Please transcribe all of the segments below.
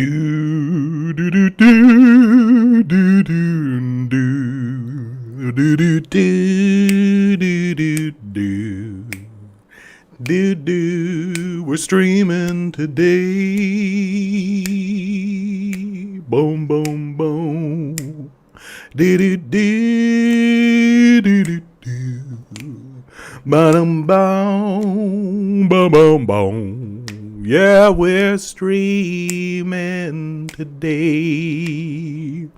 Do do do do do do do do do do do do do do. We're streaming today. Boom boom boom. Do do do do do do. Ba-dum boom boom boom boom. Yeah, we're streaming today.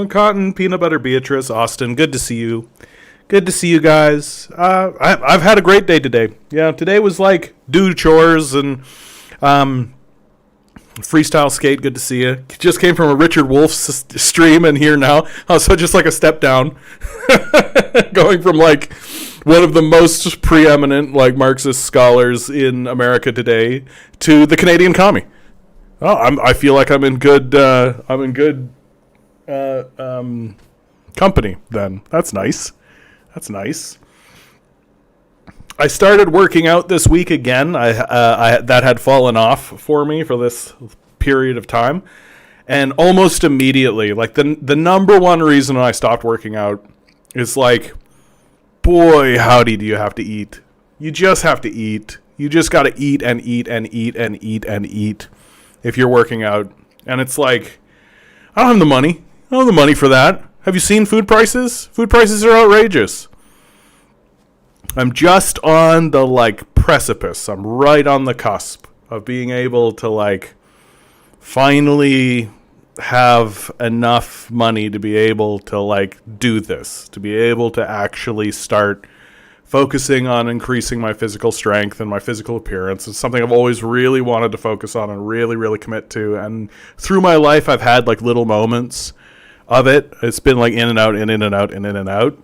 Cotton, Peanut Butter, Beatrice, Austin, good to see you. Good to see you guys. I've had a great day today. Yeah, today was like do chores and freestyle skate. Good to see you. Just came from a Richard Wolf stream and here now. So just like a step down. Going from like one of the most preeminent like Marxist scholars in America today to the Canadian commie. Oh, I feel like I'm in good company then. That's nice. That's nice. I started working out this week again. I that had fallen off for me for this period of time, and almost immediately, like the number one reason I stopped working out is like, boy, howdy, do you have to eat? You just have to eat. You just got to eat and eat and eat and eat and eat if you're working out. And it's like, I don't have the money. I don't have the money for that. Have you seen food prices? Food prices are outrageous. I'm just on the like precipice. I'm right on the cusp of being able to like finally have enough money to be able to like do this, to be able to actually start focusing on increasing my physical strength and my physical appearance. It's something I've always really wanted to focus on and really, really commit to. And through my life, I've had like little moments of it. It's been like in and out and in and out and in and out.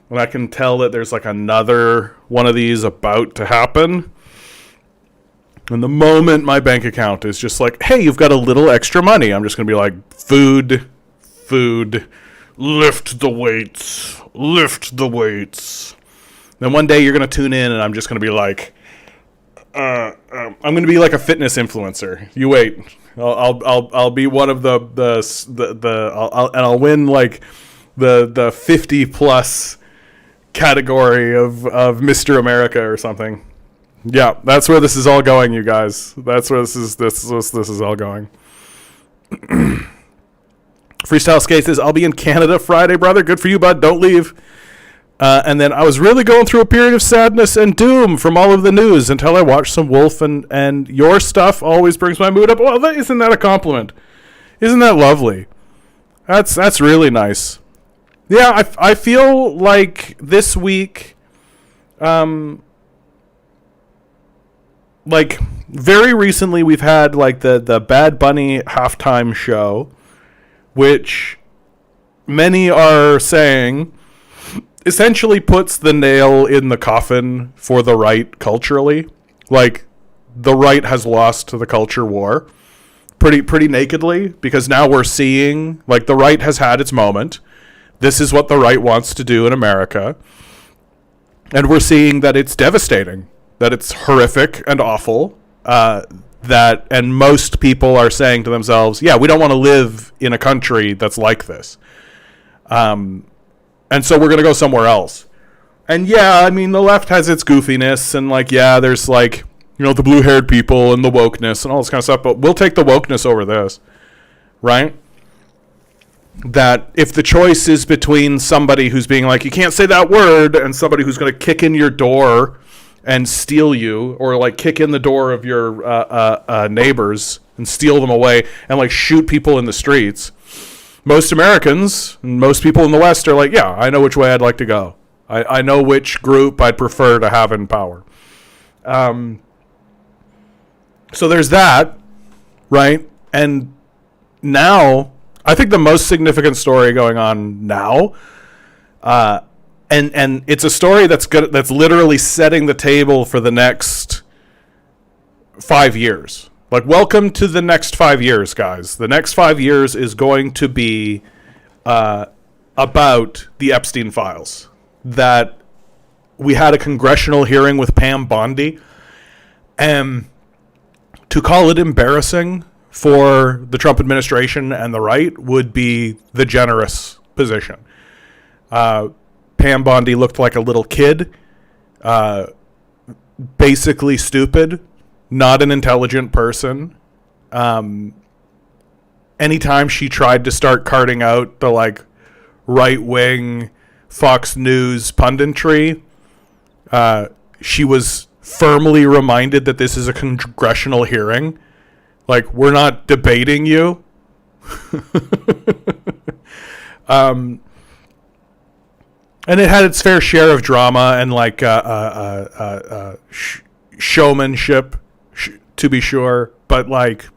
And I can tell that there's like another one of these about to happen. And the moment my bank account is just like, hey, you've got a little extra money, I'm just going to be like, food, lift the weights. Then one day you're going to tune in and I'm just going to be like, I'm going to be like a fitness influencer. You wait. I'll be one of I'll win like the 50 plus category of Mr. America or something. Yeah, that's where this is all going, you guys. That's where this is all going. Freestyle Skate says, I'll be in Canada Friday, brother. Good for you, bud. Don't leave. And then I was really going through a period of sadness and doom from all of the news until I watched some Wolf, and your stuff always brings my mood up. Well, isn't that a compliment? Isn't that lovely? That's really nice. Yeah, I feel like this week, like very recently we've had like the Bad Bunny halftime show, which many are saying essentially puts the nail in the coffin for the right culturally. Like the right has lost to the culture war pretty nakedly, because now we're seeing like the right has had its moment. This is what the right wants to do in America. And we're seeing that it's devastating, that it's horrific and awful, and most people are saying to themselves, yeah, we don't want to live in a country that's like this. And so we're going to go somewhere else. And yeah, I mean, the left has its goofiness and like, yeah, there's like, you know, the blue-haired people and the wokeness and all this kind of stuff, but we'll take the wokeness over this, right? That if the choice is between somebody who's being like, you can't say that word, and somebody who's going to kick in your door and steal you, or like kick in the door of your neighbors and steal them away and like shoot people in the streets, most Americans and most people in the West are like, yeah, I know which way I'd like to go. I know which group I'd prefer to have in power. So there's that, right? And now, I think the most significant story going on now, and it's a story that's literally setting the table for the next 5 years. Like, welcome to the next 5 years, guys. The next 5 years is going to be about the Epstein files. That we had a congressional hearing with Pam Bondi, and To call it embarrassing for the Trump administration and the right would be the generous position. Pam Bondi looked like a little kid, basically stupid, not an intelligent person. Anytime she tried to start carting out the like right-wing Fox News punditry, she was firmly reminded that this is a congressional hearing. Like, we're not debating you. And it had its fair share of drama and like showmanship, to be sure. But like,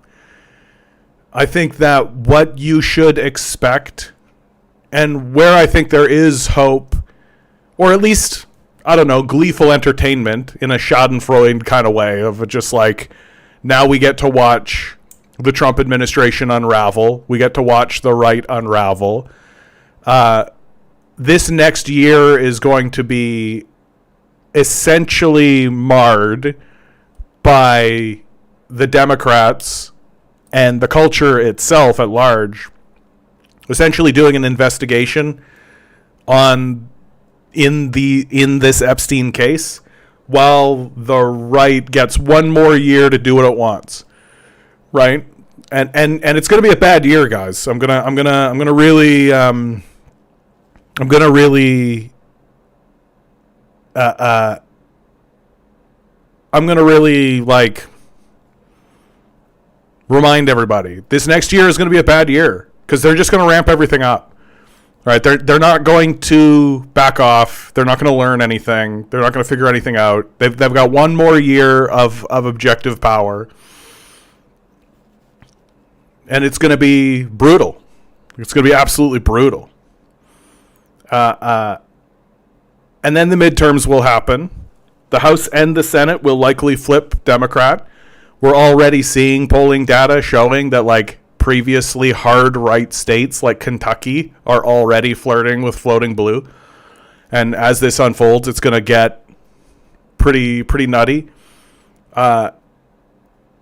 I think that what you should expect, and where I think there is hope, or at least, I don't know, gleeful entertainment in a schadenfreude kind of way of just like, now we get to watch the Trump administration unravel. We get to watch the right unravel. This next year is going to be essentially marred by the Democrats and the culture itself at large essentially doing an investigation in this Epstein case, while the right gets one more year to do what it wants, right? And it's going to be a bad year, guys. I'm gonna really like remind everybody this next year is going to be a bad year because they're just going to ramp everything up. Right? They're not going to back off. They're not going to learn anything. They're not going to figure anything out. They've got one more year of objective power, and it's going to be brutal. It's going to be absolutely brutal. And then the midterms will happen. The House and the Senate will likely flip Democrat. We're already seeing polling data showing that like previously hard right states like Kentucky are already flirting with floating blue. And as this unfolds, it's going to get pretty nutty. And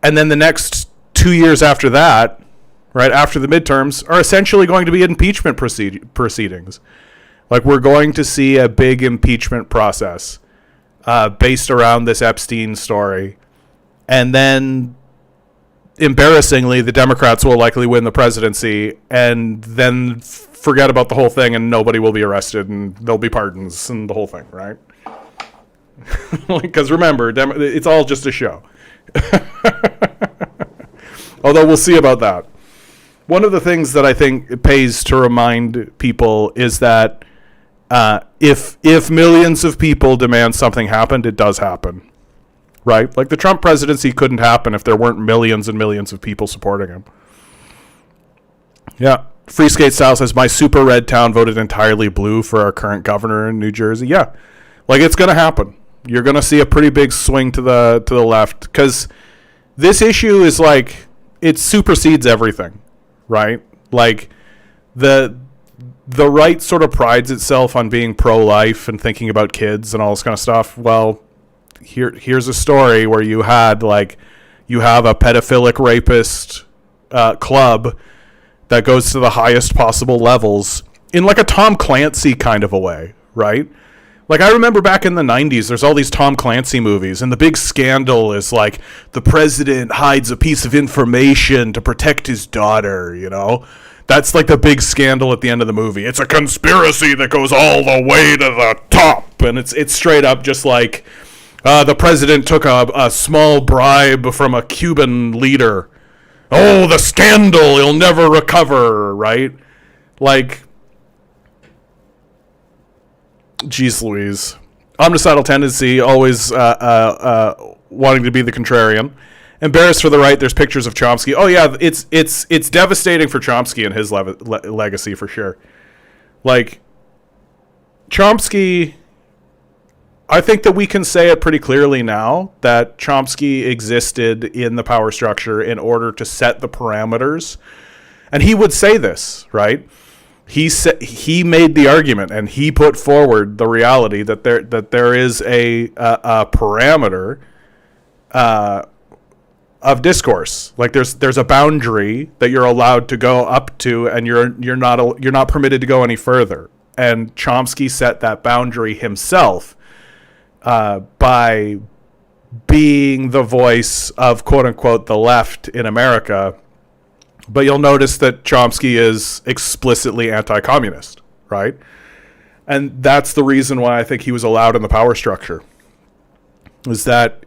then the next 2 years after that, right after the midterms, are essentially going to be impeachment proceedings. Like, we're going to see a big impeachment process based around this Epstein story. And then, embarrassingly, the Democrats will likely win the presidency and then forget about the whole thing and nobody will be arrested and there'll be pardons and the whole thing, right? Because remember, it's all just a show. Although we'll see about that. One of the things that I think it pays to remind people is that if millions of people demand something happened, it does happen, right? Like the Trump presidency couldn't happen if there weren't millions and millions of people supporting him. Yeah. Free Skate Style says, my super red town voted entirely blue for our current governor in New Jersey. Yeah. Like, it's going to happen. You're going to see a pretty big swing to the left because this issue is like, it supersedes everything, right? Like the right sort of prides itself on being pro-life and thinking about kids and all this kind of stuff. Well, here's a story where you have a pedophilic rapist club that goes to the highest possible levels in like a Tom Clancy kind of a way, right? Like, I remember back in the 90s, there's all these Tom Clancy movies, and the big scandal is like the president hides a piece of information to protect his daughter, you know? That's like the big scandal at the end of the movie. It's a conspiracy that goes all the way to the top, and it's straight up just like the president took a small bribe from a Cuban leader. Oh, the scandal, he'll never recover, right? Like, geez Louise. Omnicidal tendency, always wanting to be the contrarian. Embarrassed for the right, there's pictures of Chomsky. Oh yeah, it's devastating for Chomsky and his legacy for sure. Like, Chomsky, I think that we can say it pretty clearly now that Chomsky existed in the power structure in order to set the parameters. And he would say this, right? He made the argument and he put forward the reality that there is a parameter of discourse. Like there's a boundary that you're allowed to go up to, and you're not permitted to go any further. And Chomsky set that boundary himself by being the voice of quote unquote the left in America. But you'll notice that Chomsky is explicitly anti-communist, right? And that's the reason why I think he was allowed in the power structure, is that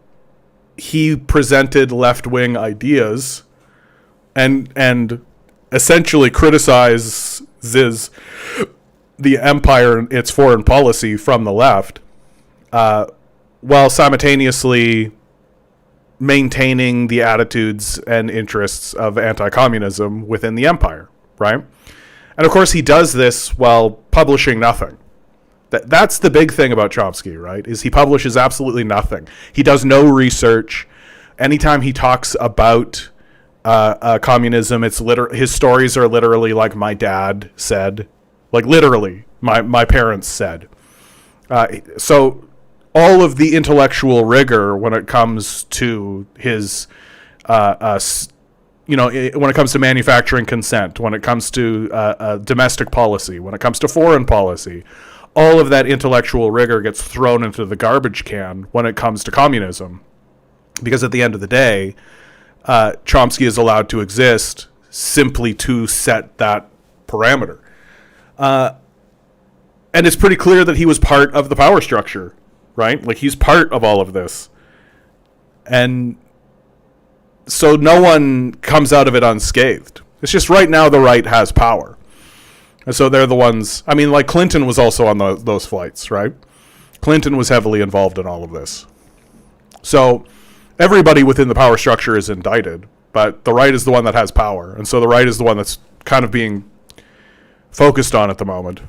he presented left-wing ideas and essentially criticizes the empire and its foreign policy from the left, while simultaneously maintaining the attitudes and interests of anti-communism within the empire, right? And of course he does this while publishing nothing. That's the big thing about Chomsky, right? Is he publishes absolutely nothing. He does no research. Anytime he talks about communism, his stories are literally like my dad said, like literally my parents said. So all of the intellectual rigor when it comes to his, when it comes to manufacturing consent, when it comes to domestic policy, when it comes to foreign policy, all of that intellectual rigor gets thrown into the garbage can when it comes to communism. Because at the end of the day, Chomsky is allowed to exist simply to set that parameter. And it's pretty clear that he was part of the power structure, right? Like, he's part of all of this. And so no one comes out of it unscathed. It's just right now the right has power. And so they're the ones, I mean, like Clinton was also on those flights, right? Clinton was heavily involved in all of this. So everybody within the power structure is indicted, but the right is the one that has power. And so the right is the one that's kind of being focused on at the moment.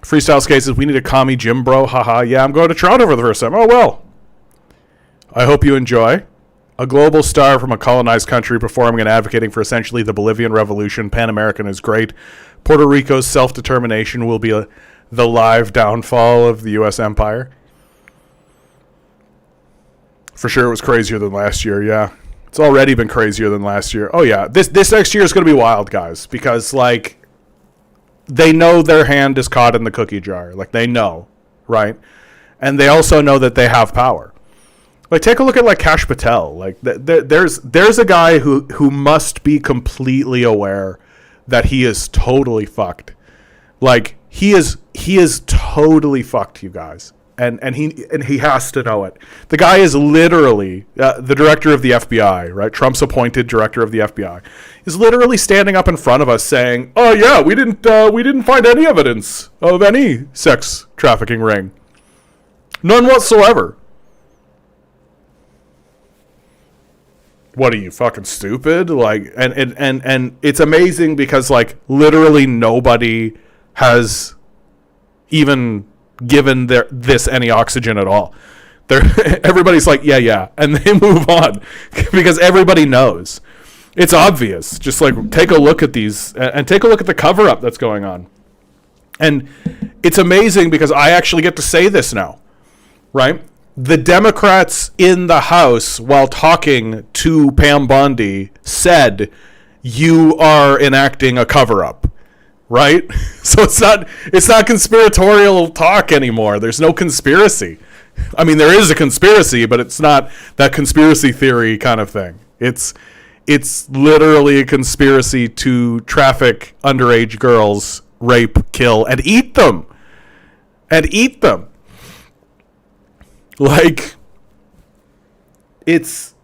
Freestyle Skates says, we need a commie gym bro. Haha. Yeah, I'm going to Toronto for the first time. Oh, well. I hope you enjoy. A global star from a colonized country performing and advocating for essentially the Bolivian Revolution. Pan-American is great. Puerto Rico's self-determination will be the live downfall of the U.S. empire. For sure it was crazier than last year, yeah. It's already been crazier than last year. Oh, yeah. This next year is going to be wild, guys, because, like, they know their hand is caught in the cookie jar. Like, they know, right? And they also know that they have power. Like, take a look at, like, Kash Patel. Like, there's a guy who must be completely aware that he is totally fucked. Like, he is totally fucked, you guys. And he has to know it. The guy is literally the director of the FBI, right? Trump's appointed director of the FBI is literally standing up in front of us saying, "Oh yeah, we didn't find any evidence of any sex trafficking ring, none whatsoever." What are you, fucking stupid? Like, and it's amazing because, like, literally nobody has even given this any oxygen at all. Everybody's like, yeah, and they move on because everybody knows. It's obvious. Just, like, take a look at these and take a look at the cover-up that's going on. And it's amazing because I actually get to say this now, right? The Democrats in the House, while talking to Pam Bondi, said, "You are enacting a cover-up." Right? So it's not conspiratorial talk anymore. There's no conspiracy. I mean, there is a conspiracy, but it's not that conspiracy theory kind of thing. It's literally a conspiracy to traffic underage girls, rape, kill, and eat them. Like, there's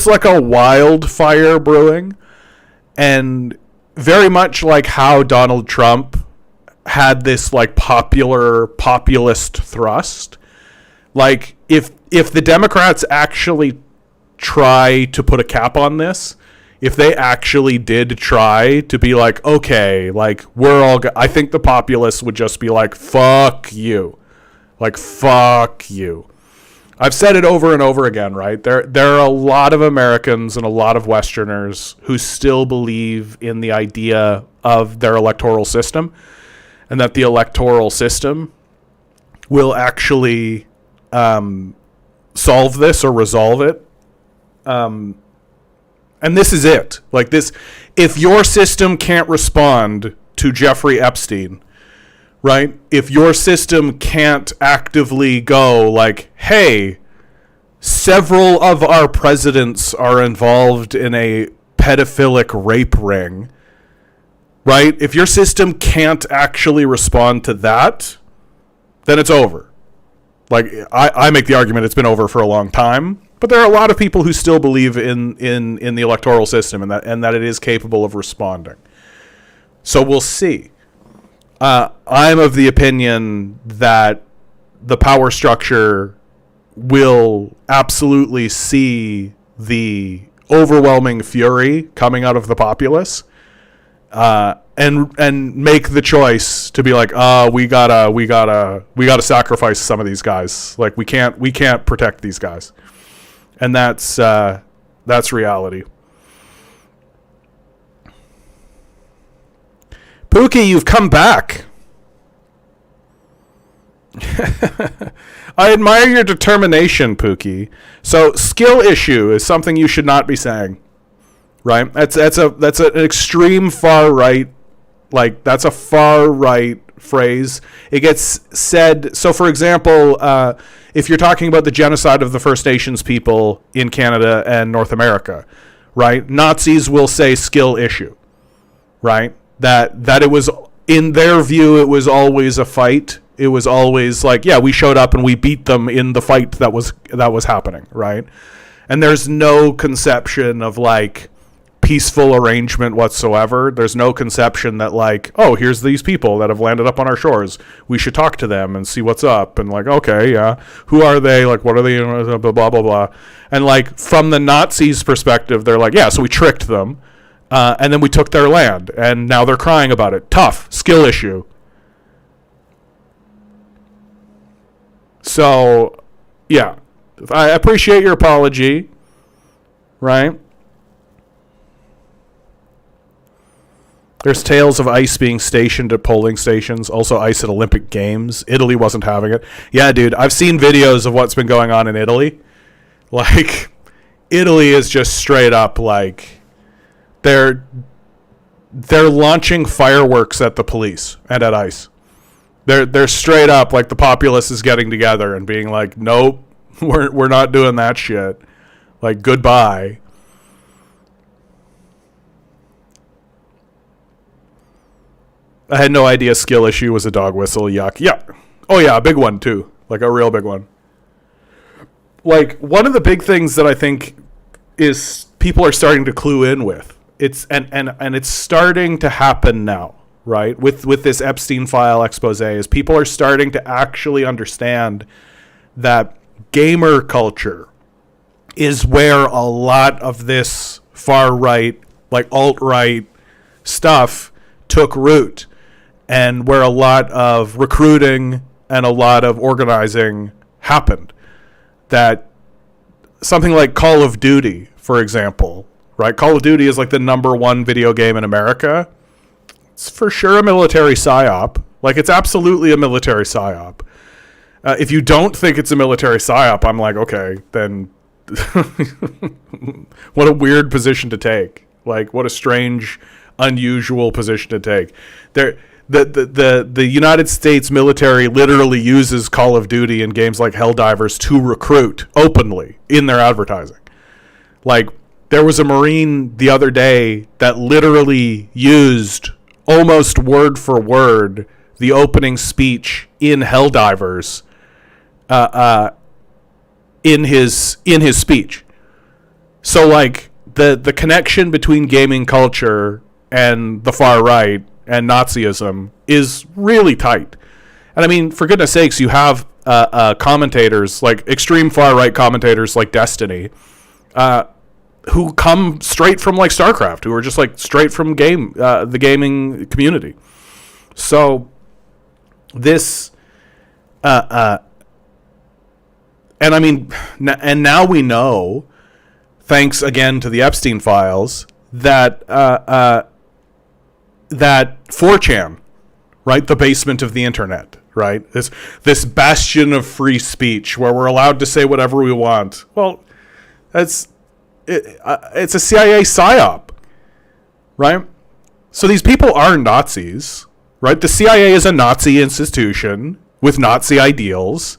like a wildfire brewing, and very much like how Donald Trump had this, like, populist thrust. Like, if the Democrats actually try to put a cap on this, if they actually did try to be like, okay, like, I think the populists would just be like, fuck you. Like, fuck you. I've said it over and over again, right? There are a lot of Americans and a lot of Westerners who still believe in the idea of their electoral system, and that the electoral system will actually solve this or resolve it. And this is it. Like this, if your system can't respond to Jeffrey Epstein, right? If your system can't actively go like, hey, several of our presidents are involved in a pedophilic rape ring, right? If your system can't actually respond to that, then it's over. Like, I make the argument it's been over for a long time, but there are a lot of people who still believe in the electoral system and that it is capable of responding. So we'll see. I'm of the opinion that the power structure will absolutely see the overwhelming fury coming out of the populace, and make the choice to be like, we gotta sacrifice some of these guys. Like we can't protect these guys, and that's reality. Pookie, you've come back. I admire your determination, Pookie. So, skill issue is something you should not be saying, right? That's an extreme far right, like that's a far right phrase. It gets said. So, for example, if you're talking about the genocide of the First Nations people in Canada and North America, right? Nazis will say skill issue, right? That it was, in their view, it was always a fight. It was always like, yeah, we showed up and we beat them in the fight that was happening, right? And there's no conception of like peaceful arrangement whatsoever. There's no conception that like, oh, here's these people that have landed up on our shores. We should talk to them and see what's up. And like, okay, yeah, who are they? Like, what are they? Blah, blah, blah, blah. And like from the Nazis' perspective, they're like, yeah, so we tricked them. And then we took their land, and now they're crying about it. Tough, skill issue. So, yeah, I appreciate your apology, right? There's tales of ICE being stationed at polling stations, also ICE at Olympic Games. Italy wasn't having it. Yeah, dude, I've seen videos of what's been going on in Italy. Like, Italy is just straight up like... They're launching fireworks at the police and at ICE. They're straight up like the populace is getting together and being like, nope, we're not doing that shit. Like, goodbye. I had no idea skill issue was a dog whistle. Yuck. Yeah. Oh yeah, a big one too. Like a real big one. Like one of the big things that I think is people are starting to clue in with. It's and it's starting to happen now, right? With this Epstein file expose, is people are starting to actually understand that gamer culture is where a lot of this far right, like alt-right stuff took root, and where a lot of recruiting and a lot of organizing happened. That something like Call of Duty, for example, right? Call of Duty is like the #1 video game in America. It's for sure a military psyop. Like, it's absolutely a military psyop. If you don't think it's a military psyop, I'm like, okay, then what a weird position to take. Like, what a strange, unusual position to take. The United States military literally uses Call of Duty in games like Helldivers to recruit openly in their advertising. Like, there was a Marine the other day that literally used almost word for word the opening speech in Helldivers in his speech. So like the connection between gaming culture and the far right and Nazism is really tight. And I mean, for goodness sakes, you have commentators, like extreme far right commentators like Destiny, who come straight from like StarCraft, who are just like straight from the gaming community. So this, and I mean, and now we know, thanks again to the Epstein files, that that 4chan, right? The basement of the internet, right? This bastion of free speech where we're allowed to say whatever we want. Well, it's a CIA psyop, right? So these people are Nazis, right? The CIA is a Nazi institution with Nazi ideals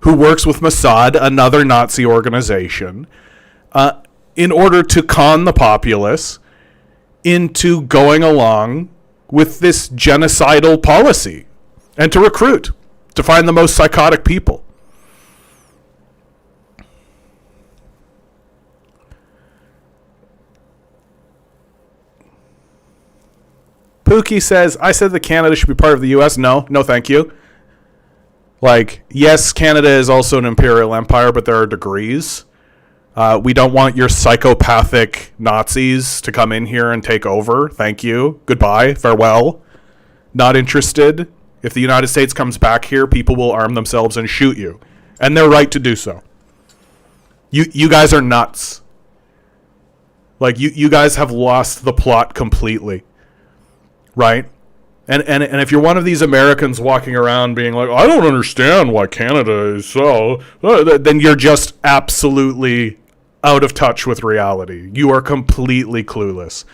who works with Mossad, another Nazi organization, in order to con the populace into going along with this genocidal policy and to recruit, to find the most psychotic people. Pookie says, I said that Canada should be part of the U.S. No, thank you. Like, yes, Canada is also an imperial empire, but there are degrees. We don't want your psychopathic Nazis to come in here and take over. Thank you. Goodbye. Farewell. Not interested. If the United States comes back here, people will arm themselves and shoot you. And they're right to do so. You guys are nuts. Like, you guys have lost the plot completely. Right? And if you're one of these Americans walking around being like, I don't understand why Canada is so, then you're just absolutely out of touch with reality. You are completely clueless.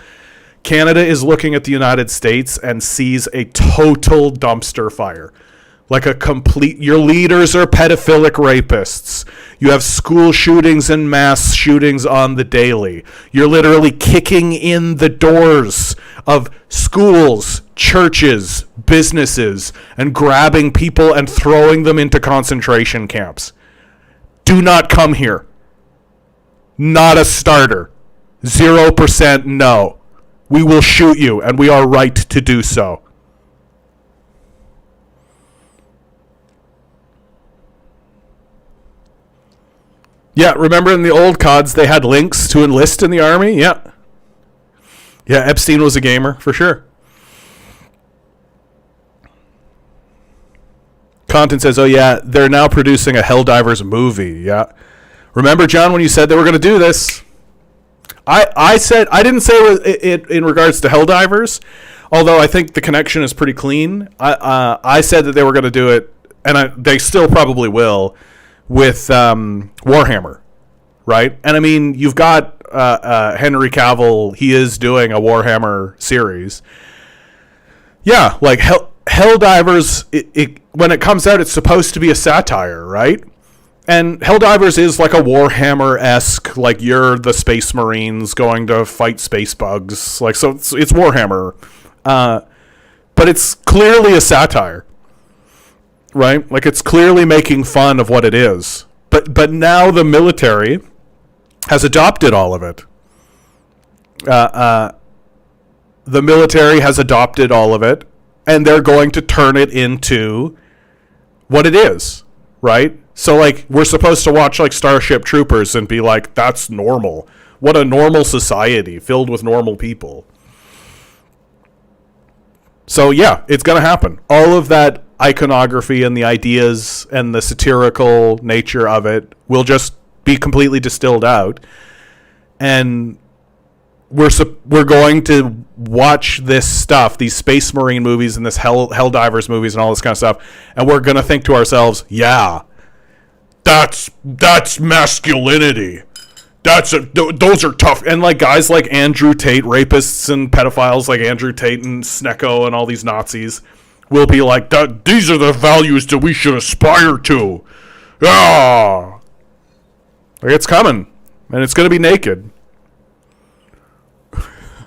Canada is looking at the United States and sees a total dumpster fire. Like a complete, your leaders are pedophilic rapists. You have school shootings and mass shootings on the daily. You're literally kicking in the doors of schools, churches, businesses, and grabbing people and throwing them into concentration camps. Do not come here. Not a starter. 0% no. We will shoot you, and we are right to do so. Yeah, remember in the old CODs they had links to enlist in the army? Yeah. Yeah, Epstein was a gamer, for sure. Content says, oh yeah, they're now producing a Helldivers movie. Yeah. Remember, John, when you said they were going to do this? I said, I didn't say it in regards to Helldivers, although I think the connection is pretty clean. I said that they were going to do it, and they still probably will, with Warhammer, right? And I mean, you've got Henry Cavill. He is doing a Warhammer series. Yeah, like Helldivers, when it comes out, it's supposed to be a satire, right? And Helldivers is like a Warhammer-esque, like you're the Space Marines going to fight space bugs. Like, so it's Warhammer. But it's clearly a satire. Right? Like, it's clearly making fun of what it is. But now the military has adopted all of it. The military has adopted all of it, and they're going to turn it into what it is. Right? So, like, we're supposed to watch, like, Starship Troopers and be like, that's normal. What a normal society filled with normal people. So, yeah, it's going to happen. All of that iconography and the ideas and the satirical nature of it will just be completely distilled out. And we're going to watch this stuff, these Space Marine movies and this Helldivers movies and all this kind of stuff, and we're going to think to ourselves, yeah, that's masculinity. Those are tough. And like guys like Andrew Tate, rapists and pedophiles like Andrew Tate and Snecko and all these Nazis will be like, these are the values that we should aspire to. Ah, like, it's coming, and it's going to be naked.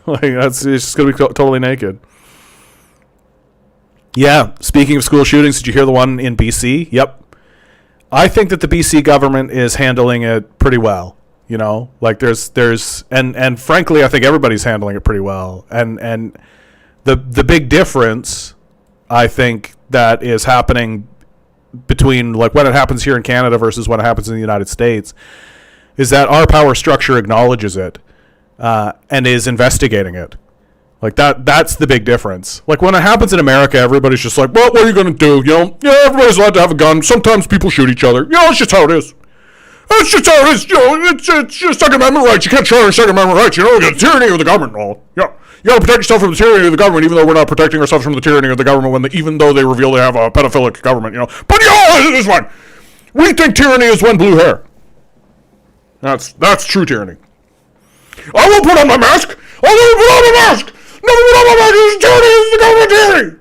Like, it's just going to be totally naked. Yeah, speaking of school shootings, did you hear the one in BC? Yep. I think that the BC government is handling it pretty well. You know, like there's and frankly, I think everybody's handling it pretty well. And the big difference, I think, that is happening between like when it happens here in Canada versus when it happens in the United States is that our power structure acknowledges it and is investigating it. Like that's the big difference. Like when it happens in America, everybody's just like, well, what are you going to do? You know, yeah, everybody's allowed to have a gun. Sometimes people shoot each other. You know, it's just how it is. That's just how it is. You know, it's just Second Amendment rights. You can't challenge Second Amendment rights. You know, it's tyranny of the government. Oh, yeah. You gotta protect yourself from the tyranny of the government, even though we're not protecting ourselves from the tyranny of the government, even though they reveal they have a pedophilic government, But this one, we think tyranny is when blue hair. That's true tyranny. I won't put on my mask. I won't put on my mask. Never put on my mask. This tyranny is the government tyranny.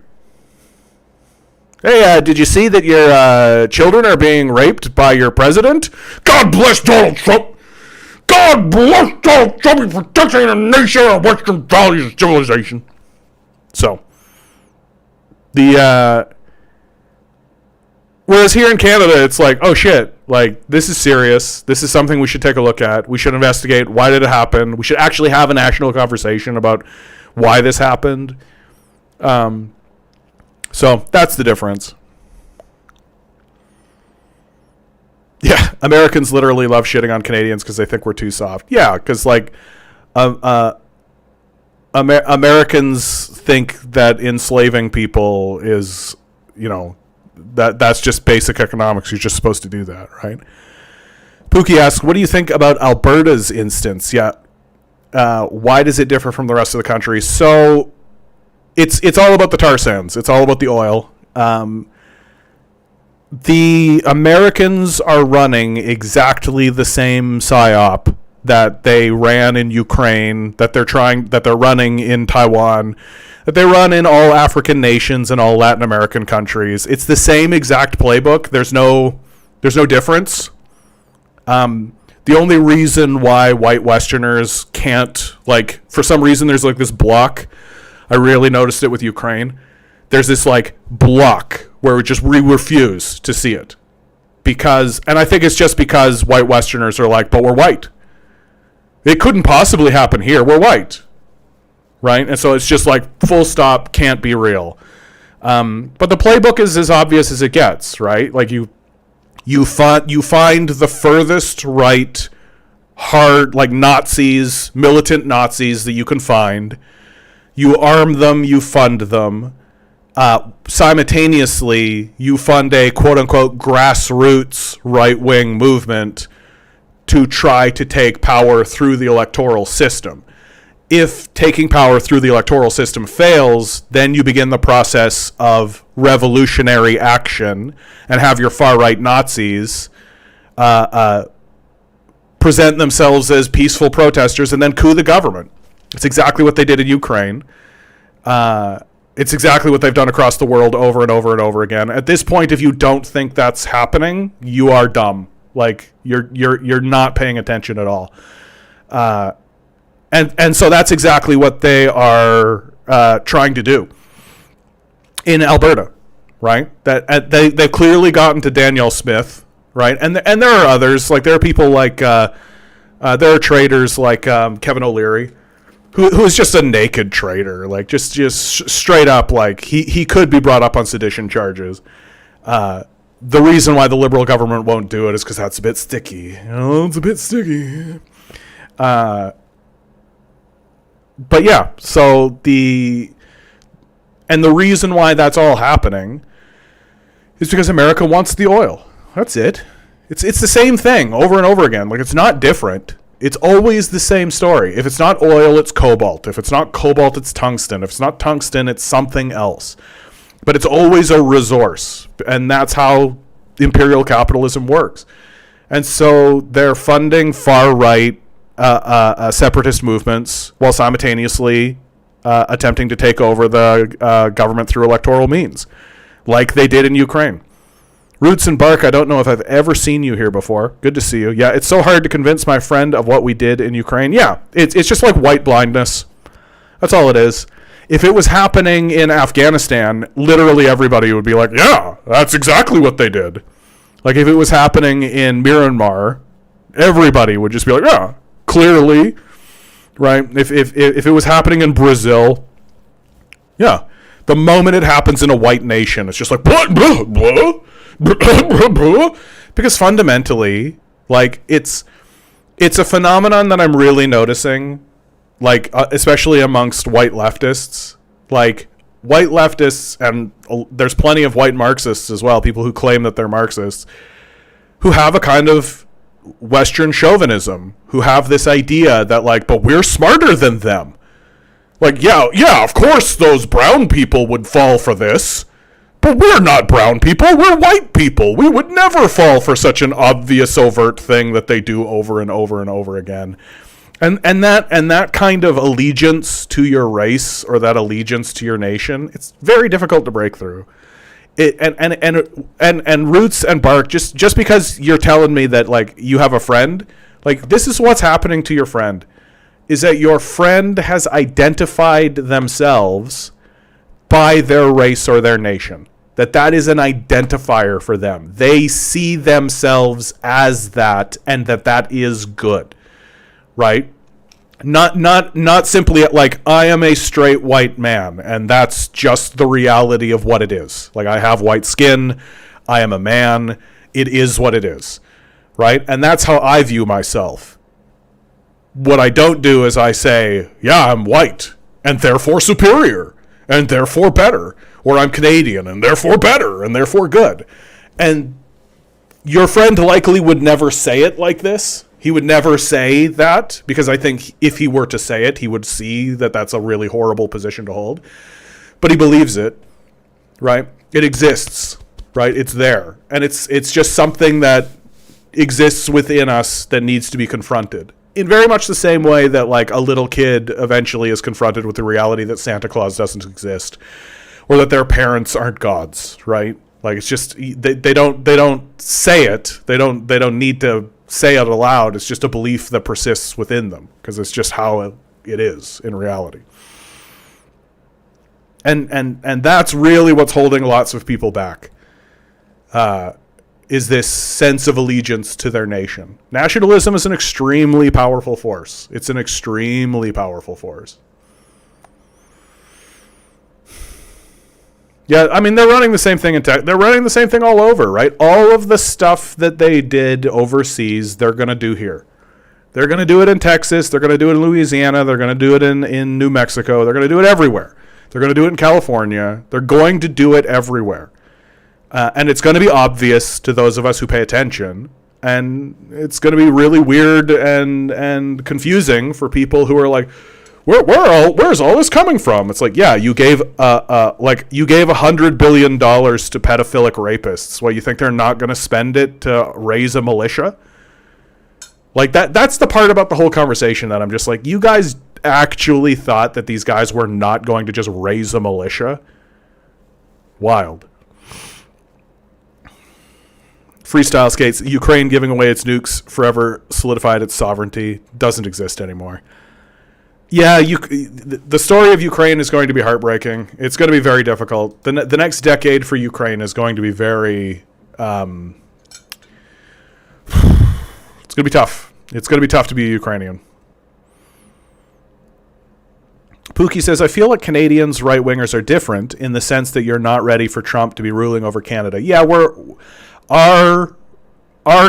Hey, did you see that your children are being raped by your president? God bless Donald Trump. God bless Donald Trump for protecting a nation of Western values and civilization. So, whereas here in Canada, it's like, oh shit, like, this is serious. This is something we should take a look at. We should investigate. Why did it happen? We should actually have a national conversation about why this happened. So that's the difference. Yeah, Americans literally love shitting on Canadians because they think we're too soft. Yeah, because like, Americans think that enslaving people is, that's just basic economics. You're just supposed to do that, right? Pookie asks, what do you think about Alberta's instance? Yeah. Why does it differ from the rest of the country? So it's all about the tar sands. It's all about the oil. The Americans are running exactly the same psyop that they ran in Ukraine, that they're running in Taiwan, that they run in all African nations and all Latin American countries. It's the same exact playbook. There's no difference. The only reason why white Westerners can't, like, for some reason there's like this block. I really noticed it with Ukraine. There's this like block where we refuse to see it. And I think it's just because white Westerners are like, but we're white. It couldn't possibly happen here. We're white. Right? And so it's just like full stop, can't be real. But the playbook is as obvious as it gets, right? Like you find the furthest right, hard, like Nazis, militant Nazis that you can find. You arm them, you fund them. Simultaneously, you fund a quote-unquote grassroots right-wing movement to try to take power through the electoral system. If taking power through the electoral system fails, then you begin the process of revolutionary action and have your far-right Nazis present themselves as peaceful protesters and then coup the government. It's exactly what they did in Ukraine. It's exactly what they've done across the world over and over and over again. At this point, if you don't think that's happening, you are dumb. Like you're not paying attention at all. And so that's exactly what they are trying to do in Alberta, right? That they've clearly gotten to Danielle Smith, right? And there are others. Like there are people like there are traders like Kevin O'Leary, who is just a naked traitor, like just straight up, like he could be brought up on sedition charges. The reason why the Liberal government won't do it is because that's a bit sticky. It's a bit sticky. But yeah, so the reason why that's all happening is because America wants the oil. That's it. It's the same thing over and over again. Like it's not different. It's always the same story. If it's not oil, it's cobalt. If it's not cobalt, it's tungsten. If it's not tungsten, it's something else. But it's always a resource. And that's how imperial capitalism works. And so they're funding far-right separatist movements while simultaneously attempting to take over the government through electoral means, like they did in Ukraine. Roots and Bark, I don't know if I've ever seen you here before. Good to see you. Yeah, it's so hard to convince my friend of what we did in Ukraine. Yeah, it's just like white blindness. That's all it is. If it was happening in Afghanistan, literally everybody would be like, yeah, that's exactly what they did. Like if it was happening in Myanmar, everybody would just be like, yeah, clearly, right? If it was happening in Brazil, yeah. The moment it happens in a white nation, it's just like, blah, blah, blah. Because fundamentally, like it's a phenomenon that I'm really noticing, like especially amongst white leftists. Like white leftists, and there's plenty of white Marxists as well, people who claim that they're Marxists, who have a kind of Western chauvinism, who have this idea that like, but we're smarter than them. Like, yeah, of course those brown people would fall for this. But we're not brown people, we're white people. We would never fall for such an obvious, overt thing that they do over and over and over again. And that kind of allegiance to your race or that allegiance to your nation, it's very difficult to break through. And Roots and Bark, just because you're telling me that, like, you have a friend, like, this is what's happening to your friend, is that your friend has identified themselves by their race or their nation. That is an identifier for them. They see themselves as that, and that is good, right? Not simply like, I am a straight white man, and that's just the reality of what it is. Like, I have white skin, I am a man, it is what it is, right? And that's how I view myself. What I don't do is I say, yeah, I'm white, and therefore superior, and therefore better. Or I'm Canadian, and therefore better, and therefore good. And your friend likely would never say it like this. He would never say that, because I think if he were to say it, he would see that that's a really horrible position to hold. But he believes it, right? It exists, right? It's there. And it's just something that exists within us that needs to be confronted. In very much the same way that, like, a little kid eventually is confronted with the reality that Santa Claus doesn't exist. Or that their parents aren't gods, right? Like, it's just they don't say it. They don't need to say it aloud. It's just a belief that persists within them because it's just how it is in reality. And that's really what's holding lots of people back. Is this sense of allegiance to their nation. Nationalism is an extremely powerful force. It's an extremely powerful force. Yeah, I mean, they're running the same thing in tech. They're running the same thing all over, right? All of the stuff that they did overseas, they're going to do here. They're going to do it in Texas. They're going to do it in Louisiana. They're going to do it in New Mexico. They're going to do it everywhere. They're going to do it in California. They're going to do it everywhere. And it's going to be obvious to those of us who pay attention. And it's going to be really weird and confusing for people who are like, where's all this coming from? It's like, yeah, you gave $100 billion to pedophilic rapists. What, you think they're not going to spend it to raise a militia? Like, that's the part about the whole conversation that I'm just like, you guys actually thought that these guys were not going to just raise a militia? Wild. Freestyle skates, Ukraine giving away its nukes forever solidified its sovereignty. Doesn't exist anymore. Yeah, the story of Ukraine is going to be heartbreaking. It's going to be very difficult. The next decade for Ukraine is going to be very... it's going to be tough. It's going to be tough to be a Ukrainian. Pookie says, I feel like Canadians right-wingers are different in the sense that you're not ready for Trump to be ruling over Canada. Yeah, our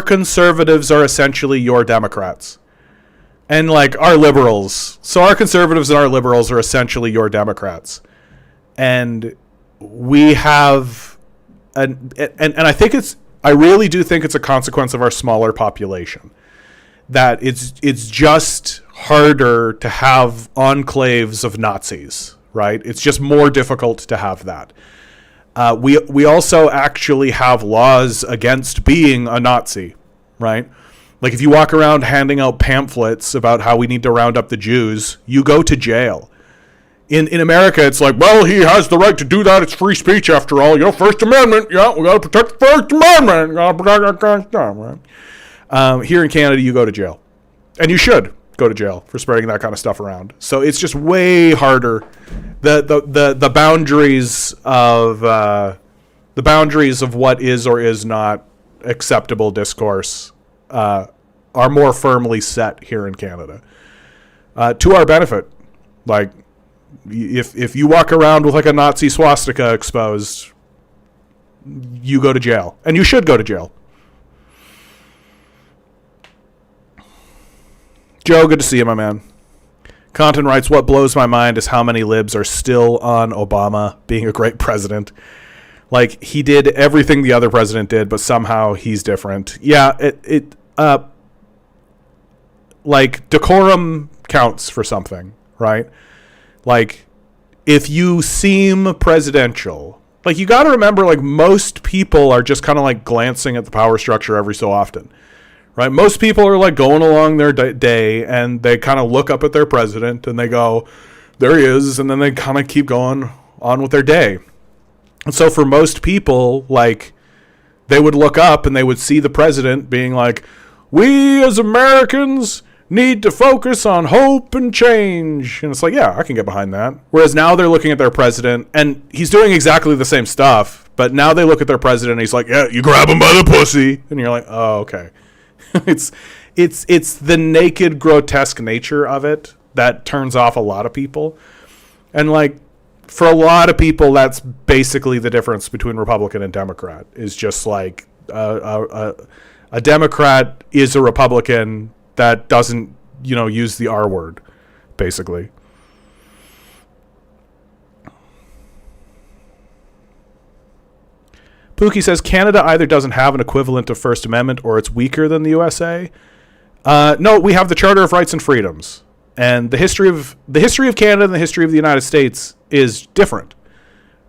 conservatives are essentially your Democrats. And, like, our liberals. So our conservatives and our liberals are essentially your Democrats. And we have... And I think I really do think it's a consequence of our smaller population. That it's just harder to have enclaves of Nazis, right? It's just more difficult to have that. We also actually have laws against being a Nazi, right? Like, if you walk around handing out pamphlets about how we need to round up the Jews, you go to jail. In America, it's like, well, he has the right to do that. It's free speech after all. You know, First Amendment. Yeah, we got to protect the First Amendment. We got to protect that kind of stuff, right? Here in Canada, you go to jail. And you should go to jail for spreading that kind of stuff around. So it's just way harder. The boundaries of what is or is not acceptable discourse are more firmly set here in Canada, to our benefit. Like, if you walk around with like a Nazi swastika exposed, you go to jail, and you should go to jail. Joe, good to see you, my man. Content writes, what blows my mind is how many libs are still on Obama being a great president. Like, he did everything the other president did, but somehow he's different. Yeah, like, decorum counts for something, right? Like, if you seem presidential, like, you got to remember, like, most people are just kind of like glancing at the power structure every so often, right? Most people are like going along their day and they kind of look up at their president and they go, there he is. And then they kind of keep going on with their day. And so for most people, like, they would look up and they would see the president being like, we as Americans need to focus on hope and change. And it's like, yeah, I can get behind that. Whereas now they're looking at their president and he's doing exactly the same stuff. But now they look at their president and he's like, yeah, you grab him by the pussy. And you're like, oh, okay. It's the naked, grotesque nature of it that turns off a lot of people. And like, for a lot of people, that's basically the difference between Republican and Democrat, is just like a Democrat is a Republican that doesn't, use the R word, basically. Pookie says Canada either doesn't have an equivalent of First Amendment or it's weaker than the USA. No, we have the Charter of Rights and Freedoms. And the history of Canada and the history of the United States is different,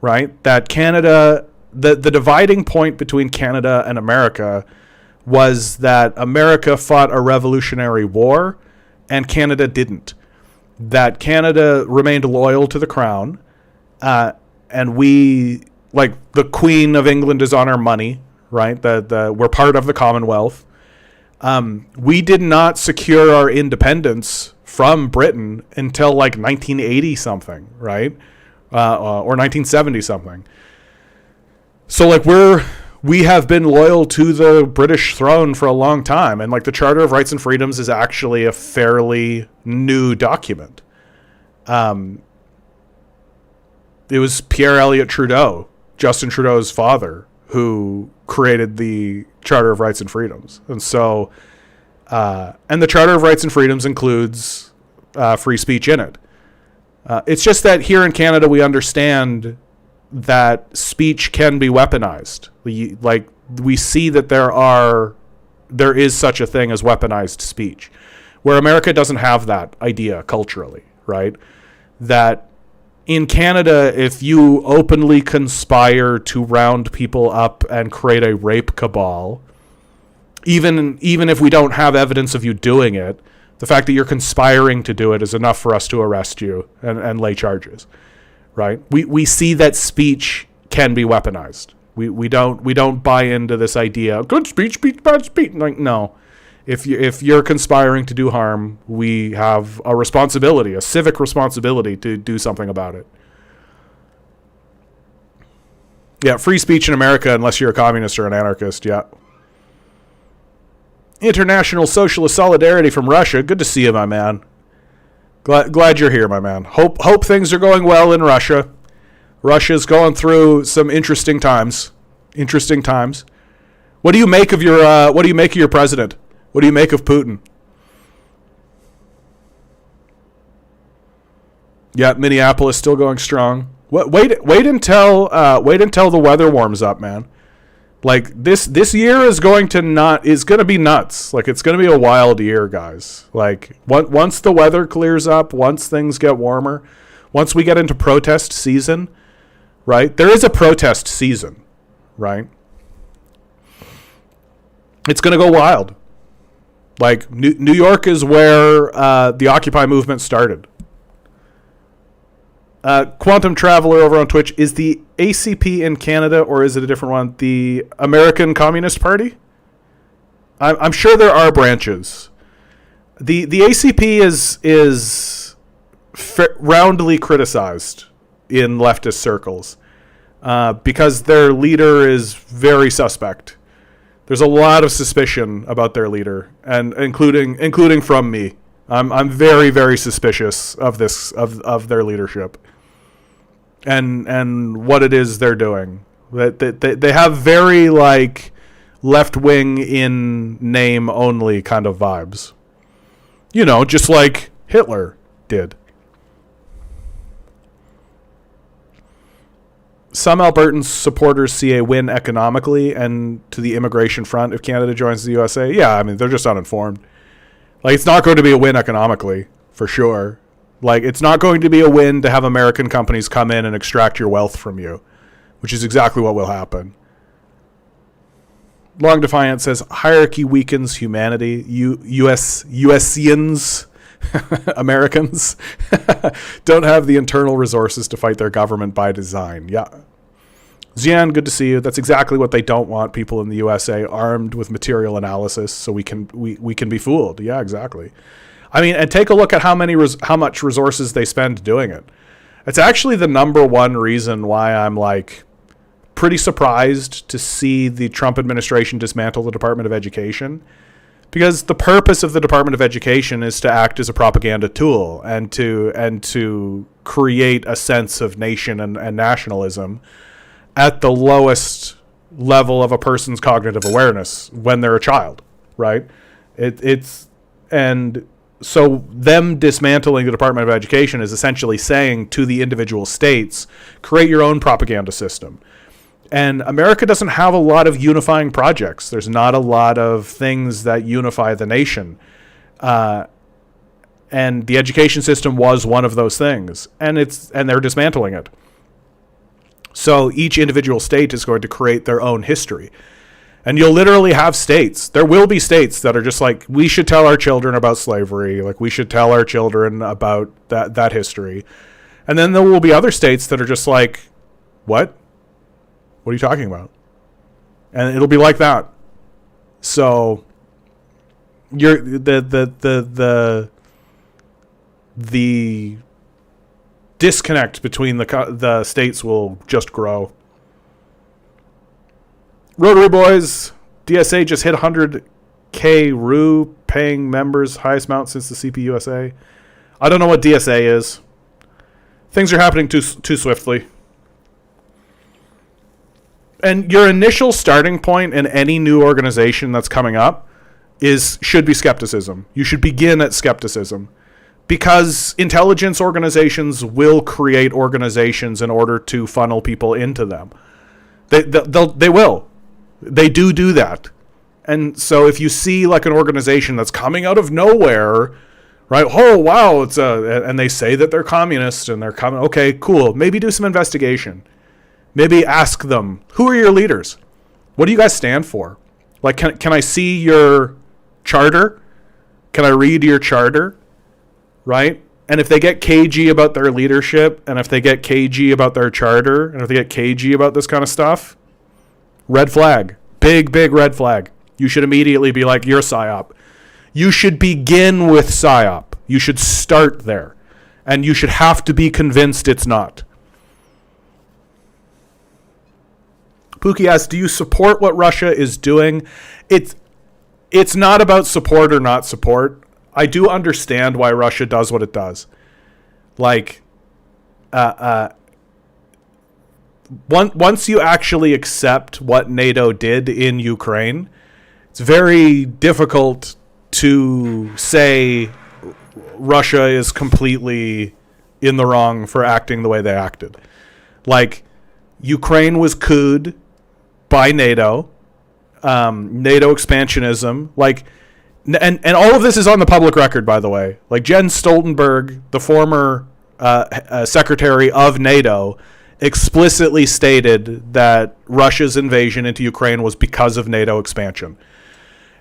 right? That Canada, the dividing point between Canada and America was that America fought a Revolutionary War and Canada didn't. That Canada remained loyal to the Crown, and we, like, the Queen of England is on our money, right? We're part of the Commonwealth. We did not secure our independence from Britain until like 1980 something, right? Or 1970 something. So like we have been loyal to the British throne for a long time. And like the Charter of Rights and Freedoms is actually a fairly new document. It was Pierre Elliott Trudeau, Justin Trudeau's father, who created the Charter of Rights and Freedoms. And so, and the Charter of Rights and Freedoms includes free speech in it. It's just that here in Canada, we understand that speech can be weaponized. We see that there is such a thing as weaponized speech, where America doesn't have that idea culturally, right? That in Canada, if you openly conspire to round people up and create a rape cabal, even if we don't have evidence of you doing it, the fact that you're conspiring to do it is enough for us to arrest you and lay charges, right? We see that speech can be weaponized. We don't buy into this idea, good speech beats bad speech. Like, no. If you're conspiring to do harm, we have a responsibility, a civic responsibility to do something about it. Yeah, free speech in America unless you're a communist or an anarchist, yeah. International Socialist Solidarity from Russia. Good to see you, my man. Glad you're here, my man. Hope things are going well in Russia. Russia's going through some interesting times. What do you make of your president? What do you make of Putin? Yeah, Minneapolis still going strong. Wait until the weather warms up, man. Like this year is going to be nuts. Like, it's going to be a wild year, guys. Like, once the weather clears up, once things get warmer, once we get into protest season, right? There is a protest season, right? It's going to go wild. Like, New York is where the Occupy movement started. Quantum Traveler over on Twitch, is the ACP in Canada or is it a different one? The American Communist Party? I'm sure there are branches. The ACP is roundly criticized in leftist circles because their leader is very suspect. There's a lot of suspicion about their leader, and including from me. I'm very, very suspicious of their leadership and what it is they're doing. They have very like left wing in name only kind of vibes. Just like Hitler did. Some Albertan supporters see a win economically and to the immigration front if Canada joins the USA. Yeah, I mean, they're just uninformed. Like, it's not going to be a win economically, for sure. Like, it's not going to be a win to have American companies come in and extract your wealth from you, which is exactly what will happen. Long Defiant says, hierarchy weakens humanity. USians, Americans, don't have the internal resources to fight their government by design. Yeah. Xian, good to see you. That's exactly what they don't want, people in the USA armed with material analysis so we can be fooled. Yeah, exactly. I mean, and take a look at how much resources they spend doing it. It's actually the number one reason why I'm like pretty surprised to see the Trump administration dismantle the Department of Education, because the purpose of the Department of Education is to act as a propaganda tool and to create a sense of nation and nationalism at the lowest level of a person's cognitive awareness when they're a child, right? And so them dismantling the Department of Education is essentially saying to the individual states, create your own propaganda system. And America doesn't have a lot of unifying projects. There's not a lot of things that unify the nation. And the education system was one of those things. And they're dismantling it. So each individual state is going to create their own history. And you'll literally have states. There will be states that are just like, we should tell our children about slavery. Like, we should tell our children about that history. And then there will be other states that are just like, what? What are you talking about? And it'll be like that. So the disconnect between the states will just grow. Rotary Boys, DSA just hit 100K RU paying members, highest amount since the CPUSA. I don't know what DSA is. Things are happening too swiftly. And your initial starting point in any new organization that's coming up should be skepticism. You should begin at skepticism, because intelligence organizations will create organizations in order to funnel people into them. They will. They do that. And so if you see like an organization that's coming out of nowhere, right? Oh, wow. And they say that they're communist and they're coming. Okay, cool. Maybe do some investigation. Maybe ask them, who are your leaders? What do you guys stand for? Like, can I see your charter? Can I read your charter? Right? And if they get cagey about their leadership, and if they get cagey about their charter, and if they get cagey about this kind of stuff, red flag. Big red flag. You should immediately be like, you're PSYOP. You should begin with PSYOP. You should start there. And you should have to be convinced it's not. Pookie asks, do you support what Russia is doing? It's not about support or not support. I do understand why Russia does what it does. Like, once you actually accept what NATO did in Ukraine, it's very difficult to say Russia is completely in the wrong for acting the way they acted. Like, Ukraine was couped by NATO, NATO expansionism, like, and all of this is on the public record, by the way. Like, Jens Stoltenberg, the former secretary of NATO, explicitly stated that Russia's invasion into Ukraine was because of NATO expansion.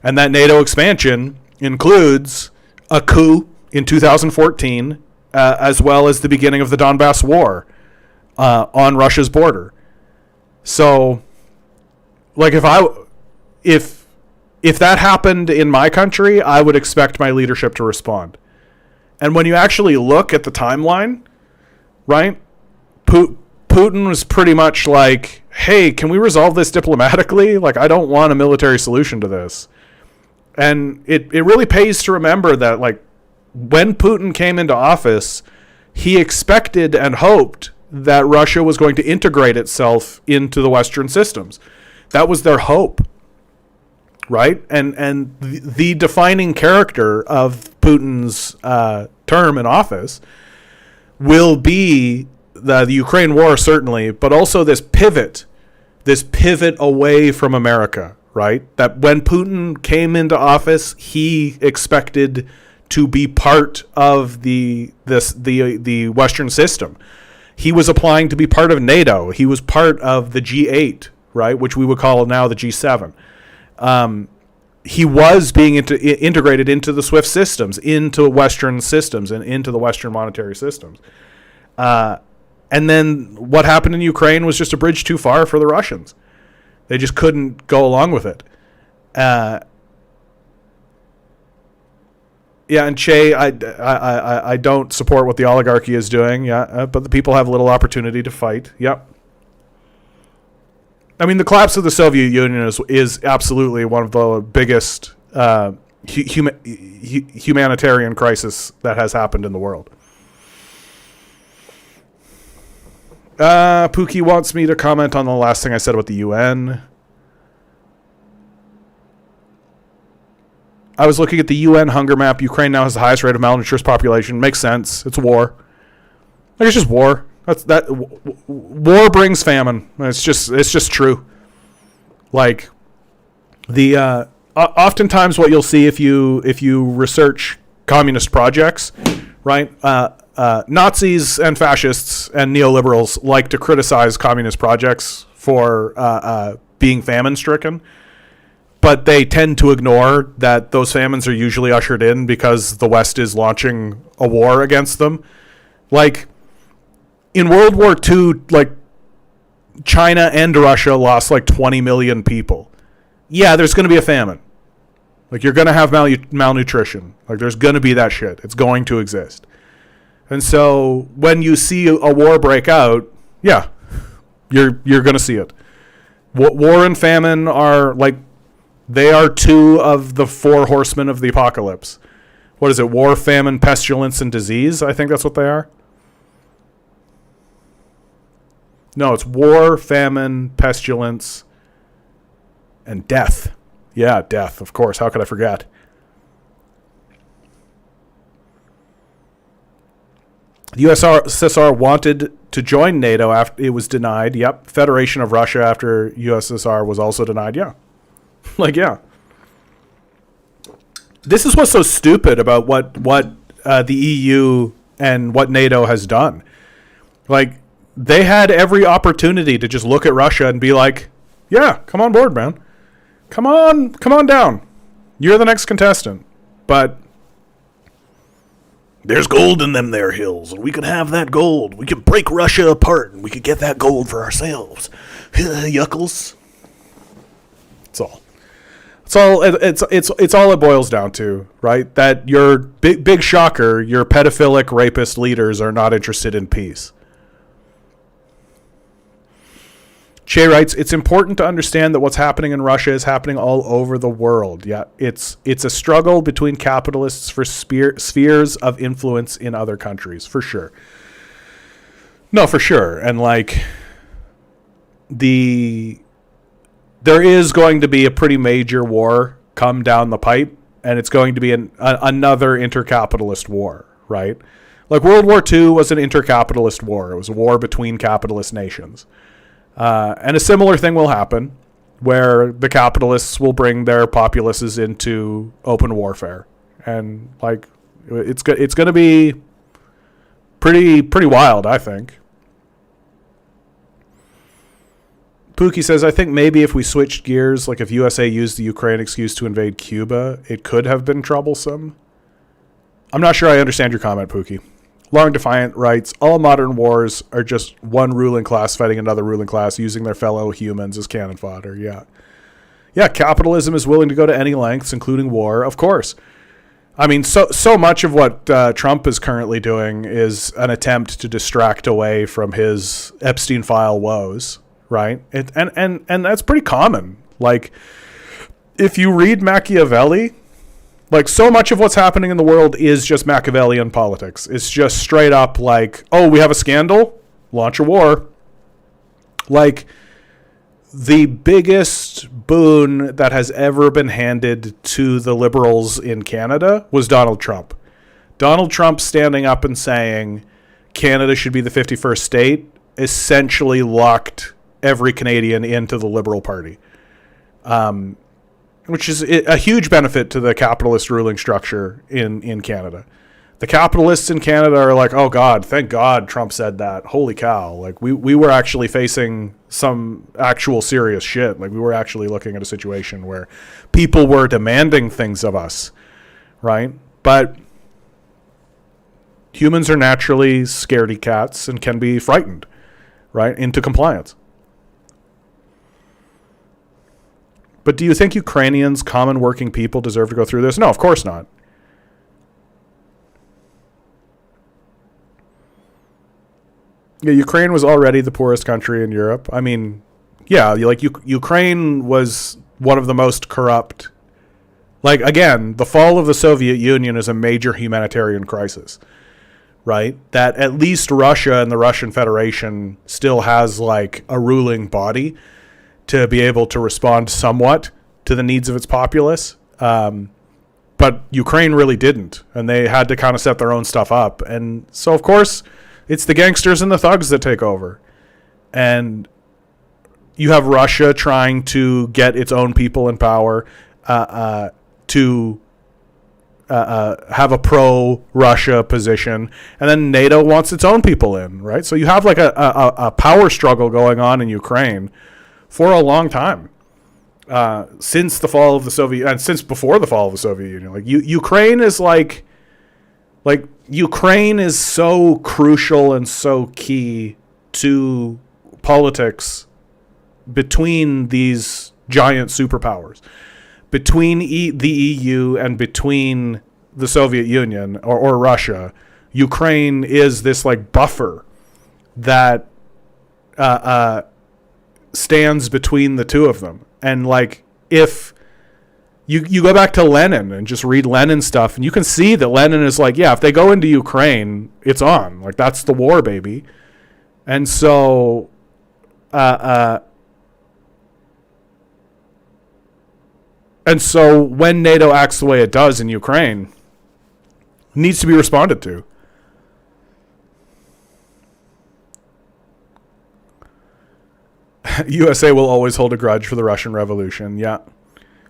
And that NATO expansion includes a coup in 2014, as well as the beginning of the Donbass war on Russia's border. So, like, if that happened in my country, I would expect my leadership to respond. And when you actually look at the timeline, right, Putin was pretty much like, hey, can we resolve this diplomatically? Like, I don't want a military solution to this. And it really pays to remember that, like, when Putin came into office, he expected and hoped that Russia was going to integrate itself into the Western systems. That was their hope, right? And the defining character of Putin's term in office will be the Ukraine war, certainly, but also this pivot away from America, right? That when Putin came into office, he expected to be part of the Western system. He was applying to be part of NATO. He was part of the G8, right, which we would call now the G7. He was being integrated into the SWIFT systems, into Western systems, and into the Western monetary systems. And then what happened in Ukraine was just a bridge too far for the Russians. They just couldn't go along with it. Yeah, and Che, I don't support what the oligarchy is doing. Yeah, but the people have little opportunity to fight. Yep. I mean, the collapse of the Soviet Union is absolutely one of the biggest humanitarian crisis that has happened in the world. Pookie wants me to comment on the last thing I said about the UN. I was looking at the UN hunger map. Ukraine now has the highest rate of malnourished population. Makes sense. It's war. Like, it's just war. War brings famine. It's just true. Like, the oftentimes what you'll see if you research communist projects, right? Nazis and fascists and neoliberals like to criticize communist projects for being famine-stricken. But they tend to ignore that those famines are usually ushered in because the West is launching a war against them. Like, in World War II, like, China and Russia lost like 20 million people. Yeah, there's going to be a famine. Like, you're going to have malnutrition. Like, there's going to be that shit. It's going to exist. And so when you see a war break out, yeah, you're going to see it. War and famine are like, they are two of the four horsemen of the apocalypse. What is it? War, famine, pestilence, and disease? I think that's what they are. No, it's war, famine, pestilence, and death. Yeah, death, of course. How could I forget? The USSR wanted to join NATO after it was denied. Yep. Federation of Russia after USSR was also denied. Yeah. Like, yeah. This is what's so stupid about what the EU and what NATO has done. Like, they had every opportunity to just look at Russia and be like, yeah, come on board, man. Come on down. You're the next contestant. But there's gold in them there hills, and we can have that gold. We can break Russia apart, and we could get that gold for ourselves. Yuckles. That's all. It's all it boils down to, right? That your big shocker, your pedophilic rapist leaders are not interested in peace. Che writes, it's important to understand that what's happening in Russia is happening all over the world. Yeah, it's a struggle between capitalists for spheres of influence in other countries, for sure. No, for sure. And like there is going to be a pretty major war come down the pipe, and it's going to be another intercapitalist war, right? Like World War II was an intercapitalist war. It was a war between capitalist nations. And a similar thing will happen where the capitalists will bring their populaces into open warfare. And like it's going to be pretty wild, I think. Pookie says, I think maybe if we switched gears, like if USA used the Ukraine excuse to invade Cuba, it could have been troublesome. I'm not sure I understand your comment, Pookie. Long Defiant writes, all modern wars are just one ruling class fighting another ruling class using their fellow humans as cannon fodder. Yeah. Yeah, capitalism is willing to go to any lengths, including war, of course. I mean, so much of what Trump is currently doing is an attempt to distract away from his Epstein file woes, right? And that's pretty common. Like, if you read Machiavelli, like, so much of what's happening in the world is just Machiavellian politics. It's just straight up like, oh, we have a scandal? Launch a war. Like, the biggest boon that has ever been handed to the liberals in Canada was Donald Trump. Donald Trump standing up and saying Canada should be the 51st state essentially locked every Canadian into the Liberal Party. which is a huge benefit to the capitalist ruling structure in Canada. The capitalists in Canada are like, oh God, thank God Trump said that. Holy cow. Like we were actually facing some actual serious shit. Like we were actually looking at a situation where people were demanding things of us, right? But humans are naturally scaredy cats and can be frightened, right, into compliance. But do you think Ukrainians, common working people, deserve to go through this? No, of course not. Yeah, Ukraine was already the poorest country in Europe. I mean, yeah, like Ukraine was one of the most corrupt. Like, again, the fall of the Soviet Union is a major humanitarian crisis, right? That at least Russia and the Russian Federation still has like a ruling body to be able to respond somewhat to the needs of its populace. But Ukraine really didn't, and they had to kind of set their own stuff up. And so, of course, it's the gangsters and the thugs that take over. And you have Russia trying to get its own people in power to have a pro-Russia position. And then NATO wants its own people in, right? So you have like a power struggle going on in Ukraine for a long time. Since the fall of the Soviet, and since before the fall of the Soviet Union. Like Ukraine is like Ukraine is so crucial and so key to politics between these giant superpowers, between the EU and between the Soviet Union or Russia. Ukraine is this like buffer that stands between the two of them. And like if you go back to Lenin and just read Lenin stuff, and you can see that Lenin is like, yeah, if they go into Ukraine, it's on. Like, that's the war, baby. And so, when NATO acts the way it does in Ukraine, it needs to be responded to. USA will always hold a grudge for the Russian Revolution. Yeah.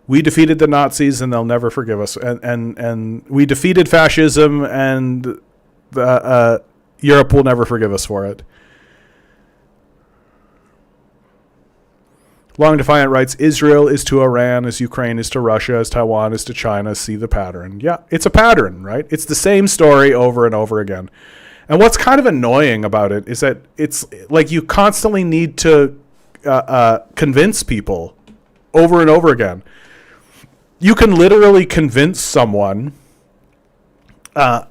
We defeated the Nazis and they'll never forgive us. And we defeated fascism and Europe will never forgive us for it. Long Defiant writes, Israel is to Iran as Ukraine is to Russia, as Taiwan is to China. See the pattern. Yeah, it's a pattern, right? It's the same story over and over again. And what's kind of annoying about it is that it's like you constantly need to convince people over and over again. You can literally convince someone of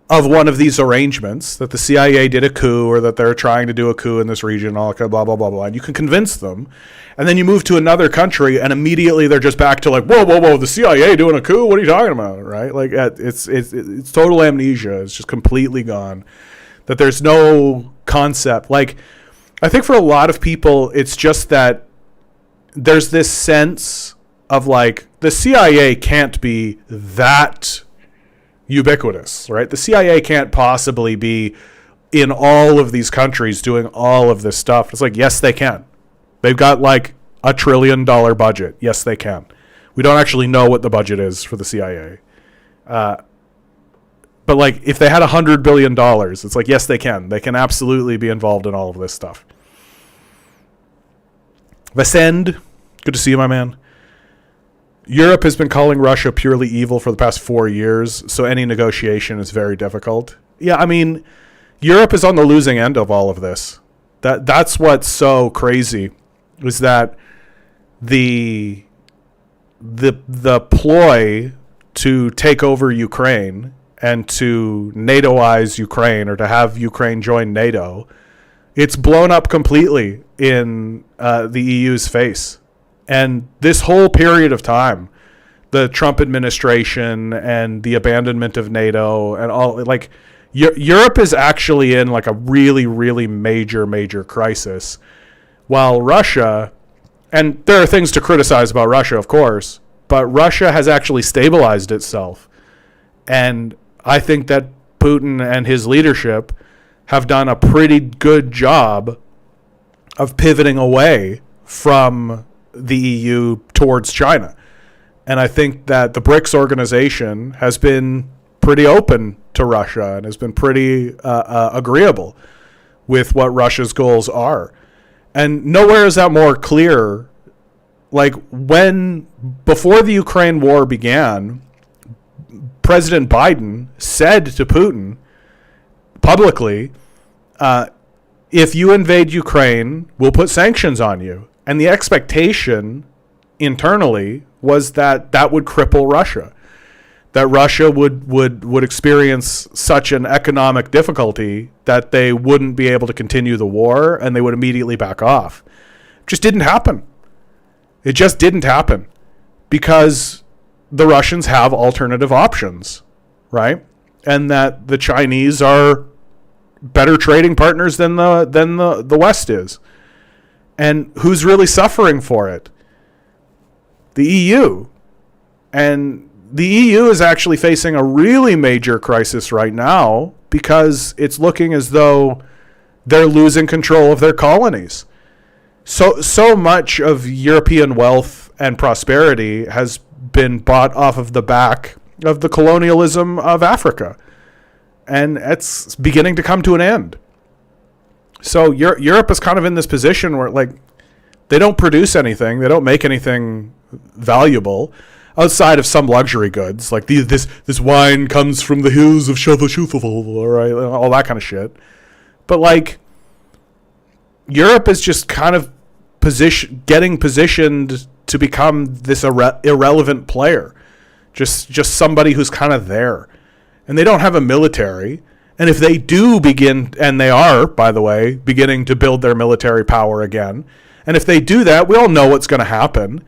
one of these arrangements, that the CIA did a coup or that they're trying to do a coup in this region, all blah, blah, blah, blah. And you can convince them. And then you move to another country and immediately they're just back to like, whoa, the CIA doing a coup? What are you talking about? Right? Like it's total amnesia. It's just completely gone. That there's no concept. Like, I think for a lot of people, it's just that there's this sense of like, the CIA can't be that ubiquitous, right? The CIA can't possibly be in all of these countries doing all of this stuff. It's like, yes, they can. They've got like $1 trillion budget. Yes, they can. We don't actually know what the budget is for the CIA. But like, if they had $100 billion, it's like, yes, they can. They can absolutely be involved in all of this stuff. Vasend, good to see you, my man. Europe has been calling Russia purely evil for the past 4 years, so any negotiation is very difficult. Yeah, I mean, Europe is on the losing end of all of this. That's what's so crazy, is that the ploy to take over Ukraine and to NATOize Ukraine, or to have Ukraine join NATO, it's blown up completely in the EU's face. And this whole period of time, the Trump administration and the abandonment of NATO and all, like, Europe is actually in like a really, really major crisis. While Russia, and there are things to criticize about Russia, of course, but Russia has actually stabilized itself. And I think that Putin and his leadership have done a pretty good job of pivoting away from the EU towards China. And I think that the BRICS organization has been pretty open to Russia and has been pretty agreeable with what Russia's goals are. And nowhere is that more clear. Like before the Ukraine war began, President Biden said to Putin publicly, if you invade Ukraine, we'll put sanctions on you. And the expectation internally was that that would cripple Russia, that Russia would experience such an economic difficulty that they wouldn't be able to continue the war and they would immediately back off. It just didn't happen. It just didn't happen because the Russians have alternative options, right? And that the Chinese are better trading partners than the West is. And who's really suffering for it? The EU. And the EU is actually facing a really major crisis right now because it's looking as though they're losing control of their colonies. So much of European wealth and prosperity has been bought off of the back of the colonialism of Africa. And it's beginning to come to an end. So Europe is kind of in this position where, like, they don't produce anything. They don't make anything valuable outside of some luxury goods. Like this wine comes from the hills of Shuvashufal, right? All that kind of shit. But, like, Europe is just kind of getting positioned to become this irrelevant player. Just somebody who's kind of there. And they don't have a military. And if they do begin, and they are, by the way, beginning to build their military power again, and if they do that, we all know what's going to happen.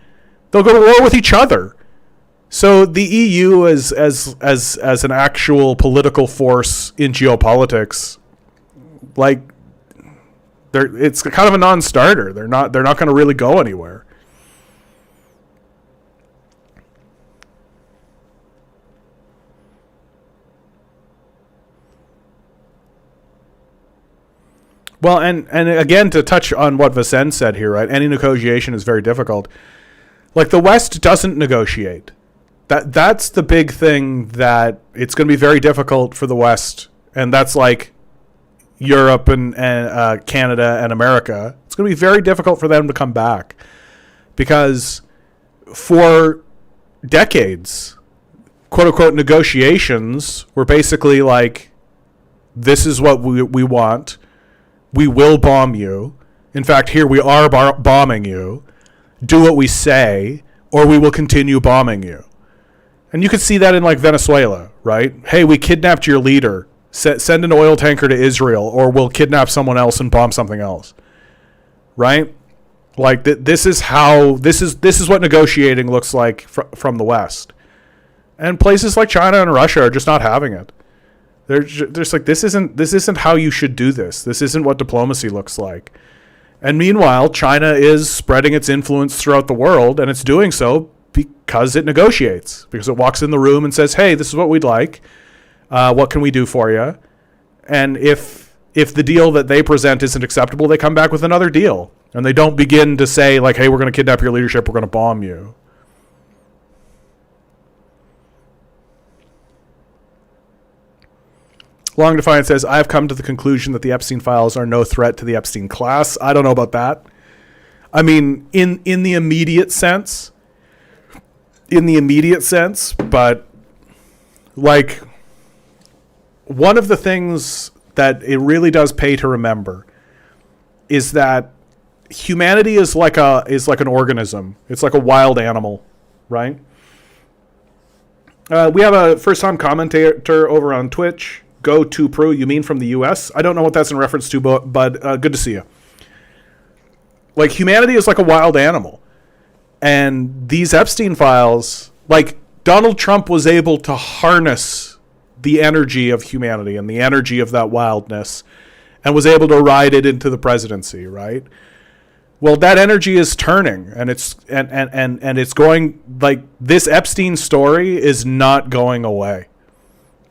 They'll go to war with each other. So the EU as an actual political force in geopolitics, like, it's kind of a non-starter. They're not going to really go anywhere. Well, and again, to touch on what Vicen said here, right? Any negotiation is very difficult. Like, the West doesn't negotiate. That's the big thing, that it's going to be very difficult for the West, and that's like Europe and Canada and America. It's going to be very difficult for them to come back because for decades, quote unquote, negotiations were basically like, this is what we want. We will bomb you. In fact, here we are bombing you. Do what we say, or we will continue bombing you. And you could see that in, like, Venezuela, right? Hey, we kidnapped your leader. Send an oil tanker to Israel, or we'll kidnap someone else and bomb something else. Right? Like, this is what negotiating looks like from the West. And places like China and Russia are just not having it. They're just like, this isn't how you should do this. This isn't what diplomacy looks like. And meanwhile, China is spreading its influence throughout the world, and it's doing so because it negotiates. Because it walks in the room and says, hey, this is what we'd like. What can we do for you? And if the deal that they present isn't acceptable, they come back with another deal. And they don't begin to say, like, hey, we're going to kidnap your leadership, we're going to bomb you. Long Defiant says, I have come to the conclusion that the Epstein files are no threat to the Epstein class. I don't know about that. I mean, in the immediate sense, but, like, one of the things that it really does pay to remember is that humanity is like an organism. It's like a wild animal, right? We have a first-time commentator over on Twitch. Go to Pro, you mean from the US? I don't know what that's in reference to, but good to see you. Like, humanity is like a wild animal. And these Epstein files, like, Donald Trump was able to harness the energy of humanity and the energy of that wildness and was able to ride it into the presidency, right? Well, that energy is turning, and it's it's going, like, this Epstein story is not going away.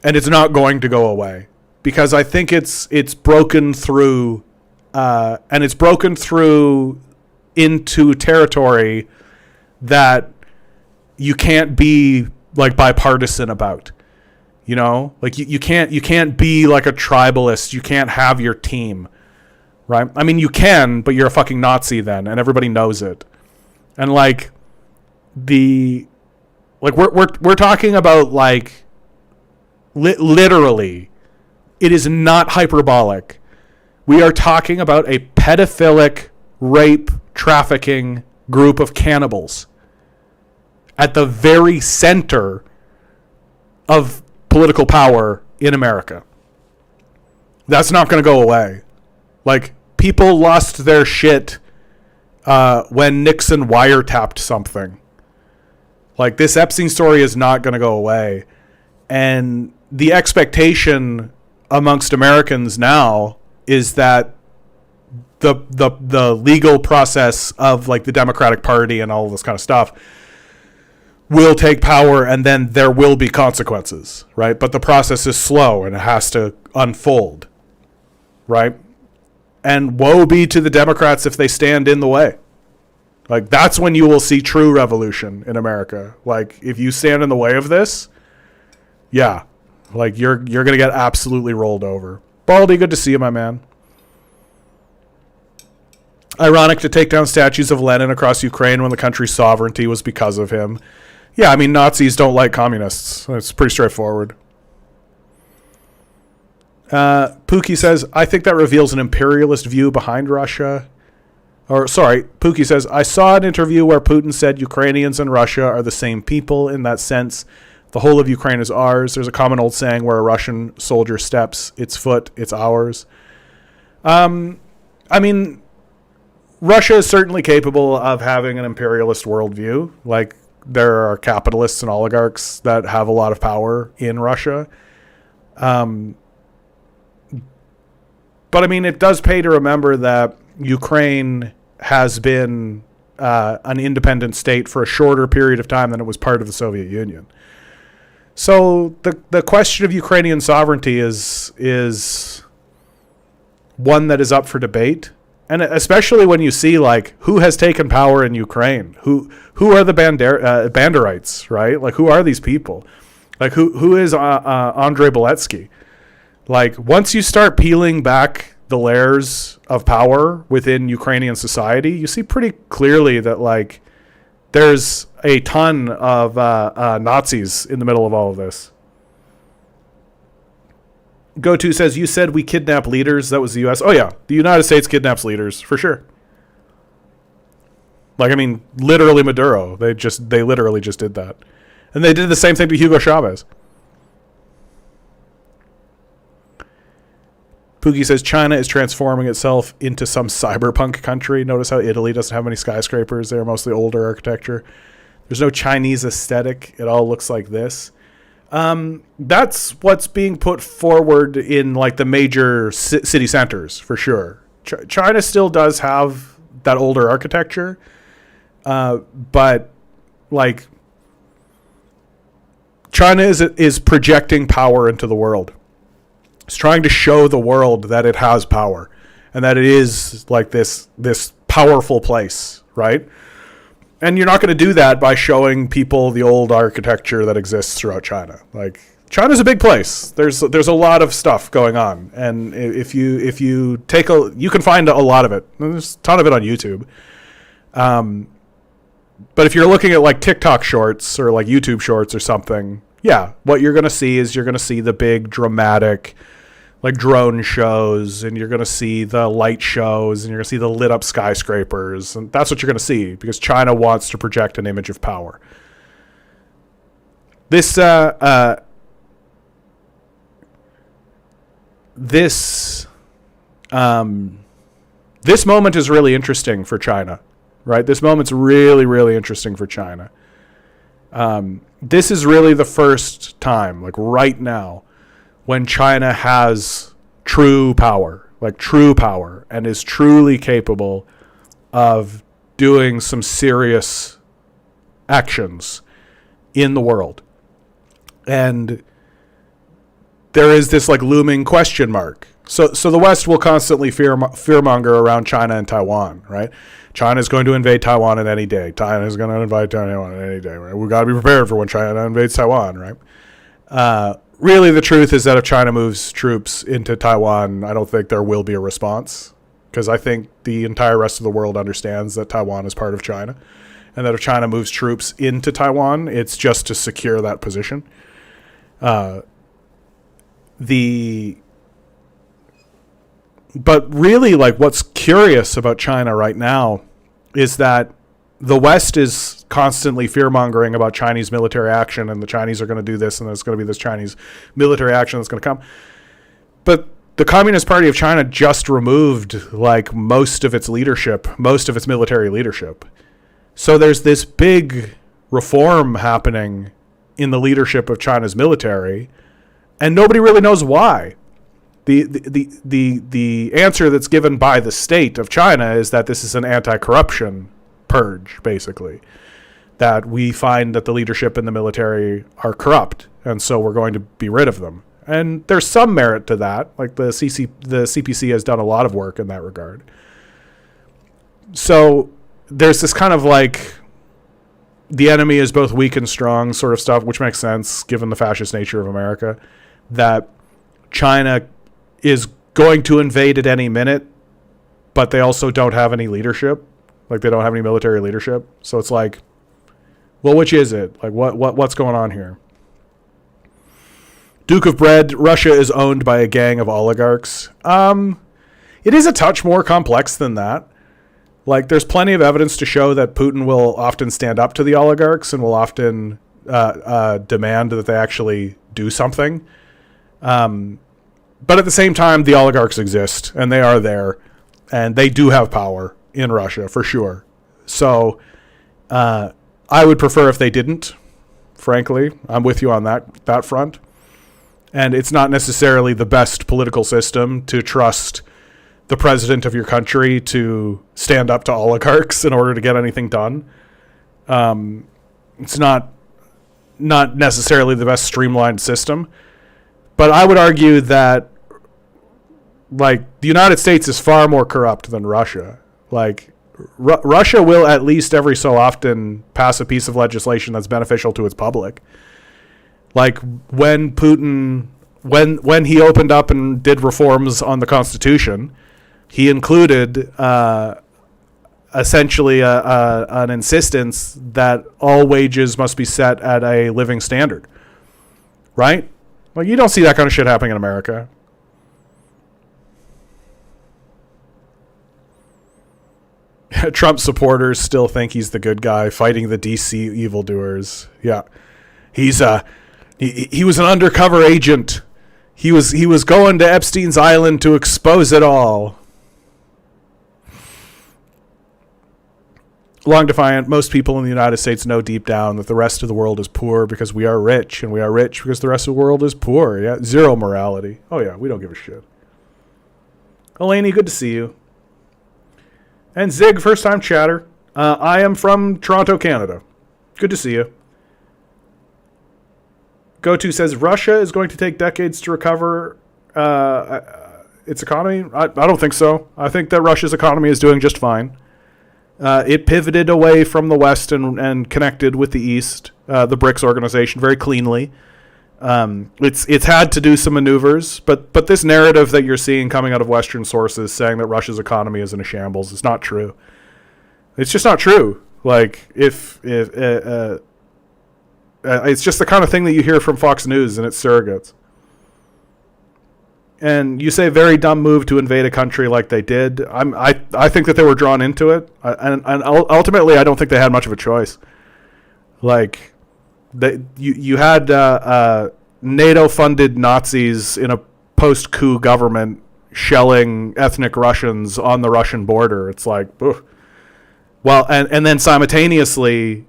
And it's not going to go away because I think it's broken through, and it's broken through into territory that you can't be like bipartisan about. You know, like you can't be like a tribalist. You can't have your team, right? I mean, you can, but you're a fucking Nazi then, and everybody knows it. And like we're talking about like literally, it is not hyperbolic. We are talking about a pedophilic, rape, trafficking group of cannibals at the very center of political power in America. That's not going to go away. Like, people lost their shit when Nixon wiretapped something. Like, this Epstein story is not going to go away. And the expectation amongst Americans now is that the legal process of like the Democratic Party and all this kind of stuff will take power, and then there will be consequences, right? But the process is slow and it has to unfold, right? And woe be to the Democrats if they stand in the way. Like, that's when you will see true revolution in America. Like, if you stand in the way of this, yeah, like you're going to get absolutely rolled over. Baldy, good to see you, my man. Ironic to take down statues of Lenin across Ukraine when the country's sovereignty was because of him. Yeah, I mean, Nazis don't like communists. It's pretty straightforward. Pookie says, I think that reveals an imperialist view behind Russia. Or, sorry, Pookie says, I saw an interview where Putin said Ukrainians and Russia are the same people in that sense. The whole of Ukraine is ours. There's a common old saying where a Russian soldier steps, its foot, it's ours. I mean, Russia is certainly capable of having an imperialist worldview. Like, there are capitalists and oligarchs that have a lot of power in Russia. But I mean, it does pay to remember that Ukraine has been an independent state for a shorter period of time than it was part of the Soviet Union. So the question of Ukrainian sovereignty is one that is up for debate. And especially when you see, like, who has taken power in Ukraine? Who are the Banderites, right? Like, who are these people? Like, who is Andrei Beletsky? Like, once you start peeling back the layers of power within Ukrainian society, you see pretty clearly that, like, there's a ton of Nazis in the middle of all of this. GoTo says, you said we kidnap leaders. That was the U.S. Oh, yeah. The United States kidnaps leaders, for sure. Like, I mean, literally Maduro. They literally just did that. And they did the same thing to Hugo Chavez. Pookie says, China is transforming itself into some cyberpunk country. Notice how Italy doesn't have many skyscrapers. They're mostly older architecture. There's no Chinese aesthetic. It all looks like this. That's what's being put forward in like the major city centers for sure. China still does have that older architecture, but like China is projecting power into the world. It's trying to show the world that it has power and that it is like this powerful place, right? And you're not going to do that by showing people the old architecture that exists throughout China. Like, China's a big place. There's a lot of stuff going on, and if you take you can find a lot of it. There's a ton of it on YouTube. But if you're looking at like TikTok shorts or like YouTube shorts or something, yeah, what you're going to see is the big dramatic like drone shows, and you're going to see the light shows, and you're going to see the lit up skyscrapers, and that's what you're going to see because China wants to project an image of power. This moment is really interesting for China, right? This moment's really, really interesting for China. This is really the first time, like right now, when China has true power, and is truly capable of doing some serious actions in the world. And there is this like looming question mark. So the West will constantly fearmonger around China and Taiwan, right? China's going to invade Taiwan at any day. China's going to invade Taiwan at any day. Right? We've got to be prepared for when China invades Taiwan, right? Really, the truth is that if China moves troops into Taiwan, I don't think there will be a response, because I think the entire rest of the world understands that Taiwan is part of China, and that if China moves troops into Taiwan, it's just to secure that position. But really, like, what's curious about China right now is that the West is constantly fear-mongering about Chinese military action, and the Chinese are going to do this, and there's going to be this Chinese military action that's going to come. But the Communist Party of China just removed, like, most of its leadership, most of its military leadership. So there's this big reform happening in the leadership of China's military, and nobody really knows why. The answer that's given by the state of China is that this is an anti-corruption purge, basically. That we find that the leadership and the military are corrupt, and so we're going to be rid of them. And there's some merit to that. Like the CPC has done a lot of work in that regard. So there's this kind of like the enemy is both weak and strong sort of stuff, which makes sense given the fascist nature of America, that China is going to invade at any minute, but they also don't have any leadership. Like, they don't have any military leadership. So it's like, well, which is it? Like, what's going on here? Duke of Bread, Russia is owned by a gang of oligarchs. It is a touch more complex than that. Like, there's plenty of evidence to show that Putin will often stand up to the oligarchs and will often demand that they actually do something. But at the same time, the oligarchs exist, and they are there, and they do have power in Russia, for sure. So I would prefer if they didn't, frankly. I'm with you on that front. And it's not necessarily the best political system to trust the president of your country to stand up to oligarchs in order to get anything done. It's not necessarily the best streamlined system. But I would argue that, like, the United States is far more corrupt than Russia. Like, Russia will at least every so often pass a piece of legislation that's beneficial to its public. Like, when Putin, when he opened up and did reforms on the Constitution, he included essentially an insistence that all wages must be set at a living standard. Right? Like, you don't see that kind of shit happening in America. Trump supporters still think he's the good guy fighting the DC evildoers. Yeah. He's he was an undercover agent. He was going to Epstein's Island to expose it all. Long Defiant, most people in the United States know deep down that the rest of the world is poor because we are rich, and we are rich because the rest of the world is poor. Yeah, zero morality. Oh yeah, we don't give a shit. Elaney, good to see you. And Zig, first time chatter. I am from Toronto, Canada. Good to see you. GoTo says Russia is going to take decades to recover its economy. I don't think so. I think that Russia's economy is doing just fine. It pivoted away from the West and connected with the East, the BRICS organization, very cleanly. It's had to do some maneuvers, but this narrative that you're seeing coming out of Western sources saying that Russia's economy is in a shambles is not true. It's just not true. Like, if it's just the kind of thing that you hear from Fox News and its surrogates. And you say very dumb move to invade a country like they did. I think that they were drawn into it, and ultimately I don't think they had much of a choice. Like, you had NATO-funded Nazis in a post-coup government shelling ethnic Russians on the Russian border. It's like, ugh. Well, and then simultaneously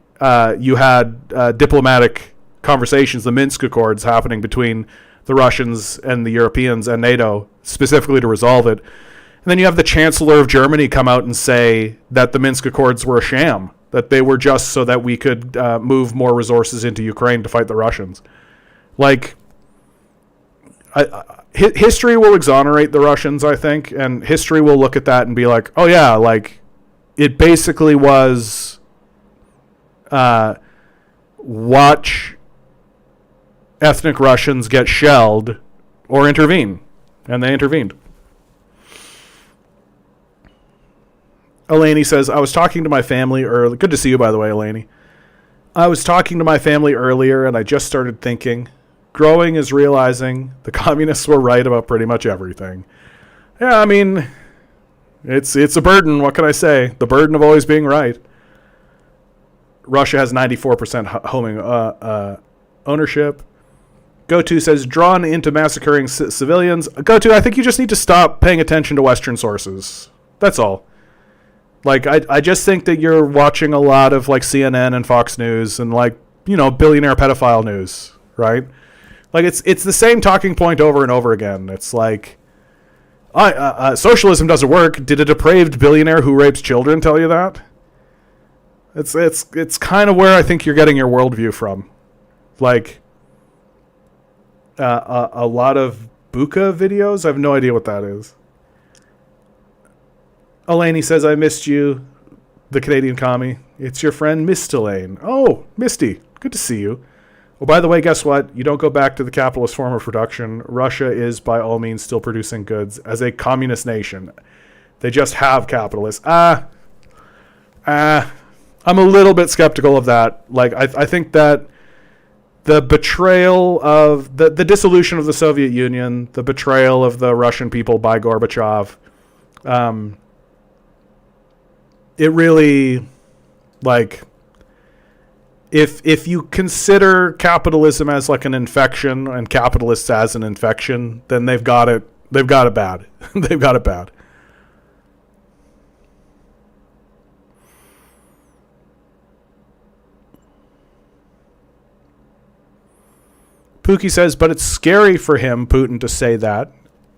you had diplomatic conversations, the Minsk Accords, happening between the Russians and the Europeans and NATO, specifically to resolve it. And then you have the Chancellor of Germany come out and say that the Minsk Accords were a sham, that they were just so that we could move more resources into Ukraine to fight the Russians. Like, history will exonerate the Russians, I think, and history will look at that and be like, oh yeah, like, it basically was watch ethnic Russians get shelled or intervene. And they intervened. Eleni says, I was talking to my family earlier. Good to see you, by the way, Eleni. I was talking to my family earlier, and I just started thinking, growing is realizing the communists were right about pretty much everything. Yeah, I mean, it's a burden. What can I say? The burden of always being right. Russia has 94% home ownership. GoTo says, drawn into massacring civilians. GoTo, I think you just need to stop paying attention to Western sources. That's all. Like, I just think that you're watching a lot of, like, CNN and Fox News and, like, you know, billionaire pedophile news, right? Like, it's the same talking point over and over again. It's like, socialism doesn't work. Did a depraved billionaire who rapes children tell you that? It's kind of where I think you're getting your worldview from. Like, a lot of Buka videos? I have no idea what that is. Eleni says, I missed you, the Canadian commie. It's your friend, Miss Elaine. Oh, Misty. Good to see you. Oh, by the way, guess what? You don't go back to the capitalist form of production. Russia is, by all means, still producing goods as a communist nation. They just have capitalists. I'm a little bit skeptical of that. Like, I think that the betrayal of the dissolution of the Soviet Union, the betrayal of the Russian people by Gorbachev, it really, like, if you consider capitalism as like an infection and capitalists as an infection, then they've got it bad. They've got it bad. Pookie says, but it's scary for him, Putin, to say that.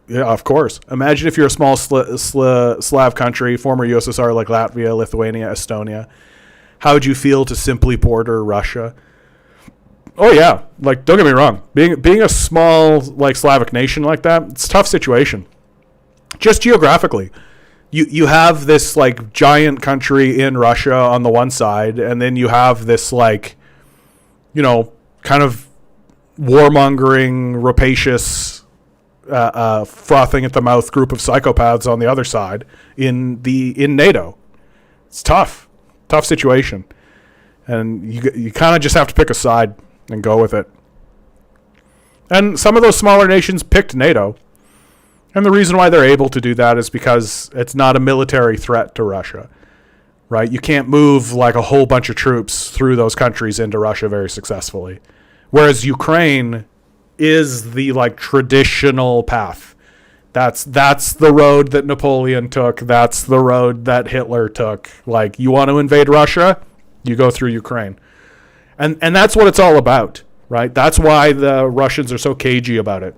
Yeah, of course. Imagine if you're a small Slav country, former USSR like Latvia, Lithuania, Estonia. How would you feel to simply border Russia? Oh, yeah. Like, don't get me wrong. Being a small, like, Slavic nation like that, it's a tough situation. Just geographically. You have this, like, giant country in Russia on the one side, and then you have this, like, you know, kind of warmongering, rapacious, frothing at the mouth group of psychopaths on the other side in NATO. It's tough situation, and you kind of just have to pick a side and go with it. And some of those smaller nations picked NATO, and the reason why they're able to do that is because it's not a military threat to Russia, right? You can't move like a whole bunch of troops through those countries into Russia very successfully, whereas Ukraine is the, like, traditional path. That's the road that Napoleon took. That's the road that Hitler took. Like, you want to invade Russia, you go through Ukraine. And that's what it's all about, right? That's why the Russians are so cagey about it.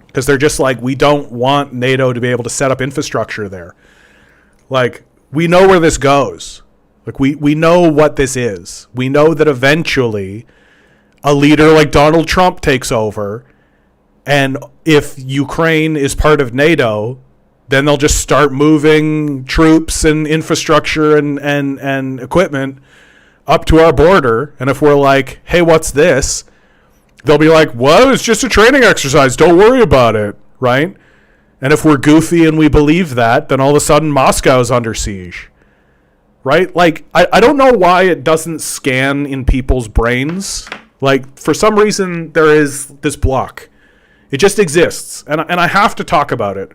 Because they're just like, we don't want NATO to be able to set up infrastructure there. Like, we know where this goes. Like, we know what this is. We know that eventually a leader like Donald Trump takes over, and if Ukraine is part of NATO, then they'll just start moving troops and infrastructure and equipment up to our border. And if we're like, hey, what's this? They'll be like, well, it's just a training exercise. Don't worry about it, right? And if we're goofy and we believe that, then all of a sudden Moscow's under siege, right? Like, I don't know why it doesn't scan in people's brains. Like, for some reason, there is this block. It just exists. And I have to talk about it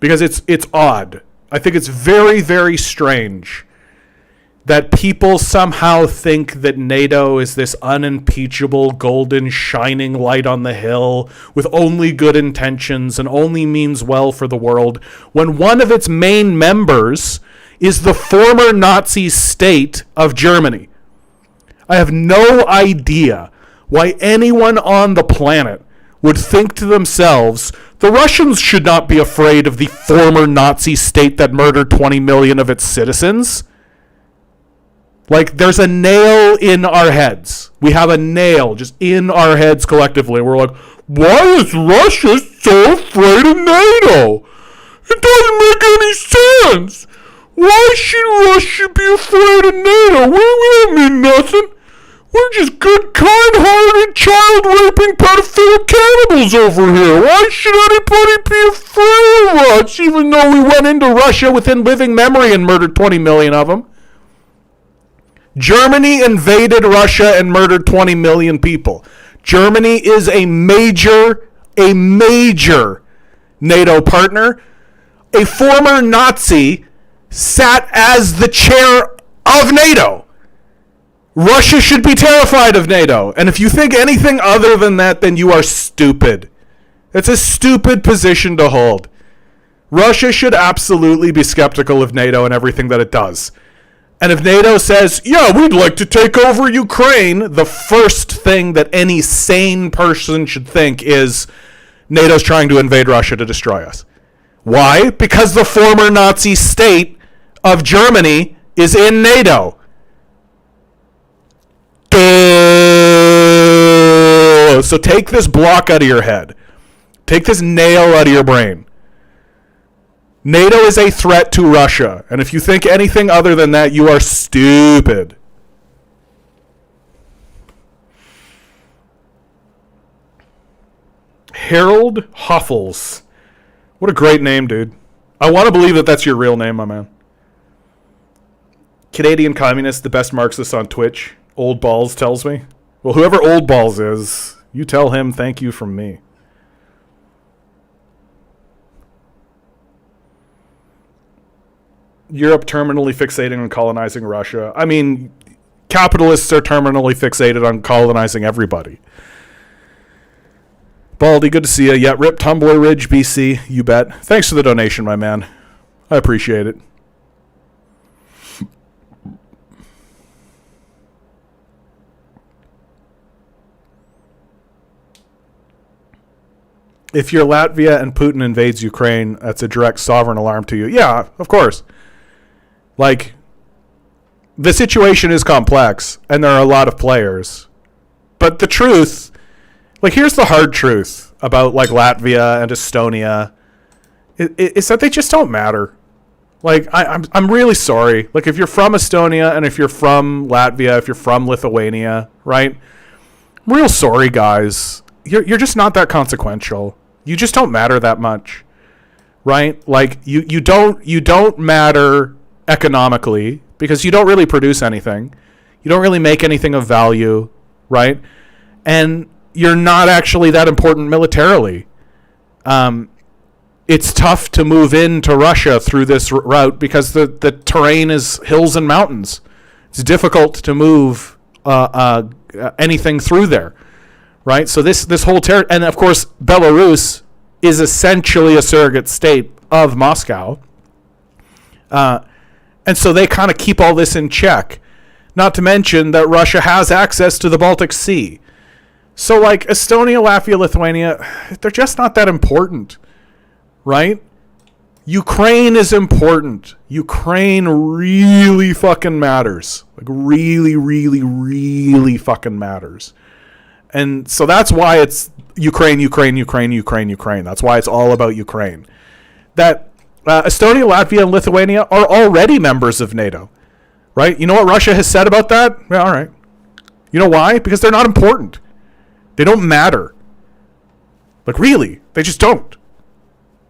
because it's odd. I think it's very, very strange that people somehow think that NATO is this unimpeachable, golden, shining light on the hill with only good intentions and only means well for the world, when one of its main members is the former Nazi state of Germany. I have no idea why anyone on the planet would think to themselves, the Russians should not be afraid of the former Nazi state that murdered 20 million of its citizens. Like, there's a nail in our heads. We have a nail just in our heads collectively. We're like, why is Russia so afraid of NATO? It doesn't make any sense. Why should Russia be afraid of NATO? We don't mean nothing. We're just good, kind-hearted, child-raping, pedophilic cannibals over here. Why should anybody be afraid of us, even though we went into Russia within living memory and murdered 20 million of them? Germany invaded Russia and murdered 20 million people. Germany is a major NATO partner. A former Nazi sat as the chair of NATO. Russia should be terrified of NATO. And if you think anything other than that, then you are stupid. It's a stupid position to hold. Russia should absolutely be skeptical of NATO and everything that it does. And if NATO says, yeah, we'd like to take over Ukraine, the first thing that any sane person should think is NATO's trying to invade Russia to destroy us. Why? Because the former Nazi state of Germany is in NATO. So take this block out of your head. Take this nail out of your brain. NATO is a threat to Russia. And if you think anything other than that, you are stupid. Harold Hoffels. What a great name, dude. I want to believe that that's your real name, my man. Canadian communist, the best Marxist on Twitch. Old Balls tells me. Well, whoever Old Balls is, you tell him thank you from me. Europe terminally fixating on colonizing Russia. I mean, capitalists are terminally fixated on colonizing everybody. Baldy, good to see you. Yeah, rip Tumbler Ridge, BC. You bet. Thanks for the donation, my man. I appreciate it. If you're Latvia and Putin invades Ukraine, that's a direct sovereign alarm to you. Yeah, of course. Like, the situation is complex, and there are a lot of players. But the truth, like, here's the hard truth about, like, Latvia and Estonia. It's that they just don't matter. Like, I'm really sorry. Like, if you're from Estonia and if you're from Latvia, if you're from Lithuania, right? I'm real sorry, guys. You're just not that consequential. You just don't matter that much, right? Like, you don't matter economically because you don't really produce anything. You don't really make anything of value, right? And you're not actually that important militarily. It's tough to move into Russia through this route because the terrain is hills and mountains. It's difficult to move anything through there. Right, so this whole and of course Belarus is essentially a surrogate state of Moscow, and so they kind of keep all this in check. Not to mention that Russia has access to the Baltic Sea, so like Estonia, Latvia, Lithuania, they're just not that important, right? Ukraine is important. Ukraine really fucking matters. Like really, really, really fucking matters. And so that's why it's Ukraine. That's why it's all about Ukraine. That Estonia, Latvia, and Lithuania are already members of NATO, right? You know what Russia has said about that? Yeah, all right. You know why? Because they're not important. They don't matter. Like, really, they just don't.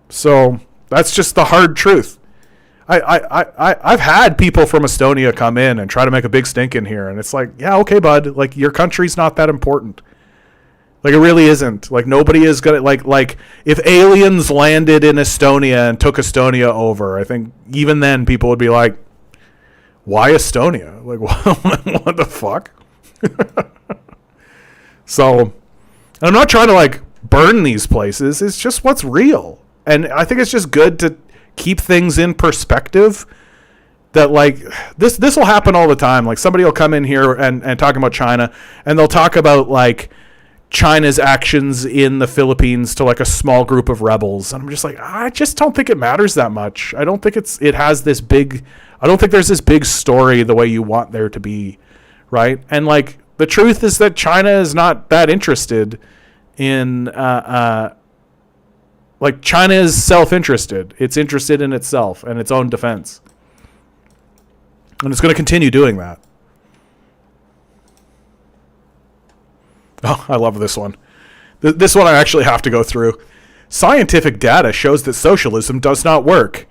So that's just the hard truth. I've had people from Estonia come in and try to make a big stink in here, and it's like, yeah, okay, bud. Like, your country's not that important. Like, it really isn't. Like, nobody is gonna like if aliens landed in Estonia and took Estonia over, I think even then people would be like, why Estonia? Like, what the fuck? So, and I'm not trying to like burn these places. It's just what's real. And I think it's just good to keep things in perspective. That like this will happen all the time. Like, somebody will come in here and talk about China, and they'll talk about like China's actions in the Philippines to like a small group of rebels, and I'm just like, I just don't think it matters that much. I don't think it has this big. I don't think there's this big story the way you want there to be, right? And like the truth is that China is not that interested in like China is self-interested. It's interested in itself and its own defense. And it's going to continue doing that. Oh, I love this one. This one I actually have to go through. Scientific data shows that socialism does not work.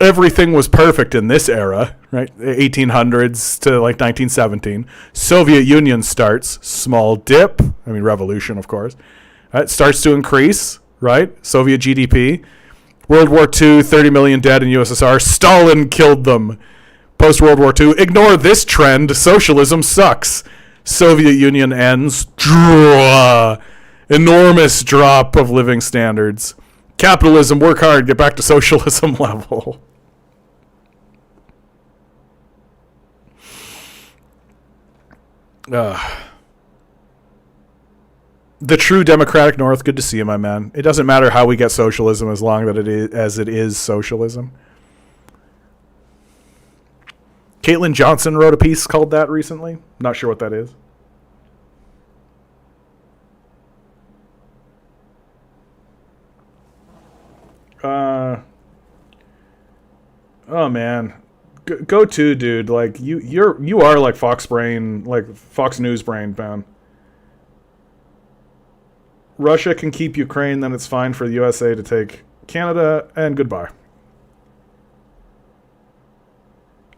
Everything was perfect in this era, right? 1800s to like 1917. Soviet Union starts, small dip. I mean, revolution, of course. It starts to increase, right? Soviet GDP. World War II, 30 million dead in USSR. Stalin killed them. Post-World War II, ignore this trend. Socialism sucks. Soviet Union ends. Enormous drop of living standards. Capitalism, work hard, get back to socialism level. The true democratic North, good to see you, my man. It doesn't matter how we get socialism as long as it is socialism. Caitlin Johnson wrote a piece called that recently. Not sure what that is. Oh man, go to dude. Like you are like Fox brain, like Fox News brain, man. Russia can keep Ukraine, then it's fine for the USA to take Canada, and goodbye.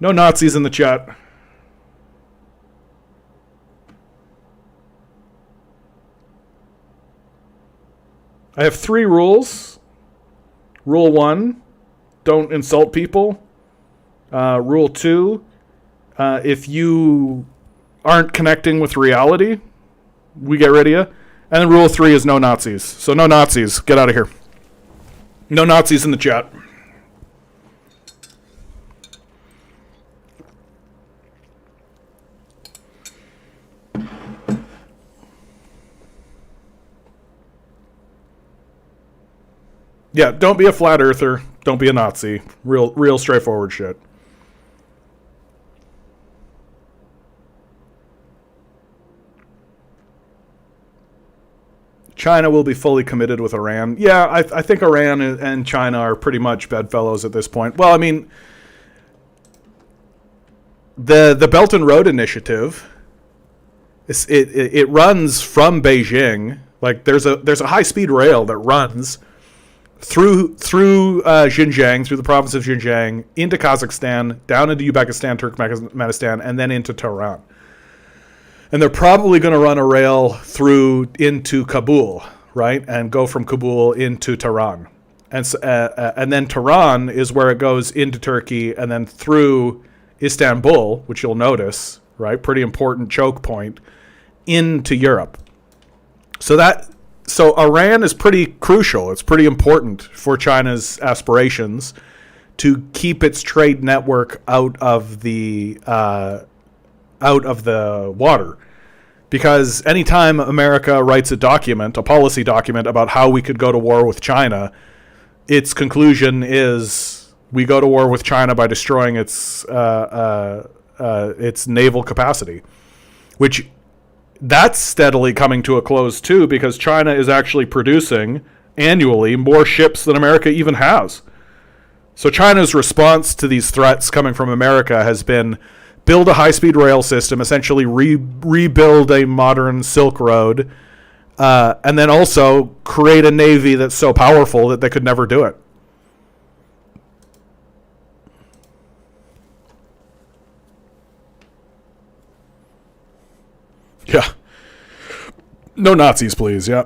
No Nazis in the chat. I have 3 rules. Rule 1, don't insult people. Rule 2, if you aren't connecting with reality, we get rid of you. And then rule 3 is no Nazis. So no Nazis. Get out of here. No Nazis in the chat. Yeah, don't be a flat earther. Don't be a Nazi. Real straightforward shit. China will be fully committed with Iran. Yeah, I think Iran and China are pretty much bedfellows at this point. Well, I mean, the Belt and Road Initiative, it runs from Beijing. Like there's a high speed rail that runs through Xinjiang, through the province of Xinjiang, into Kazakhstan, down into Uzbekistan, Turkmenistan, and then into Tehran. And they're probably going to run a rail through into Kabul, right, and go from Kabul into Tehran, and then Tehran is where it goes into Turkey, and then through Istanbul, which you'll notice, right, pretty important choke point, into Europe. So Iran is pretty crucial. It's pretty important for China's aspirations to keep its trade network out of the water. Because anytime America writes a policy document about how we could go to war with China, its conclusion is we go to war with China by destroying its naval capacity, which that's steadily coming to a close too, because China is actually producing annually more ships than America even has. So China's response to these threats coming from America has been build a high-speed rail system, essentially rebuild a modern Silk Road, and then also create a navy that's so powerful that they could never do it. Yeah. No Nazis, please. Yeah.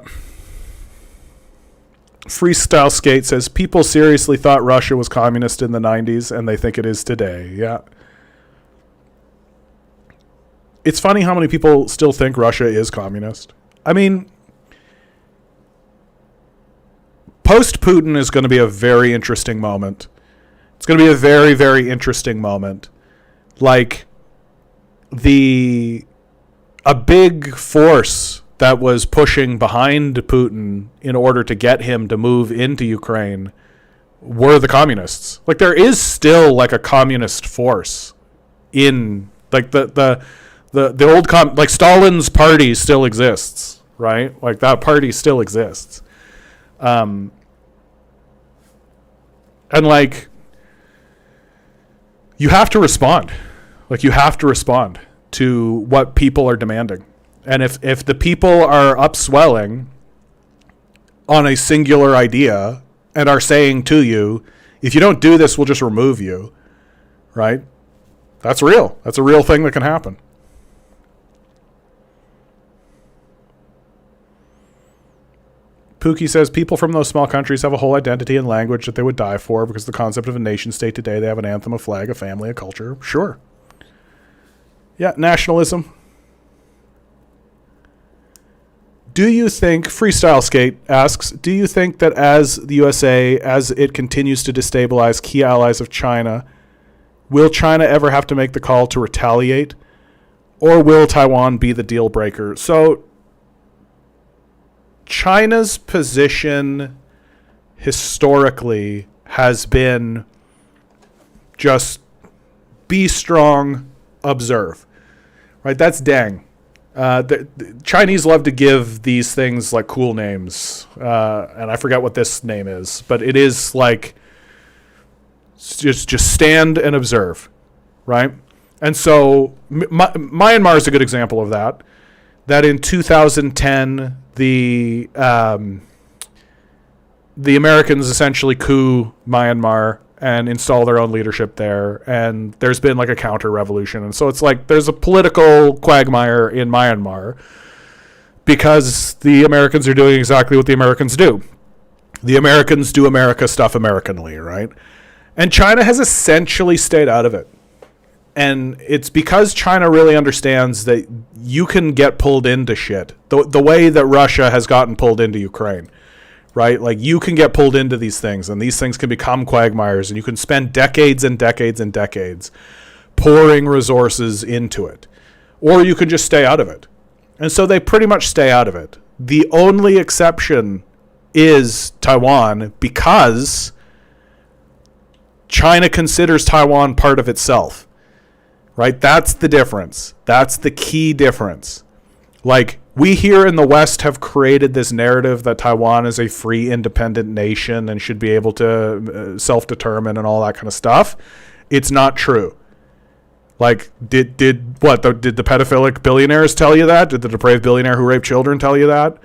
Freestyle Skate says, people seriously thought Russia was communist in the 90s, and they think it is today. Yeah. It's funny how many people still think Russia is communist. I mean, post-Putin is going to be a very interesting moment. It's going to be a very, very interesting moment. Like, a big force that was pushing behind Putin in order to get him to move into Ukraine were the communists. Like, there is still like a communist force in like the old like Stalin's party still exists, right? Like that party still exists. And like you have to respond. Like, you have to respond to what people are demanding. And if the people are upswelling on a singular idea and are saying to you, if you don't do this, we'll just remove you, right? That's real. That's a real thing that can happen. Pookie says people from those small countries have a whole identity and language that they would die for, because the concept of a nation state today, they have an anthem, a flag, a family, a culture. Sure. Yeah, nationalism. Do you think, Freestyle Skate asks, do you think that as the USA, as it continues to destabilize key allies of China, will China ever have to make the call to retaliate? Or will Taiwan be the deal breaker? So, China's position historically has been just be strong, observe. Right? That's dang. The Chinese love to give these things like cool names, and I forget what this name is, but it is like just stand and observe, right? And so Myanmar is a good example of that. That in 2010, the Americans essentially coup Myanmar and install their own leadership there, and there's been like a counter revolution, and so it's like there's a political quagmire in Myanmar because the Americans are doing exactly what the Americans do. The Americans do America stuff Americanly, right? And China has essentially stayed out of it. And it's because China really understands that you can get pulled into shit the way that Russia has gotten pulled into Ukraine. Right? Like, you can get pulled into these things, and these things can become quagmires, and you can spend decades and decades and decades pouring resources into it. Or you can just stay out of it. And so they pretty much stay out of it. The only exception is Taiwan, because China considers Taiwan part of itself. Right? That's the difference. That's the key difference. Like, we here in the West have created this narrative that Taiwan is a free, independent nation and should be able to self-determine and all that kind of stuff. It's not true. Like, did the pedophilic billionaires tell you that? Did the depraved billionaire who raped children tell you that?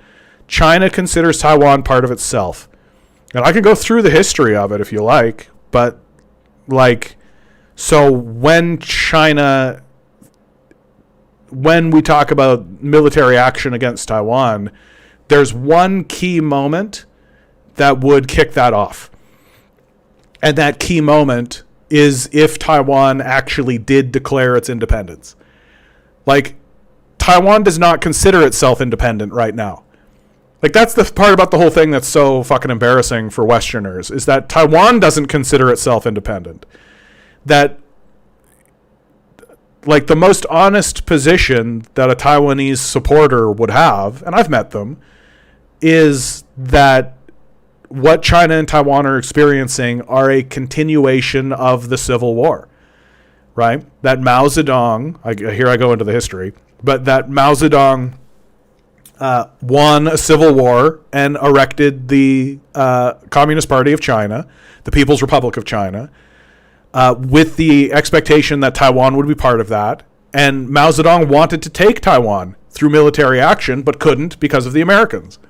China considers Taiwan part of itself. And I can go through the history of it if you like, but, like, so when we talk about military action against Taiwan, there's one key moment that would kick that off. And that key moment is if Taiwan actually did declare its independence. Like, Taiwan does not consider itself independent right now. Like, that's the part about the whole thing that's so fucking embarrassing for Westerners, is that Taiwan doesn't consider itself independent. That, like, the most honest position that a Taiwanese supporter would have, and I've met them, is that what China and Taiwan are experiencing are a continuation of the Civil War, right? That Mao Zedong, here I go into the history, but that Mao Zedong won a civil war and erected the Communist Party of China, the People's Republic of China, with the expectation that Taiwan would be part of that. And Mao Zedong wanted to take Taiwan through military action, but couldn't because of the Americans.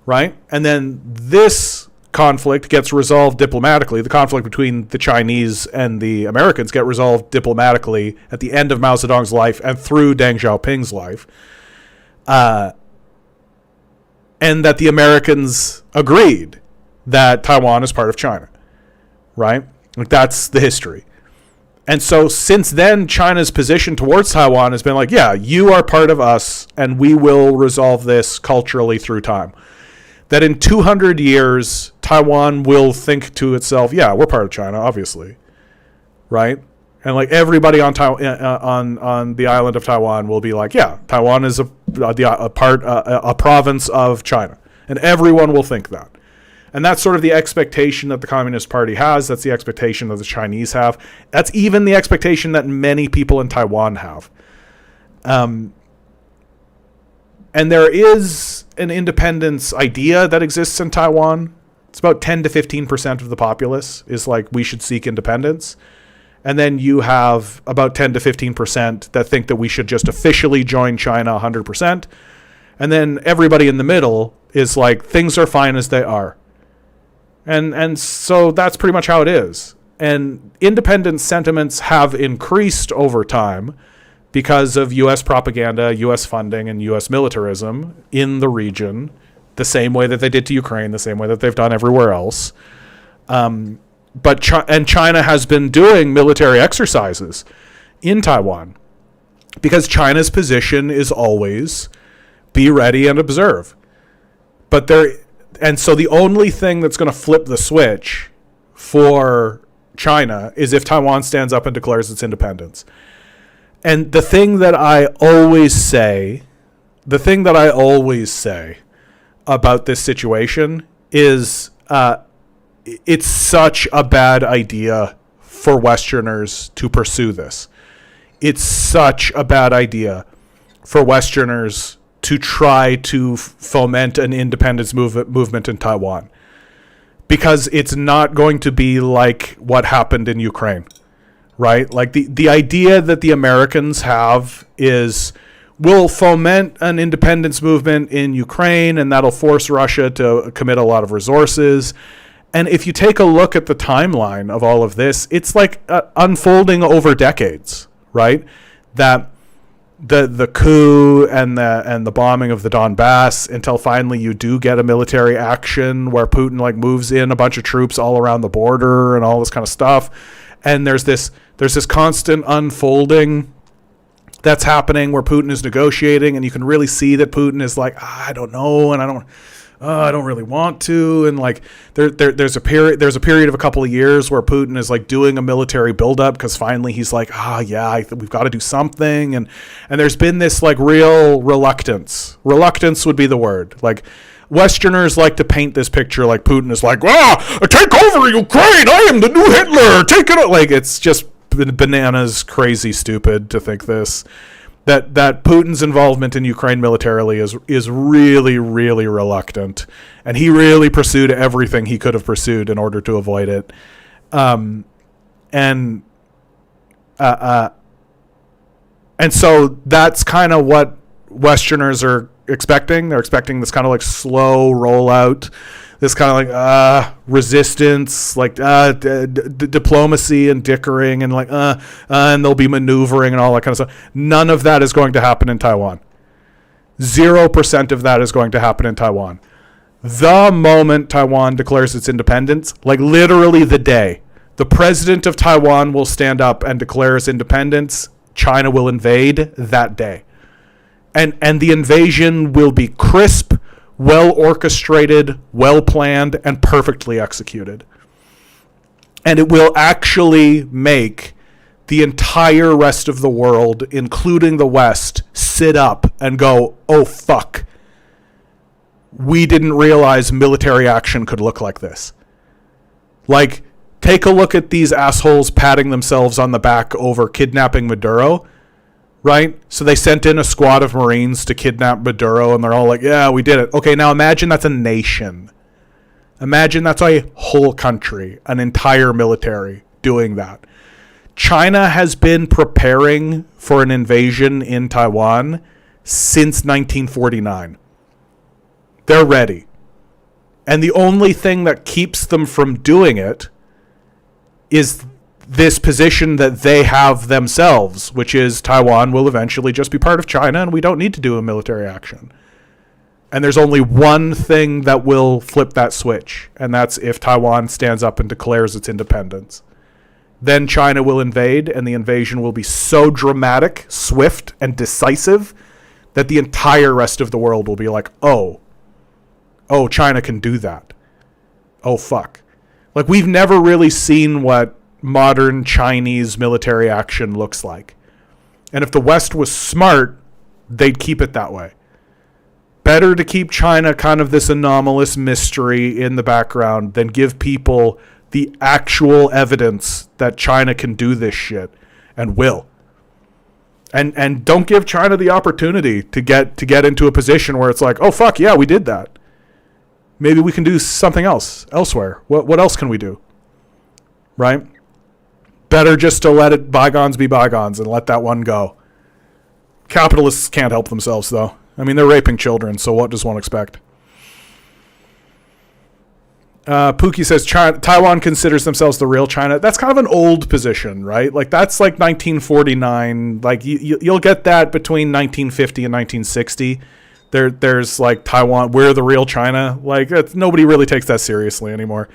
Right? And then this conflict gets resolved diplomatically. The conflict between the Chinese and the Americans get resolved diplomatically at the end of Mao Zedong's life and through Deng Xiaoping's life. And that the Americans agreed that Taiwan is part of China. Right? Like, that's the history. And so since then, China's position towards Taiwan has been like, yeah, you are part of us, and we will resolve this culturally through time. That in 200 years, Taiwan will think to itself, yeah, we're part of China, obviously. Right? And like everybody on the island of Taiwan will be like, yeah, Taiwan is a province of China. And everyone will think that. And that's sort of the expectation that the Communist Party has. That's the expectation that the Chinese have. That's even the expectation that many people in Taiwan have. And there is an independence idea that exists in Taiwan. It's about 10 to 15% of the populace is like, we should seek independence. And then you have about 10 to 15% that think that we should just officially join China 100%. And then everybody in the middle is like, things are fine as they are. And so that's pretty much how it is. And independence sentiments have increased over time because of U.S. propaganda, U.S. funding, and U.S. militarism in the region, the same way that they did to Ukraine, the same way that they've done everywhere else. But China has been doing military exercises in Taiwan because China's position is always be ready and observe. And so the only thing that's going to flip the switch for China is if Taiwan stands up and declares its independence. And the thing that I always say about this situation is it's such a bad idea for Westerners to pursue this. It's such a bad idea for Westerners to try to foment an independence movement in Taiwan, because it's not going to be like what happened in Ukraine, right? Like the idea that the Americans have is we'll foment an independence movement in Ukraine and that'll force Russia to commit a lot of resources. And if you take a look at the timeline of all of this, it's like unfolding over decades, right? That the coup and the bombing of the Donbass until finally you do get a military action where Putin like moves in a bunch of troops all around the border and all this kind of stuff. And there's this constant unfolding that's happening where Putin is negotiating, and you can really see that Putin is like, I don't know, and I don't really want to, and like there's a period of a couple of years where Putin is like doing a military buildup because finally he's like, we've got to do something, and there's been this like real reluctance would be the word. Like Westerners like to paint this picture like Putin is like, take over Ukraine, I am the new Hitler, take it. Like it's just bananas, crazy, stupid to think this. That Putin's involvement in Ukraine militarily is really, really reluctant, and he really pursued everything he could have pursued in order to avoid it, and so that's kind of what Westerners are expecting. They're expecting this kind of like slow rollout, this kind of like resistance, like diplomacy and dickering, and like and they'll be maneuvering and all that kind of stuff. None of that is going to happen in Taiwan. 0% of that is going to happen in Taiwan. The moment Taiwan declares its independence, like literally the day, the president of Taiwan will stand up and declare its independence. China will invade that day. And the invasion will be crisp, well orchestrated, well planned, and perfectly executed. And it will actually make the entire rest of the world, including the West, sit up and go, oh fuck, we didn't realize military action could look like this. Like, take a look at these assholes patting themselves on the back over kidnapping Maduro. Right? So they sent in a squad of Marines to kidnap Maduro, and they're all like, yeah, we did it. Okay, now imagine that's a nation. Imagine that's a whole country, an entire military doing that. China has been preparing for an invasion in Taiwan since 1949. They're ready. And the only thing that keeps them from doing it is this position that they have themselves, which is Taiwan will eventually just be part of China and we don't need to do a military action. And there's only one thing that will flip that switch, and that's if Taiwan stands up and declares its independence. Then China will invade, and the invasion will be so dramatic, swift, and decisive that the entire rest of the world will be like, oh, China can do that. Oh, fuck. Like, we've never really seen what modern Chinese military action looks like. And if the West was smart, they'd keep it that way. Better to keep China kind of this anomalous mystery in the background than give people the actual evidence that China can do this shit and will. And don't give China the opportunity to get into a position where it's like, oh fuck yeah, we did that. Maybe we can do something else elsewhere. What else can we do? Right? Better just to let it bygones be bygones and let that one go. Capitalists can't help themselves, though. I mean, they're raping children, so what does one expect? Pookie says Taiwan considers themselves the real China. That's kind of an old position, right? Like, that's like 1949. Like, you'll get that between 1950 and 1960. There's like Taiwan, we're the real China. Like, nobody really takes that seriously anymore.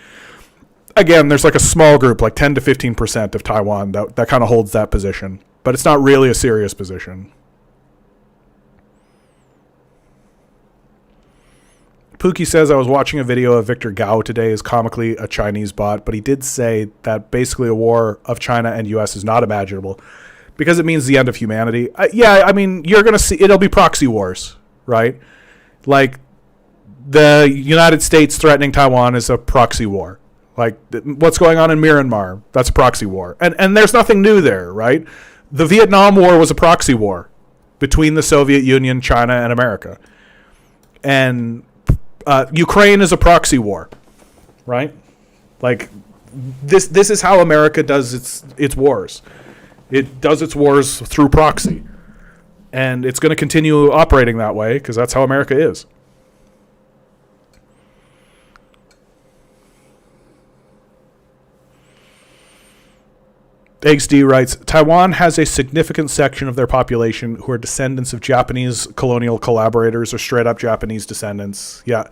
Again, there's like a small group, like 10 to 15% of Taiwan that kind of holds that position. But it's not really a serious position. Pookie says, I was watching a video of Victor Gao today, is comically a Chinese bot, but he did say that basically a war of China and U.S. is not imaginable because it means the end of humanity. Yeah, I mean, you're going to see, it'll be proxy wars, right? Like, the United States threatening Taiwan is a proxy war. Like, what's going on in Myanmar, that's a proxy war. And there's nothing new there, right? The Vietnam War was a proxy war between the Soviet Union, China, and America. And Ukraine is a proxy war, right? Like, this is how America does its wars. It does its wars through proxy. And it's going to continue operating that way because that's how America is. XD writes, Taiwan has a significant section of their population who are descendants of Japanese colonial collaborators or straight up Japanese descendants. Yeah,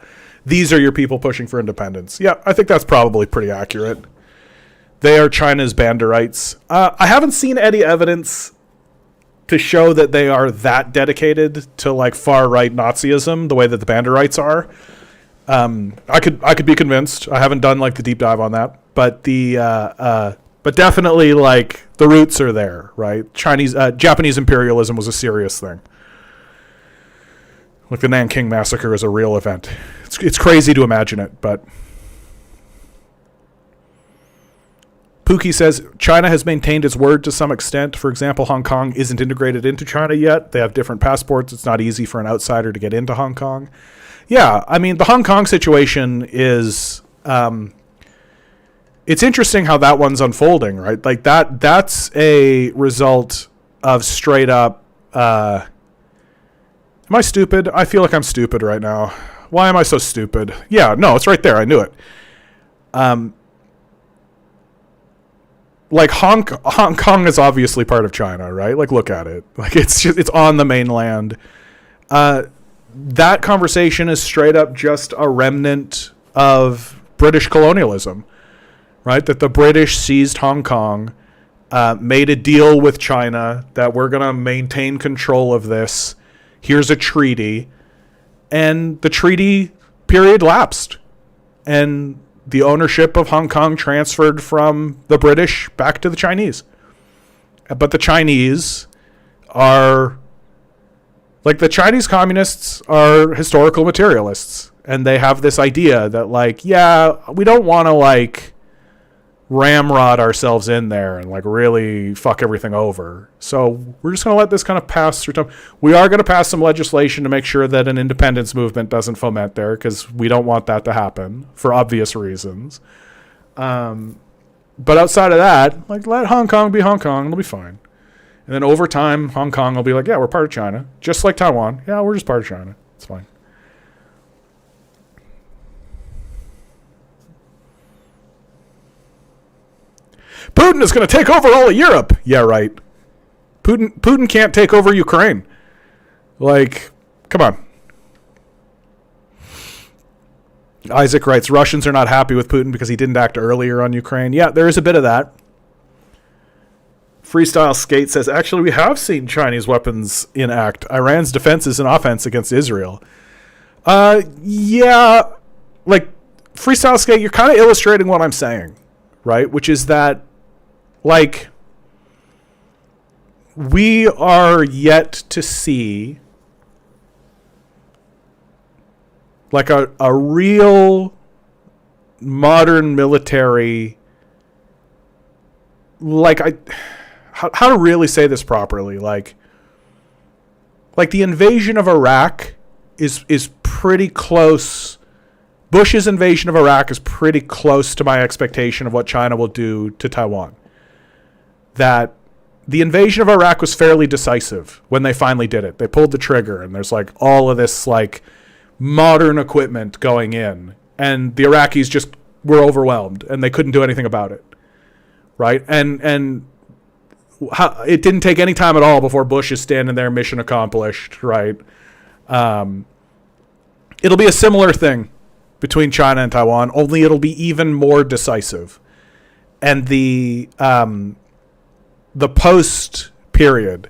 these are your people pushing for independence. Yeah, I think that's probably pretty accurate. They are China's Banderites. I haven't seen any evidence to show that they are that dedicated to like far right Nazism the way that the Banderites are. I could be convinced. I haven't done like the deep dive on that, but but definitely, like, the roots are there, right? Japanese imperialism was a serious thing. Like, the Nanking Massacre is a real event. It's crazy to imagine it, but... Pookie says, China has maintained its word to some extent. For example, Hong Kong isn't integrated into China yet. They have different passports. It's not easy for an outsider to get into Hong Kong. Yeah, I mean, the Hong Kong situation is... it's interesting how that one's unfolding, right? Like that's a result of straight up, am I stupid? I feel like I'm stupid right now. Why am I so stupid? Yeah, no, it's right there. I knew it. Like Hong Kong is obviously part of China, right? Like, look at it. Like, it's on the mainland. That conversation is straight up just a remnant of British colonialism. Right, that the British seized Hong Kong, made a deal with China that we're going to maintain control of this. Here's a treaty. And the treaty period lapsed. And the ownership of Hong Kong transferred from the British back to the Chinese. But the Chinese are... Like, the Chinese communists are historical materialists. And they have this idea that, like, yeah, we don't want to, like... ramrod ourselves in there and like really fuck everything over. So we're just going to let this kind of pass through time. We are going to pass some legislation to make sure that an independence movement doesn't foment there because we don't want that to happen for obvious reasons. But outside of that, like, let Hong Kong be Hong Kong. It'll be fine. And then over time, Hong Kong will be like, yeah, we're part of China. Just like Taiwan. Yeah, we're just part of China. It's fine. Putin is going to take over all of Europe. Yeah, right. Putin can't take over Ukraine. Like, come on. Isaac writes, Russians are not happy with Putin because he didn't act earlier on Ukraine. Yeah, there is a bit of that. Freestyle Skate says, actually, we have seen Chinese weapons in act. Iran's defense is an offense against Israel. Yeah, like, Freestyle Skate, you're kind of illustrating what I'm saying, right? Which is that, like, we are yet to see, like, a real modern military, like, how to really say this properly, like the invasion of Iraq is pretty close. Bush's invasion of Iraq is pretty close to my expectation of what China will do to Taiwan. that the invasion of Iraq was fairly decisive when they finally did it. They pulled the trigger, and there's like all of this like modern equipment going in, and the Iraqis just were overwhelmed and they couldn't do anything about it. Right? And it didn't take any time at all before Bush is standing there, mission accomplished, right? It'll be a similar thing between China and Taiwan, only it'll be even more decisive. And the post period,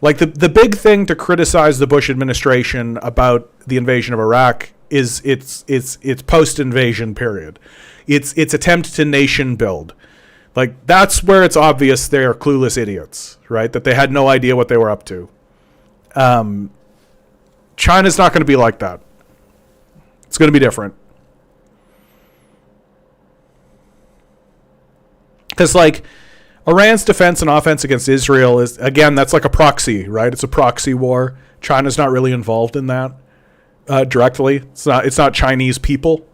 like the big thing to criticize the Bush administration about the invasion of Iraq is its post invasion period. Its attempt to nation build. Like, that's where it's obvious they are clueless idiots, right? That they had no idea what they were up to. China's not going to be like that. It's going to be different. Because, like, Iran's defense and offense against Israel is, again, that's like a proxy, right? It's a proxy war. China's not really involved in that directly. It's not Chinese people.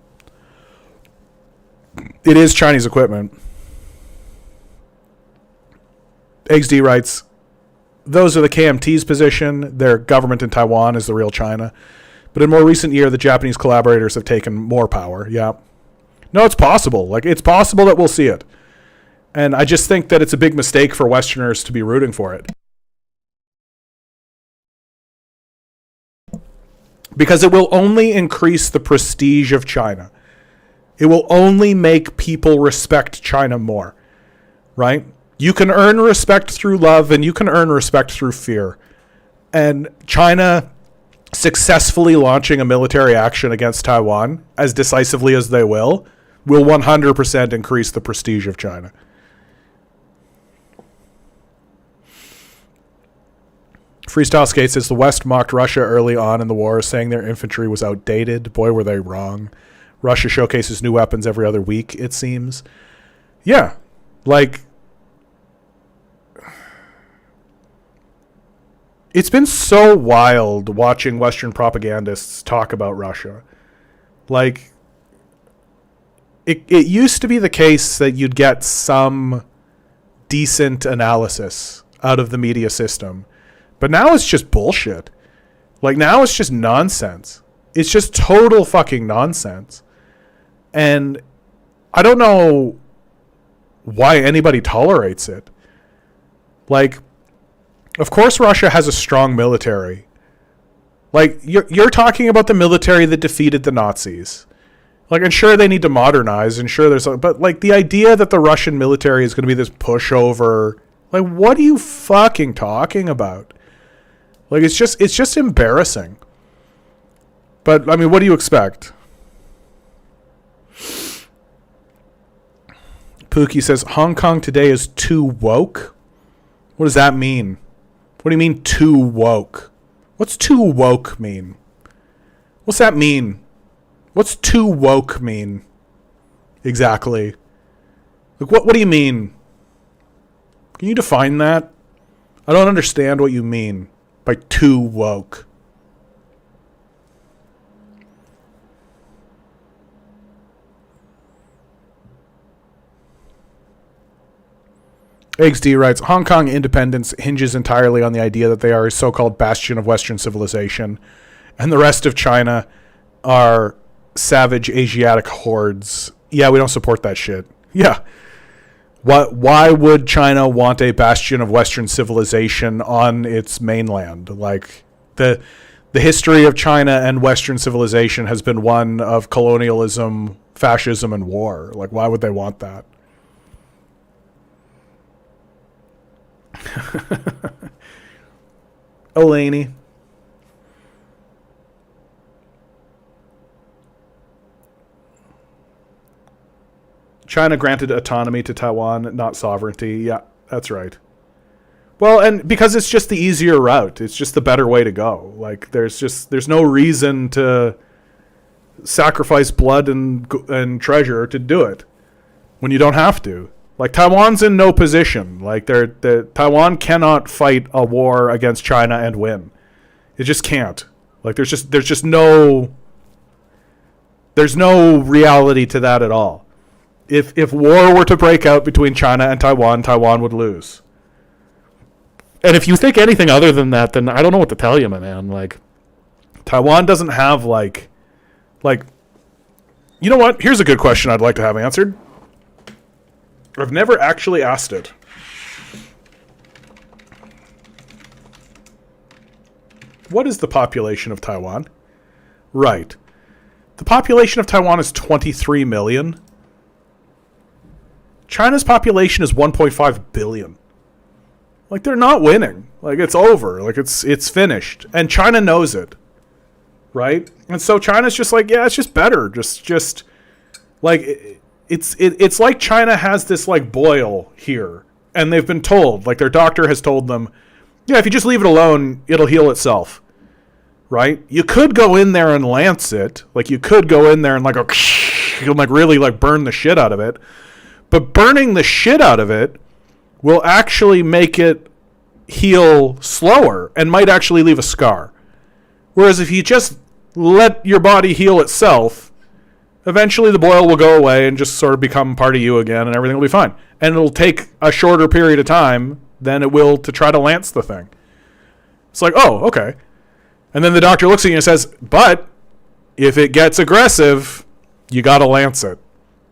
It is Chinese equipment. XD writes, those are the KMT's position. Their government in Taiwan is the real China. But in more recent year, the Japanese collaborators have taken more power. Yeah. No, it's possible. Like, it's possible that we'll see it. And I just think that it's a big mistake for Westerners to be rooting for it. Because it will only increase the prestige of China. It will only make people respect China more. Right? You can earn respect through love, and you can earn respect through fear. And China successfully launching a military action against Taiwan, as decisively as they will 100% increase the prestige of China. Freestyle Skate says the West mocked Russia early on in the war, saying their infantry was outdated. Boy, were they wrong. Russia showcases new weapons every other week, it seems. Yeah, like... It's been so wild watching Western propagandists talk about Russia. Like, it used to be the case that you'd get some decent analysis out of the media system. But now it's just bullshit. Like, now it's just nonsense. It's just total fucking nonsense. And I don't know why anybody tolerates it. Like... Of course Russia has a strong military. Like, you're talking about the military that defeated the Nazis. Like, and sure, they need to modernize, and sure there's... But, like, the idea that the Russian military is going to be this pushover... Like, what are you fucking talking about? Like, it's just embarrassing. But, I mean, what do you expect? Pookie says, Hong Kong today is too woke? What does that mean? What do you mean, too woke? What's too woke mean? What's that mean? What's too woke mean? Exactly. Like, what do you mean? Can you define that? I don't understand what you mean by too woke. XD writes, Hong Kong independence hinges entirely on the idea that they are a so-called bastion of Western civilization, and the rest of China are savage Asiatic hordes. Yeah, we don't support that shit. Yeah. Why would China want a bastion of Western civilization on its mainland? Like, the history of China and Western civilization has been one of colonialism, fascism, and war. Like, why would they want that? Olaney. China granted autonomy to Taiwan, not sovereignty. Yeah, that's right. Well, and because it's just the easier route. It's just the better way to go. Like, there's no reason to sacrifice blood and treasure to do it when you don't have to. Like, Taiwan's in no position. Like, Taiwan cannot fight a war against China and win. It just can't. Like, there's no reality to that at all. If war were to break out between China and Taiwan, Taiwan would lose. And if you think anything other than that, then I don't know what to tell you, my man. Like, Taiwan doesn't have like, you know what? Here's a good question I'd like to have answered. I've never actually asked it. What is the population of Taiwan? Right. The population of Taiwan is 23 million. China's population is 1.5 billion. Like, they're not winning. Like, it's over. Like, it's finished. And China knows it. Right? And so China's just like, yeah, it's just better. Just like, it's like China has this, like, boil here. And they've been told, like, their doctor has told them, yeah, if you just leave it alone, it'll heal itself. Right? You could go in there and lance it. Like, you could go in there and, like, like really, like, burn the shit out of it. But burning the shit out of it will actually make it heal slower and might actually leave a scar. Whereas if you just let your body heal itself, eventually the boil will go away and just sort of become part of you again and everything will be fine. And it'll take a shorter period of time than it will to try to lance the thing. It's like, oh, okay. And then the doctor looks at you and says, but if it gets aggressive, you got to lance it.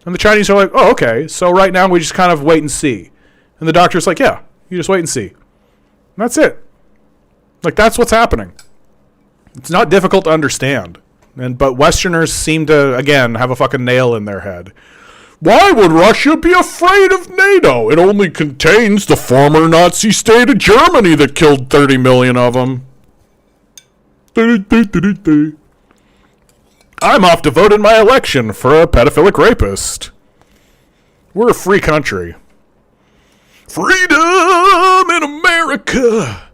And the Chinese are like, oh, okay. So right now we just kind of wait and see. And the doctor's like, yeah, you just wait and see. And that's it. Like, that's what's happening. It's not difficult to understand. But Westerners seem to, again, have a fucking nail in their head. Why would Russia be afraid of NATO? It only contains the former Nazi state of Germany that killed 30 million of them. I'm off to vote in my election for a pedophilic rapist. We're a free country. Freedom in America.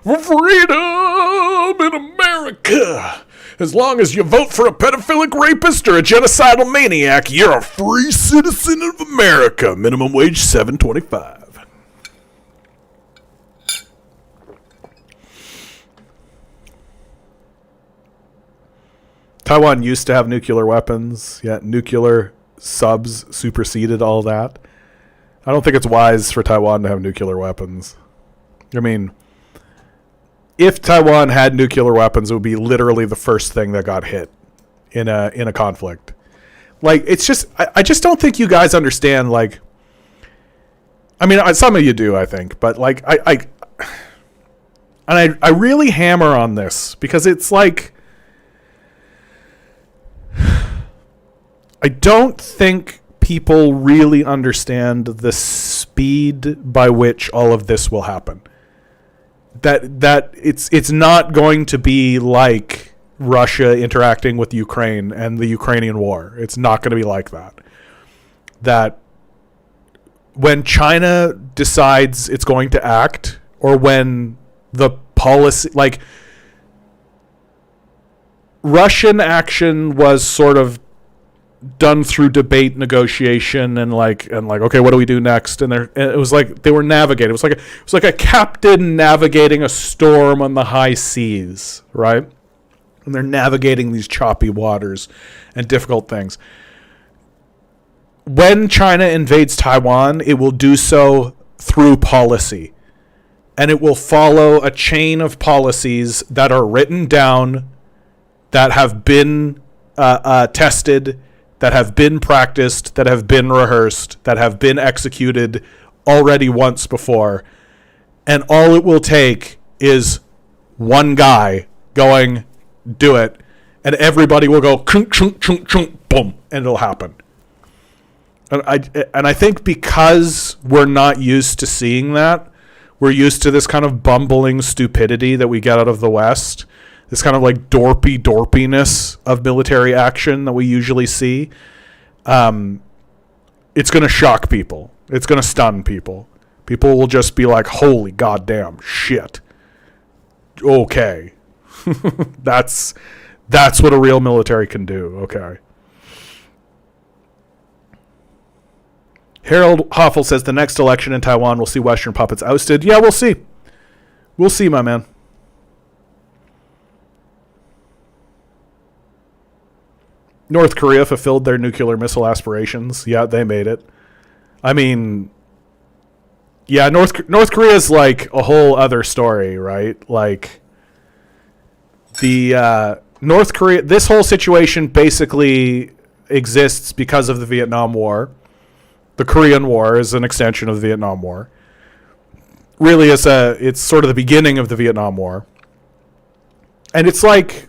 Freedom in America. As long as you vote for a pedophilic rapist or a genocidal maniac, you're a free citizen of America. Minimum wage $7.25. Taiwan used to have nuclear weapons, yet nuclear subs superseded all that. I don't think it's wise for Taiwan to have nuclear weapons. I mean, if Taiwan had nuclear weapons, it would be literally the first thing that got hit in a conflict. Like, it's just, I just don't think you guys understand, like, I mean, some of you do, I think, but like, I really hammer on this because it's like, I don't think people really understand the speed by which all of this will happen. That it's not going to be like Russia interacting with Ukraine and the Ukrainian war. It's not going to be like that. That when China decides it's going to act, or when the policy, like, Russian action was sort of done through debate, negotiation, and like okay, what do we do next? And it was like they were navigating. It was like a captain navigating a storm on the high seas, right? And they're navigating these choppy waters and difficult things. When China invades Taiwan, it will do so through policy, and it will follow a chain of policies that are written down, that have been tested, that have been practiced, that have been rehearsed, that have been executed already once before. And all it will take is one guy going, do it, and everybody will go, chunk, chunk, chunk, chunk, boom, and it'll happen. And I think because we're not used to seeing that, we're used to this kind of bumbling stupidity that we get out of the West, this kind of like dorpiness of military action that we usually see. It's going to shock people. It's going to stun people. People will just be like, holy goddamn shit. Okay. That's what a real military can do. Okay. Harold Hoffel says the next election in Taiwan will see Western puppets ousted. Yeah, we'll see. We'll see, my man. North Korea fulfilled their nuclear missile aspirations. Yeah, they made it. I mean, yeah, North Korea is like a whole other story, right? Like the North Korea, this whole situation basically exists because of the Vietnam War. The Korean War is an extension of the Vietnam War. Really, it's sort of the beginning of the Vietnam War. And it's like,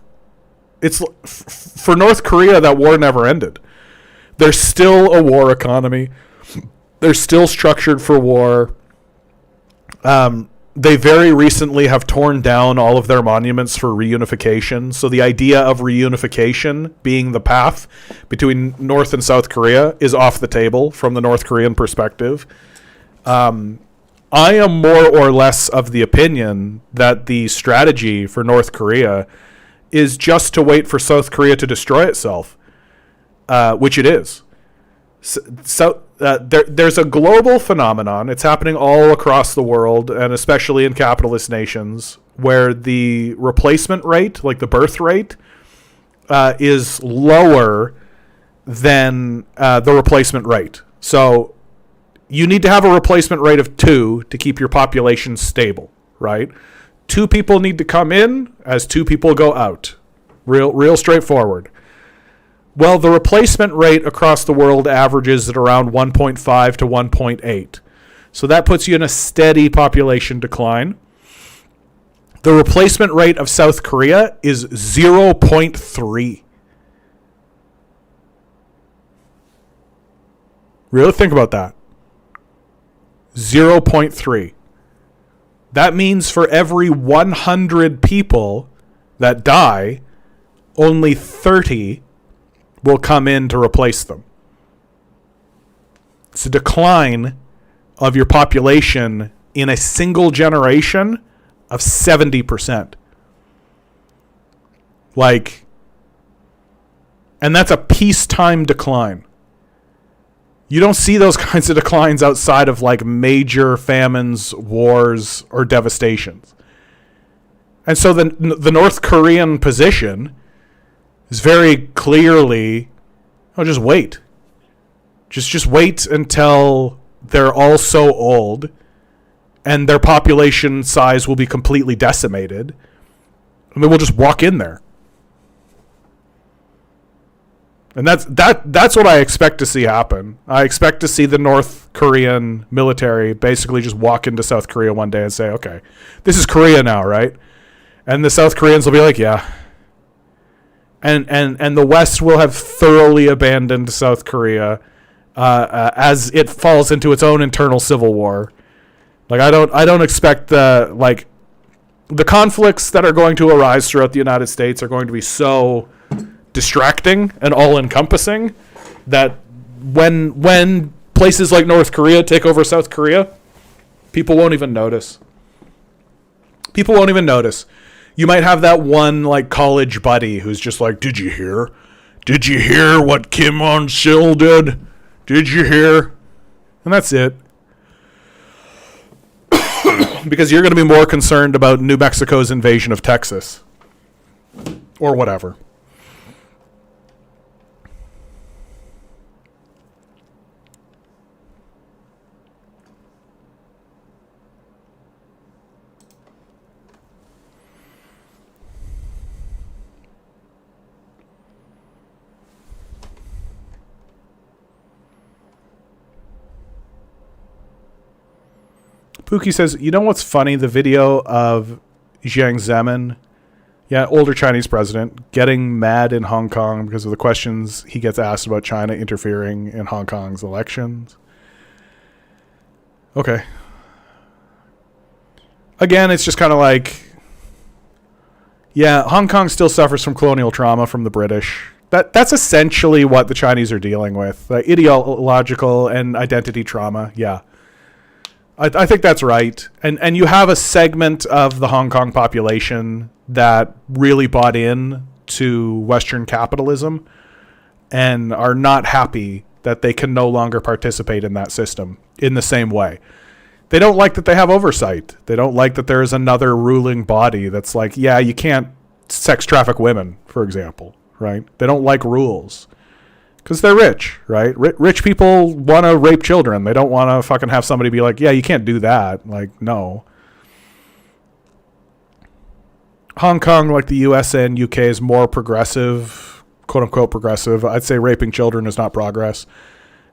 for North Korea, that war never ended. There's still a war economy. They're still structured for war. They very recently have torn down all of their monuments for reunification. So the idea of reunification being the path between North and South Korea is off the table from the North Korean perspective. I am more or less of the opinion that the strategy for North Korea is just to wait for South Korea to destroy itself, which it is. There's a global phenomenon. It's happening all across the world, and especially in capitalist nations, where the replacement rate, like the birth rate, is lower than the replacement rate. So you need to have a replacement rate of 2 to keep your population stable, right? 2 people need to come in as 2 people go out. Real straightforward. Well, the replacement rate across the world averages at around 1.5 to 1.8. So that puts you in a steady population decline. The replacement rate of South Korea is 0.3. Really think about that. 0.3. That means for every 100 people that die, only 30 will come in to replace them. It's a decline of your population in a single generation of 70%. Like, and that's a peacetime decline. You don't see those kinds of declines outside of like major famines, wars, or devastations. And so the North Korean position is very clearly, just wait. Just wait until they're all so old and their population size will be completely decimated. And then we'll just walk in there. And that's what I expect to see happen. I expect to see the North Korean military basically just walk into South Korea one day and say, okay, this is Korea now, right? And the South Koreans will be like, yeah. And the West will have thoroughly abandoned South Korea as it falls into its own internal civil war. Like I don't expect the conflicts that are going to arise throughout the United States are going to be so distracting and all-encompassing that when places like North Korea take over South Korea, people won't even notice. People won't even notice. You might have that one like college buddy who's just like, did you hear? Did you hear what Kim On-sil did? Did you hear? And that's it. Because you're going to be more concerned about New Mexico's invasion of Texas. Or whatever. Pookie says, you know what's funny? The video of Jiang Zemin, older Chinese president, getting mad in Hong Kong because of the questions he gets asked about China interfering in Hong Kong's elections. Okay. Again, it's just kind of like, Hong Kong still suffers from colonial trauma from the British. That's essentially what the Chinese are dealing with. Ideological and identity trauma, I think that's right. And you have a segment of the Hong Kong population that really bought in to Western capitalism and are not happy that they can no longer participate in that system in the same way. They don't like that they have oversight. They don't like that there is another ruling body that's like, you can't sex traffic women, for example, right? They don't like rules because they're rich, right? Rich people want to rape children. They don't want to fucking have somebody be like, yeah, you can't do that. Like, no. Hong Kong, like the USA and UK, is more progressive, quote unquote progressive. I'd say raping children is not progress,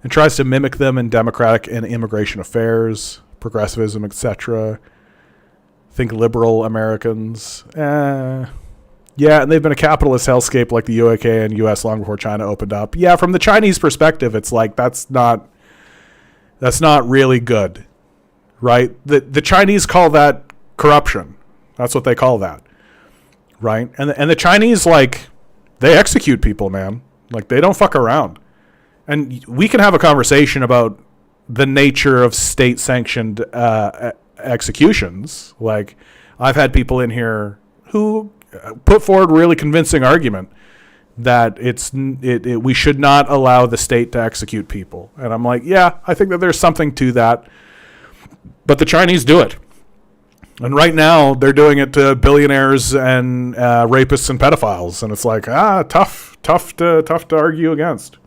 and tries to mimic them in democratic and immigration affairs, progressivism, etc. Think liberal Americans. Yeah, and they've been a capitalist hellscape like the UK and US long before China opened up. Yeah, from the Chinese perspective, it's like that's not really good, right? The Chinese call that corruption. That's what they call that, right? And the Chinese, like, they execute people, man. Like, they don't fuck around. And we can have a conversation about the nature of state-sanctioned executions. Like, I've had people in here who put forward really convincing argument that we should not allow the state to execute people. And I'm like, yeah, I think that there's something to that. But the Chinese do it. And right now, they're doing it to billionaires and rapists and pedophiles. And it's like, tough to argue against.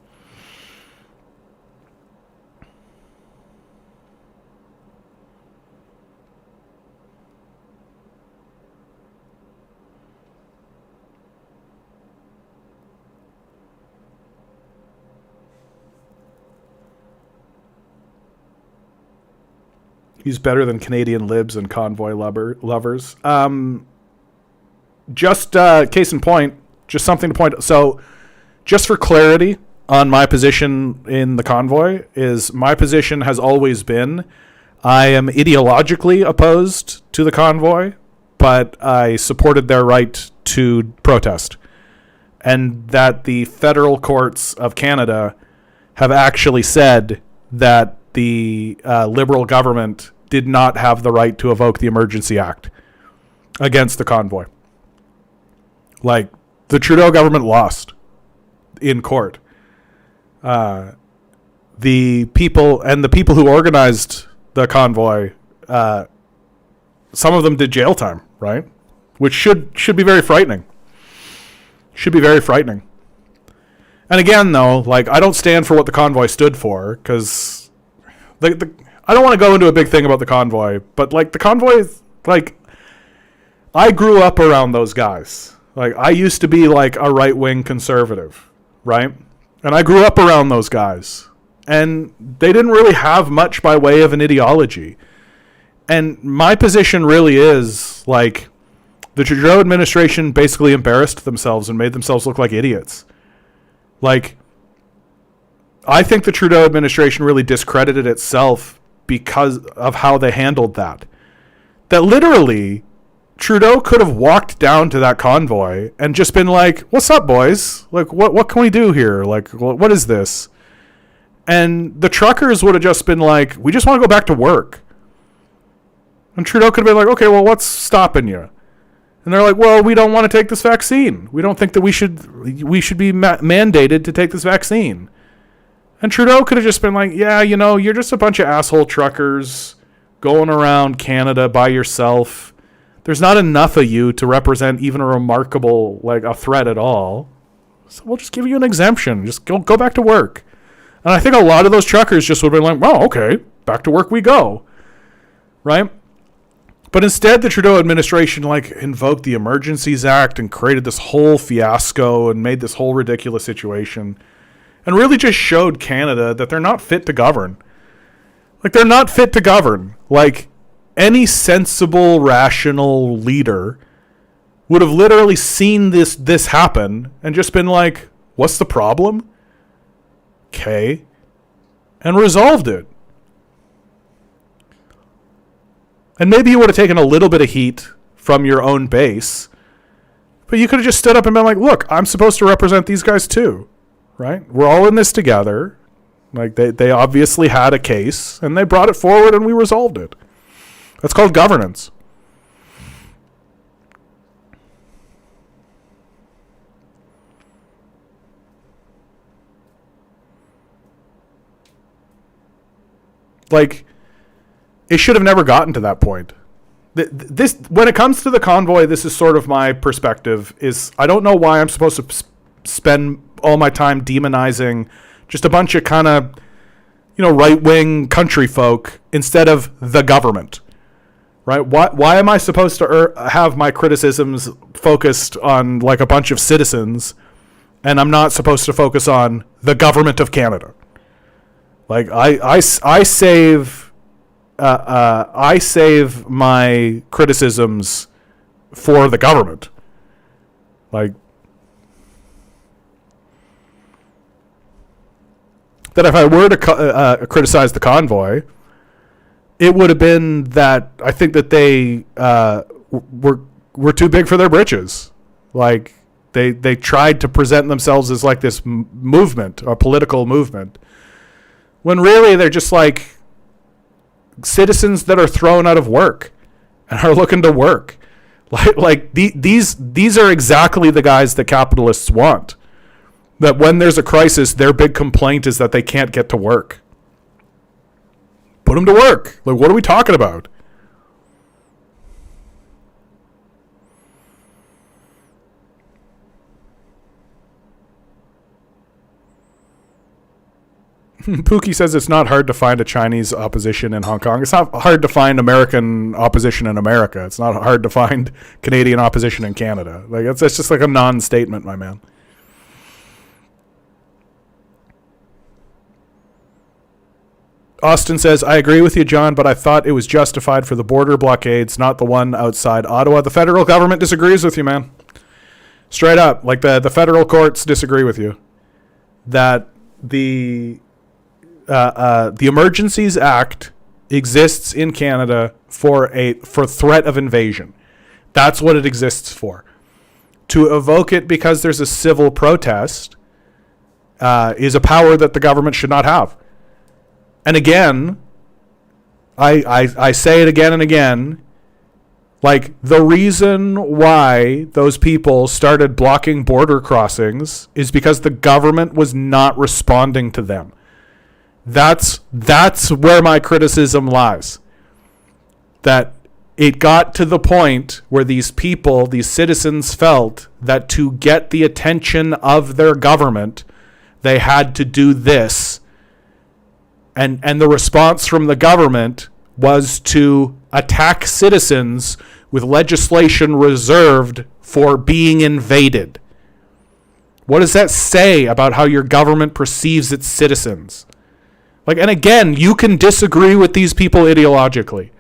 He's better than Canadian libs and convoy lovers. Just case in point, just something to point. So, just for clarity on my position in the convoy, is my position has always been I am ideologically opposed to the convoy, but I supported their right to protest. And that the federal courts of Canada have actually said that the Liberal government did not have the right to evoke the Emergency Act against the convoy. Like, the Trudeau government lost in court. The people who organized the convoy, some of them did jail time, right? Which should be very frightening. Should be very frightening. And again, though, like, I don't stand for what the convoy stood for, because I don't want to go into a big thing about the convoy, but, like, the convoy, like, I grew up around those guys. Like, I used to be, like, a right-wing conservative, right? And I grew up around those guys. And they didn't really have much by way of an ideology. And my position really is, like, the Trudeau administration basically embarrassed themselves and made themselves look like idiots. Like, I think the Trudeau administration really discredited itself because of how they handled that. That literally, Trudeau could have walked down to that convoy and just been like, "What's up, boys? Like, what can we do here? Like, what is this?" And the truckers would have just been like, "We just want to go back to work." And Trudeau could have been like, "Okay, well, what's stopping you?" And they're like, "Well, we don't want to take this vaccine. We don't think that we should be mandated to take this vaccine." And Trudeau could have just been like, "Yeah, you know, you're just a bunch of asshole truckers going around Canada by yourself. There's not enough of you to represent even a remarkable, like, a threat at all. So we'll just give you an exemption. Just go back to work." And I think a lot of those truckers just would have been like, "Oh, okay, back to work we go." Right? But instead, the Trudeau administration, like, invoked the Emergencies Act and created this whole fiasco and made this whole ridiculous situation. And really just showed Canada that they're not fit to govern. Like, they're not fit to govern. Like, any sensible, rational leader would have literally seen this happen and just been like, "What's the problem?" Okay. And resolved it. And maybe you would have taken a little bit of heat from your own base, but you could have just stood up and been like, "Look, I'm supposed to represent these guys too. Right? We're all in this together." Like, they obviously had a case, and they brought it forward, and we resolved it. That's called governance. Like, it should have never gotten to that point. This, when it comes to the convoy, this is sort of my perspective, is I don't know why I'm supposed to spend all my time demonizing just a bunch of kind of, right-wing country folk instead of the government, right? Why am I supposed to have my criticisms focused on like a bunch of citizens, and I'm not supposed to focus on the government of Canada? Like I save my criticisms for the government. Like, that if I were to criticize the convoy, it would have been that I think that they were too big for their britches. Like, they tried to present themselves as like this movement, a political movement, when really they're just like citizens that are thrown out of work and are looking to work. These are exactly the guys that capitalists want. That when there's a crisis, their big complaint is that they can't get to work. Put them to work. Like, what are we talking about? Pookie says it's not hard to find a Chinese opposition in Hong Kong. It's not hard to find American opposition in America. It's not hard to find Canadian opposition in Canada. Like, that's just like a non-statement, my man. Austin says, I agree with you, John, but I thought it was justified for the border blockades, not the one outside Ottawa. The federal government disagrees with you, man. Straight up. Like, the federal courts disagree with you. That the Emergencies Act exists in Canada for threat of invasion. That's what it exists for. To evoke it because there's a civil protest is a power that the government should not have. And again, I say it again and again, like, the reason why those people started blocking border crossings is because the government was not responding to them. That's where my criticism lies. That it got to the point where these people, these citizens, felt that to get the attention of their government, they had to do this. And the response from the government was to attack citizens with legislation reserved for being invaded. What does that say about how your government perceives its citizens? Like, and again, you can disagree with these people ideologically.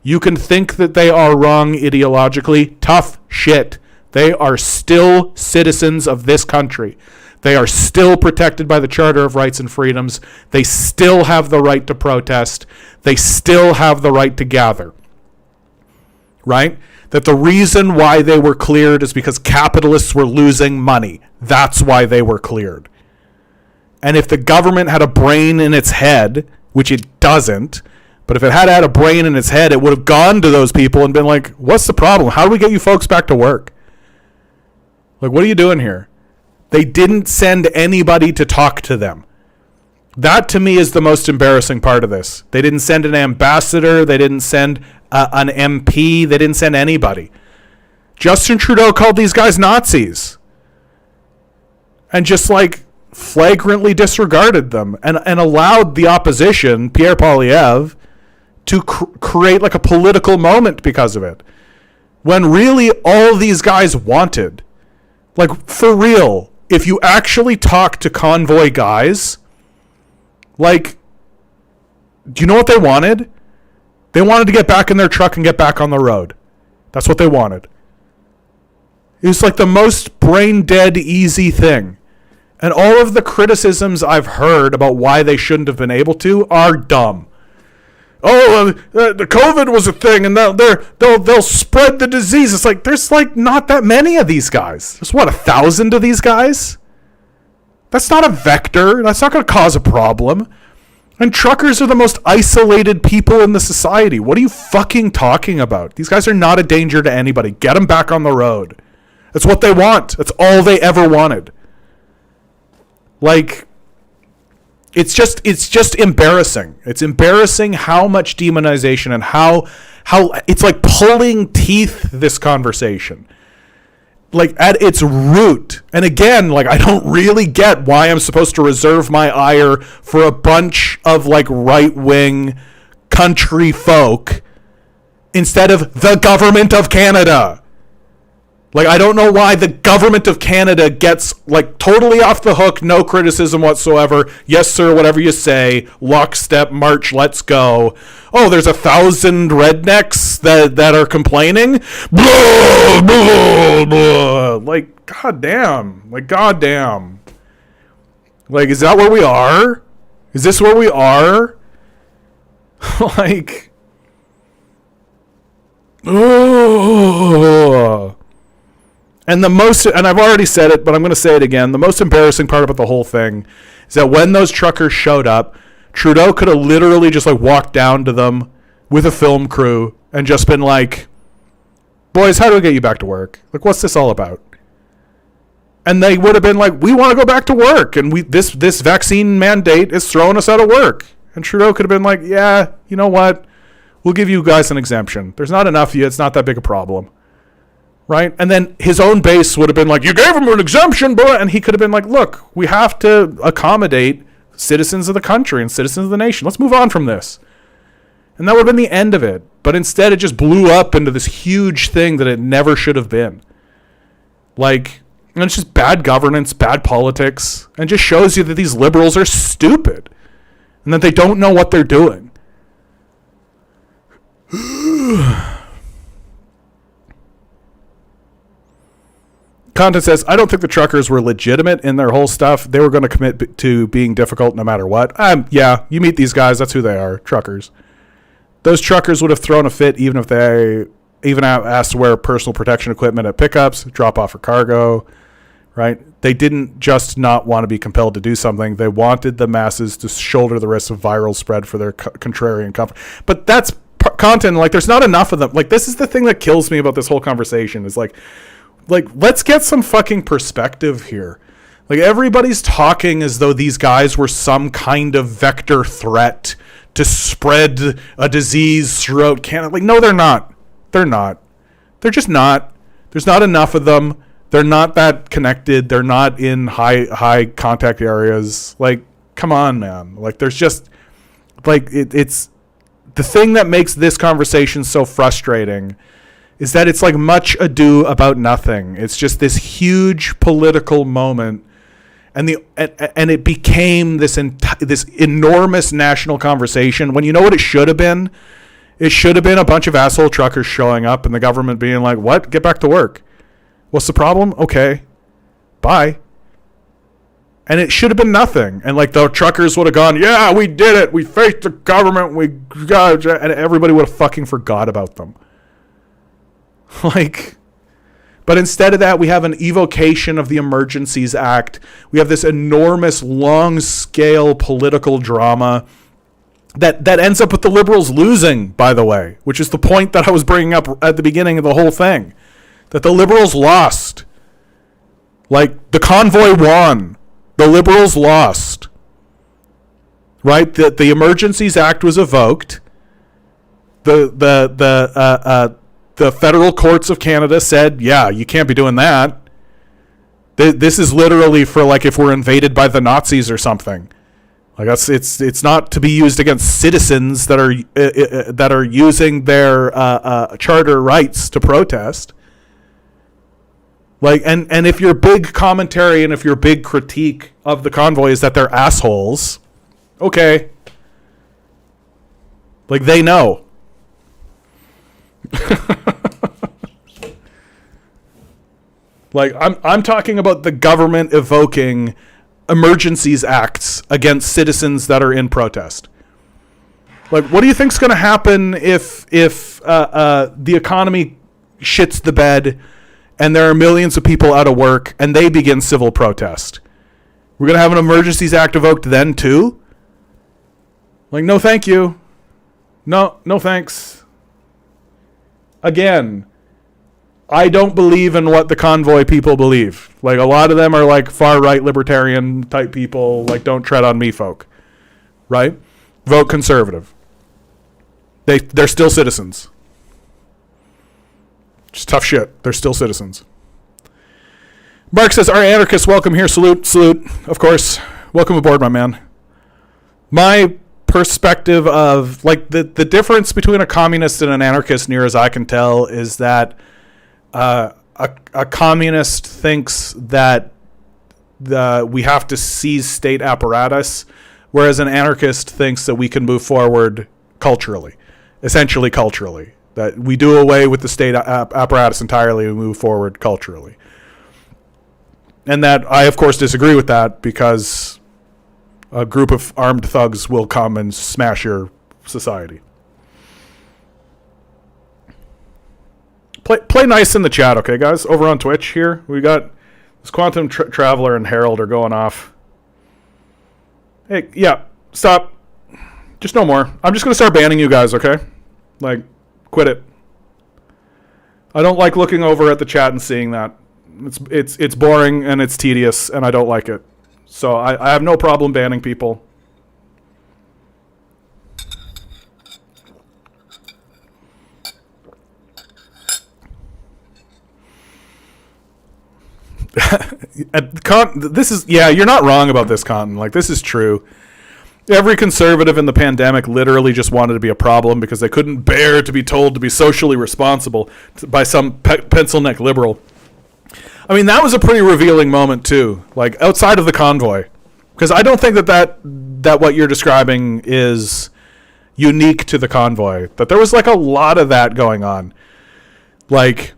You can think that they are wrong ideologically. Tough shit. They are still citizens of this country. They are still protected by the Charter of Rights and Freedoms. They still have the right to protest. They still have the right to gather. Right? That the reason why they were cleared is because capitalists were losing money. That's why they were cleared. And if the government had a brain in its head, which it doesn't, but if it had had a brain in its head, it would have gone to those people and been like, what's the problem? How do we get you folks back to work? Like, what are you doing here? They didn't send anybody to talk to them. That, to me, is the most embarrassing part of this. They didn't send an ambassador. They didn't send an MP. They didn't send anybody. Justin Trudeau called these guys Nazis. And just, like, flagrantly disregarded them. And allowed the opposition, Pierre Poilievre, to create, like, a political moment because of it. When really all these guys wanted, like, for real, if you actually talk to convoy guys, like, do you know what they wanted? They wanted to get back in their truck and get back on the road. That's what they wanted. It was like the most brain dead, easy thing. And all of the criticisms I've heard about why they shouldn't have been able to are dumb. Oh, the COVID was a thing, and they'll spread the disease. It's like, there's like not that many of these guys. There's 1,000 of these guys? That's not a vector. That's not going to cause a problem. And truckers are the most isolated people in the society. What are you fucking talking about? These guys are not a danger to anybody. Get them back on the road. That's what they want. That's all they ever wanted. Like, it's just embarrassing. It's embarrassing how much demonization and how it's like pulling teeth, this conversation. like at its root, and again, like I don't really get why I'm supposed to reserve my ire for a bunch of like right-wing country folk instead of the government of Canada. Like, I don't know why the government of Canada gets, like, totally off the hook, no criticism whatsoever. Yes, sir, whatever you say. Lockstep, march, let's go. Oh, there's 1,000 rednecks that are complaining? Blah, blah, blah. Like, goddamn. Like, goddamn. Like, is that where we are? Is this where we are? Like... Oh... And I've already said it, but I'm going to say it again. The most embarrassing part about the whole thing is that when those truckers showed up, Trudeau could have literally just like walked down to them with a film crew and just been like, boys, how do we get you back to work? Like, what's this all about? And they would have been like, we want to go back to work. And this vaccine mandate is throwing us out of work. And Trudeau could have been like, yeah, you know what? We'll give you guys an exemption. There's not enough of you. It's not that big a problem. Right? And then his own base would have been like, you gave him an exemption, boy. And he could have been like, look, we have to accommodate citizens of the country and citizens of the nation. Let's move on from this. And that would have been the end of it. But instead, it just blew up into this huge thing that it never should have been. Like, and it's just bad governance, bad politics, and just shows you that these liberals are stupid and that they don't know what they're doing. Content says, I don't think the truckers were legitimate in their whole stuff. They were going to commit to being difficult no matter what. Yeah, you meet these guys. That's who they are, truckers. Those truckers would have thrown a fit even if they even asked to wear personal protection equipment at pickups, drop off for cargo, right? They didn't just not want to be compelled to do something. They wanted the masses to shoulder the risk of viral spread for their contrarian comfort. But that's content. Like, there's not enough of them. Like, this is the thing that kills me about this whole conversation is like, let's get some fucking perspective here. Like, everybody's talking as though these guys were some kind of vector threat to spread a disease throughout Canada. Like, no, they're not. They're not. They're just not. There's not enough of them. They're not that connected. They're not in high contact areas. Like, come on, man. Like, there's just, like, it's the thing that makes this conversation so frustrating is that it's like much ado about nothing. It's just this huge political moment, and it became this enormous national conversation when you know what it should have been? It should have been a bunch of asshole truckers showing up and the government being like, what? Get back to work. What's the problem? Okay. Bye. And it should have been nothing. And like the truckers would have gone, yeah, we did it. We faced the government. And everybody would have fucking forgot about them. Like, but instead of that, we have an evocation of the Emergencies Act. We have this enormous, long-scale political drama that ends up with the Liberals losing, by the way, which is the point that I was bringing up at the beginning of the whole thing, that the Liberals lost. Like, the convoy won. The Liberals lost. Right? The Emergencies Act was evoked. The federal courts of Canada said, yeah, you can't be doing that. This is literally for like if we're invaded by the Nazis or something. Like it's not to be used against citizens that are using their charter rights to protest. Like and if your big commentary and if your big critique of the convoy is that they're assholes, okay. Like they know. Like I'm talking about the government evoking emergencies acts against citizens that are in protest. Like, what do you think's going to happen if the economy shits the bed and there are millions of people out of work and they begin civil protest? We're going to have an emergencies act evoked then too? Like, no, thank you. No thanks. Again, I don't believe in what the convoy people believe. Like, a lot of them are like far-right libertarian type people, like, don't tread on me folk. Right? Vote conservative. They're still citizens. Just tough shit. They're still citizens. Mark says, "Our anarchists welcome here. Salute, salute. Of course. Welcome aboard, my man." My perspective of like the difference between a communist and an anarchist, near as I can tell, is that a communist thinks that we have to seize state apparatus, whereas an anarchist thinks that we can move forward culturally, essentially culturally, that we do away with the state apparatus entirely and move forward culturally. And that I, of course, disagree with that, because a group of armed thugs will come and smash your society. Play nice in the chat, okay, guys? Over on Twitch here, we got this Quantum Traveler and Harold are going off. Hey, yeah, stop. Just no more. I'm just going to start banning you guys, okay? Like, quit it. I don't like looking over at the chat and seeing that. It's boring and it's tedious and I don't like it. So I have no problem banning people. This is, yeah, you're not wrong about this, Cotton. Like, this is true. Every conservative in the pandemic literally just wanted to be a problem because they couldn't bear to be told to be socially responsible by some pencil neck liberal. I mean, that was a pretty revealing moment too, like outside of the convoy, because I don't think that what you're describing is unique to the convoy. That there was like a lot of that going on. Like,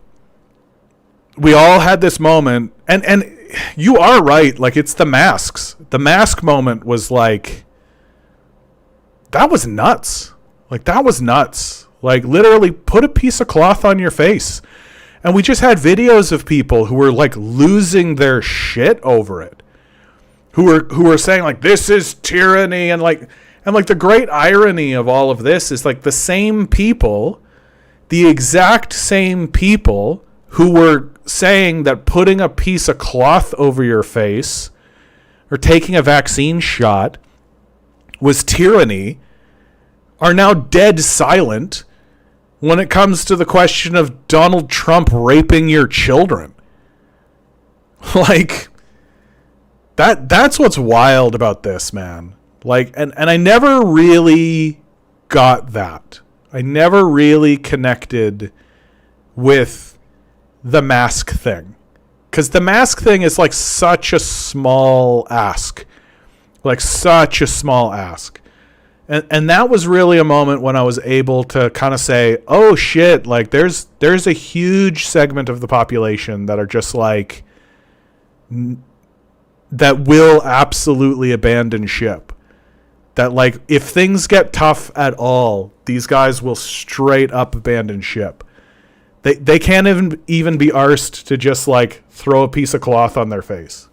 we all had this moment, and you are right. Like, it's the masks. The mask moment was like, that was nuts. Like, that was nuts. Like, literally put a piece of cloth on your face. And we just had videos of people who were like losing their shit over it. Who were saying like, this is tyranny, and like the great irony of all of this is like the same people, the exact same people who were saying that putting a piece of cloth over your face or taking a vaccine shot was tyranny are now dead silent when it comes to the question of Donald Trump raping your children. Like, that's what's wild about this, man. Like, and I never really got that. I never really connected with the mask thing. Because the mask thing is like such a small ask. Like, such a small ask. And that was really a moment when I was able to kind of say, oh shit, like there's a huge segment of the population that are just like, that will absolutely abandon ship. That like, if things get tough at all, these guys will straight up abandon ship. They can't even be arsed to just like throw a piece of cloth on their face.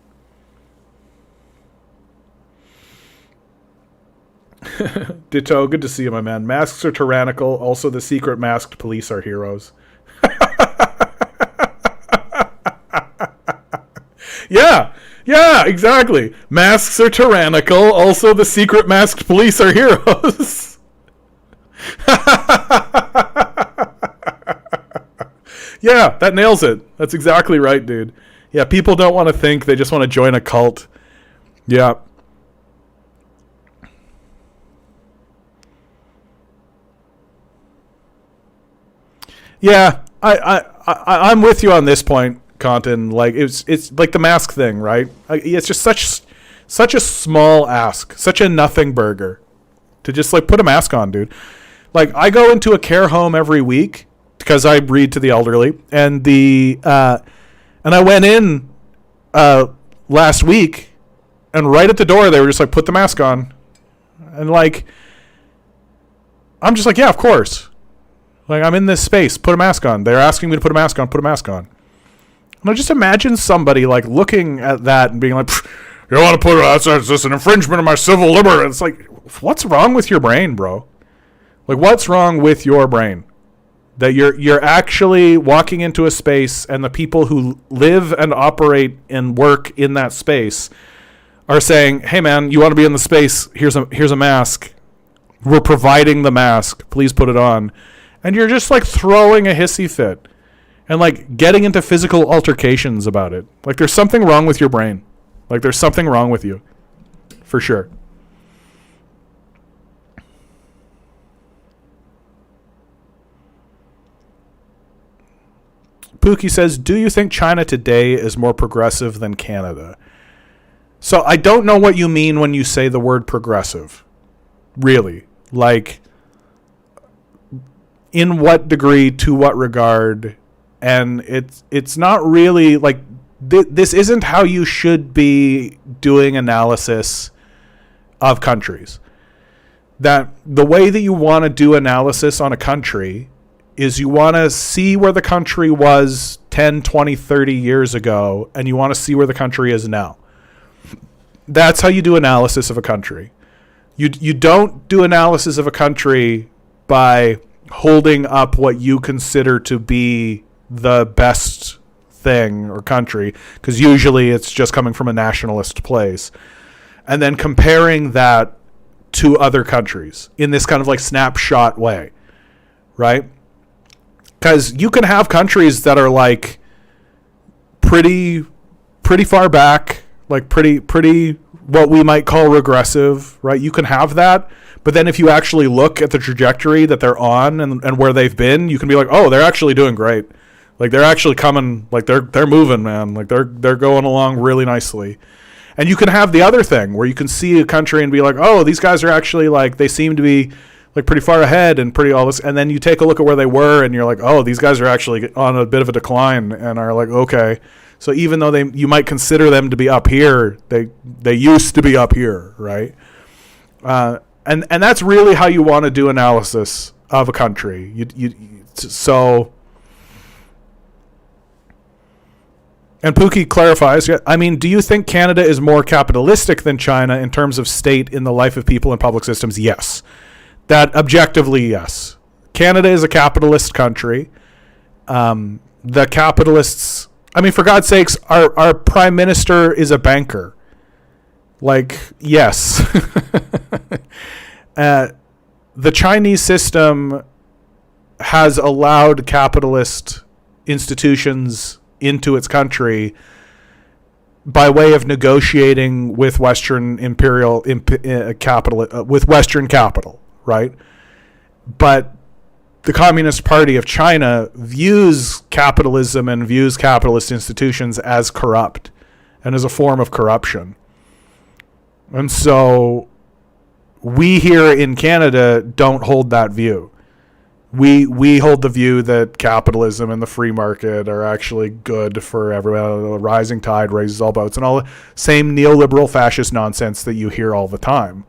Ditto, good to see you, my man. Masks are tyrannical. Also, the secret masked police are heroes. Yeah, exactly. Masks are tyrannical. Also, the secret masked police are heroes. Yeah, that nails it. That's exactly right, dude. Yeah, people don't want to think. They just want to join a cult. Yeah. Yeah, I'm with you on this point, Conton. Like, it's like the mask thing, right? It's just such a small ask, such a nothing burger to just like put a mask on, dude. Like, I go into a care home every week because I read to the elderly, and and I went in last week, and right at the door they were just like, put the mask on, and like, I'm just like, yeah, of course. Like, I'm in this space, put a mask on. They're asking me to put a mask on, put a mask on. And I just imagine somebody like looking at that and being like, you want to put that's just an infringement of my civil liberty. It's like, what's wrong with your brain, bro? Like, what's wrong with your brain? That you're actually walking into a space and the people who live and operate and work in that space are saying, hey man, you want to be in the space, here's a mask. We're providing the mask. Please put it on. And you're just like throwing a hissy fit. and like getting into physical altercations about it. Like there's something wrong with your brain. Like there's something wrong with you. For sure. Pookie says, do you think China today is more progressive than Canada? So I don't know what you mean when you say the word progressive. Really. Like, in what degree, to what regard? And it's not really, like, this isn't how you should be doing analysis of countries. That the way that you want to do analysis on a country is you want to see where the country was 10, 20, 30 years ago, and you want to see where the country is now. That's how you do analysis of a country. You don't do analysis of a country by holding up what you consider to be the best thing or country, because usually it's just coming from a nationalist place, and then comparing that to other countries in this kind of like snapshot way, right? Because you can have countries that are like pretty far back, like pretty what we might call regressive, right? You can have that, but then if you actually look at the trajectory that they're on and where they've been, you can be like, oh, they're actually doing great. Like they're actually coming, like they're moving, man. Like they're going along really nicely. And you can have the other thing where you can see a country and be like, oh, these guys are actually like, they seem to be like pretty far ahead and pretty all this, and then you take a look at where they were and you're like, oh, these guys are actually on a bit of a decline, and are like, okay, so even though you might consider them to be up here, they used to be up here, right? And that's really how you want to do analysis of a country. So, and Pookie clarifies, I mean, do you think Canada is more capitalistic than China in terms of state in the life of people and public systems? Yes. That objectively, yes. Canada is a capitalist country. The capitalists, I mean, for God's sakes, our prime minister is a banker. Like, yes. The Chinese system has allowed capitalist institutions into its country by way of negotiating with Western capital, with Western capital. Right? But the Communist Party of China views capitalism and views capitalist institutions as corrupt and as a form of corruption. And so we here in Canada don't hold that view. We hold the view that capitalism and the free market are actually good for everyone. The rising tide raises all boats, and all the same neoliberal fascist nonsense that you hear all the time.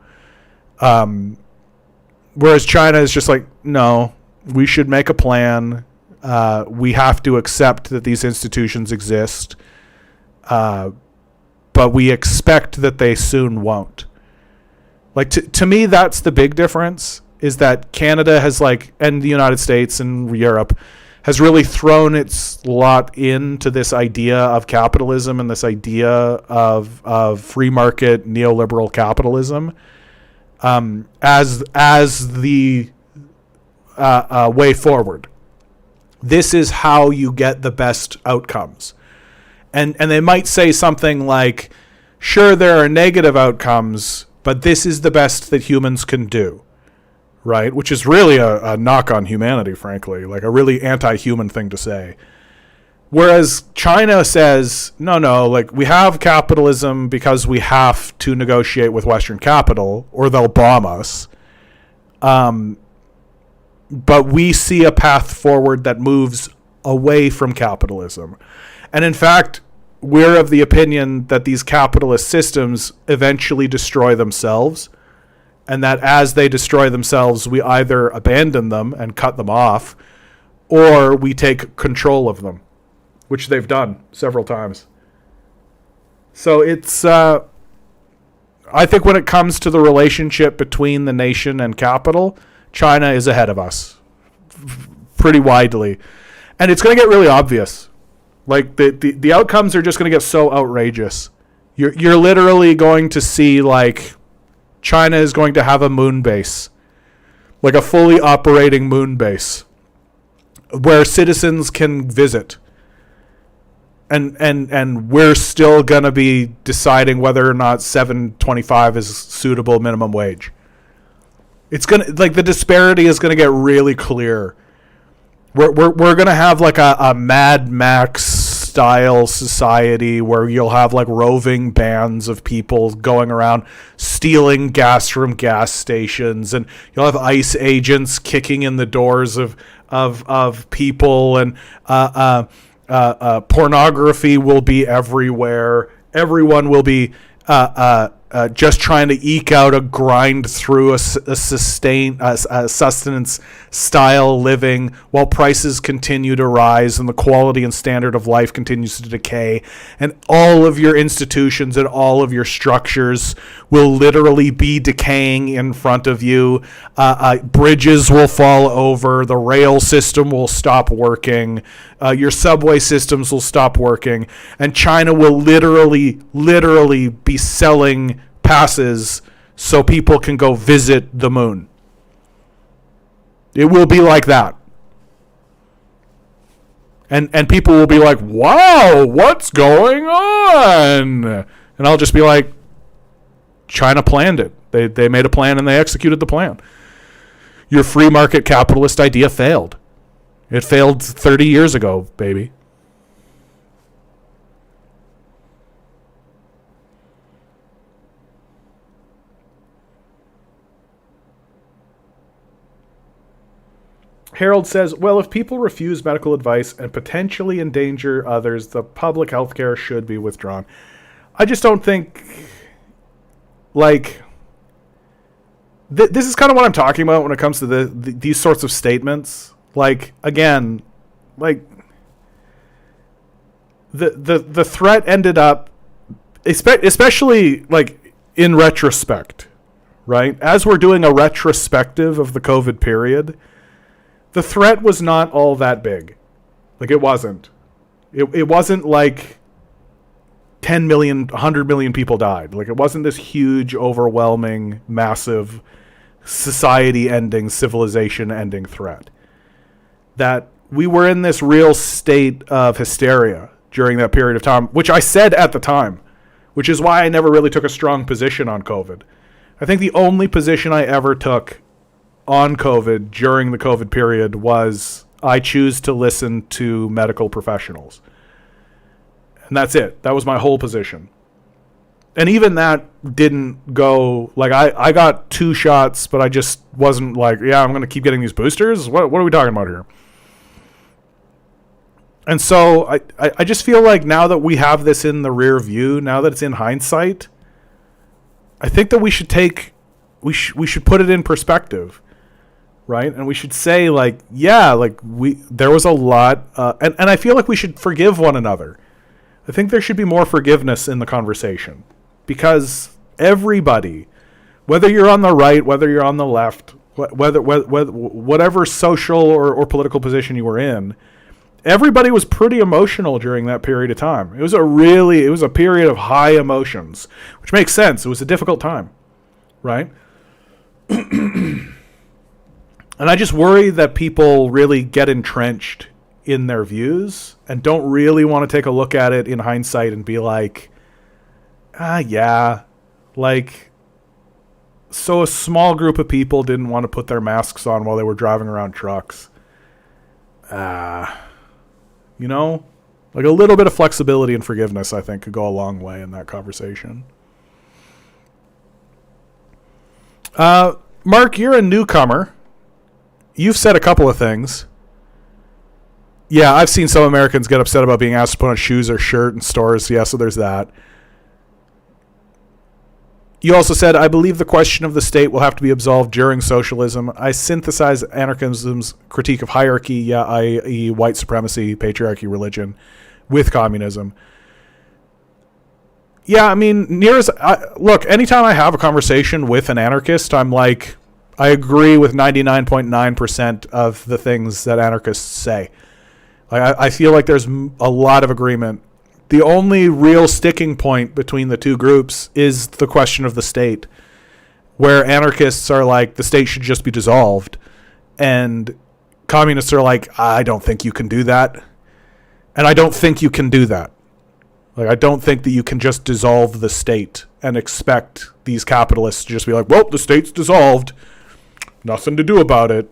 Whereas China is just like, no, we should make a plan. We have to accept that these institutions exist. But we expect that they soon won't. Like, to me, that's the big difference, is that Canada has, like, and the United States and Europe has really thrown its lot into this idea of capitalism and this idea of free market neoliberal capitalism. As the way forward. This is how you get the best outcomes. And they might say something like, sure, there are negative outcomes, but this is the best that humans can do. Right? Which is really a knock on humanity, frankly. Like a really anti-human thing to say. Whereas China says, no, like we have capitalism because we have to negotiate with Western capital or they'll bomb us. But we see a path forward that moves away from capitalism. And in fact, we're of the opinion that these capitalist systems eventually destroy themselves, and that as they destroy themselves, we either abandon them and cut them off, or we take control of them, which they've done several times. So it's, I think when it comes to the relationship between the nation and capital, China is ahead of us pretty widely. And it's going to get really obvious. Like the outcomes are just going to get so outrageous. You're literally going to see, like, China is going to have a moon base, like a fully operating moon base, where citizens can visit. And we're still going to be deciding whether or not $7.25 is suitable minimum wage. It's going to, like, the disparity is going to get really clear. We're going to have like a Mad Max style society where you'll have like roving bands of people going around stealing gas from gas stations, and you'll have ICE agents kicking in the doors of people, and pornography will be everywhere. Everyone will be just trying to eke out a grind through a sustenance style living while prices continue to rise and the quality and standard of life continues to decay. And all of your institutions and all of your structures will literally be decaying in front of you. Bridges will fall over. The rail system will stop working. Your subway systems will stop working. And China will literally be selling passes so people can go visit the moon. It will be like that. And people will be like, wow, what's going on? And I'll just be like, China planned it. They made a plan and they executed the plan. Your free market capitalist idea failed. It failed 30 years ago, baby. Harold says, well, if people refuse medical advice and potentially endanger others, the public health care should be withdrawn. I just don't think, like, this is kind of what I'm talking about when it comes to these sorts of statements. Like, again, like, the threat ended up, especially, like, in retrospect, right? As we're doing a retrospective of the COVID period, the threat was not all that big. Like, it wasn't. It wasn't like 10 million, 100 million people died. Like, it wasn't this huge, overwhelming, massive, society-ending, civilization-ending threat. That we were in this real state of hysteria during that period of time, which I said at the time, which is why I never really took a strong position on COVID. I think the only position I ever took on COVID during the COVID period was I choose to listen to medical professionals. And that's it. That was my whole position. And even that didn't go, like, I got 2 shots, but I just wasn't like, yeah, I'm going to keep getting these boosters. What are we talking about here? And so I just feel like now that we have this in the rear view, now that it's in hindsight, I think that we should put it in perspective. Right? And we should say, like, yeah, like, there was a lot, and I feel like we should forgive one another. I think there should be more forgiveness in the conversation, because everybody, whether you're on the right, whether you're on the left, whatever social or political position you were in, everybody was pretty emotional during that period of time. It was a period of high emotions, which makes sense. It was a difficult time, right? And I just worry that people really get entrenched in their views and don't really want to take a look at it in hindsight and be like, yeah, like, so a small group of people didn't want to put their masks on while they were driving around trucks. You know, like, a little bit of flexibility and forgiveness, I think, could go a long way in that conversation. Mark, you're a newcomer. You've said a couple of things. Yeah, I've seen some Americans get upset about being asked to put on shoes or shirt in stores. Yeah, so there's that. You also said, I believe the question of the state will have to be absolved during socialism. I synthesize anarchism's critique of hierarchy, i.e. white supremacy, patriarchy, religion, with communism. Yeah, I mean, look, anytime I have a conversation with an anarchist, I'm like, I agree with 99.9% of the things that anarchists say. Like, I feel like there's a lot of agreement. The only real sticking point between the two groups is the question of the state, where anarchists are like, the state should just be dissolved. And communists are like, I don't think you can do that. And I don't think you can do that. Like, I don't think that you can just dissolve the state and expect these capitalists to just be like, well, the state's dissolved. Nothing to do about it.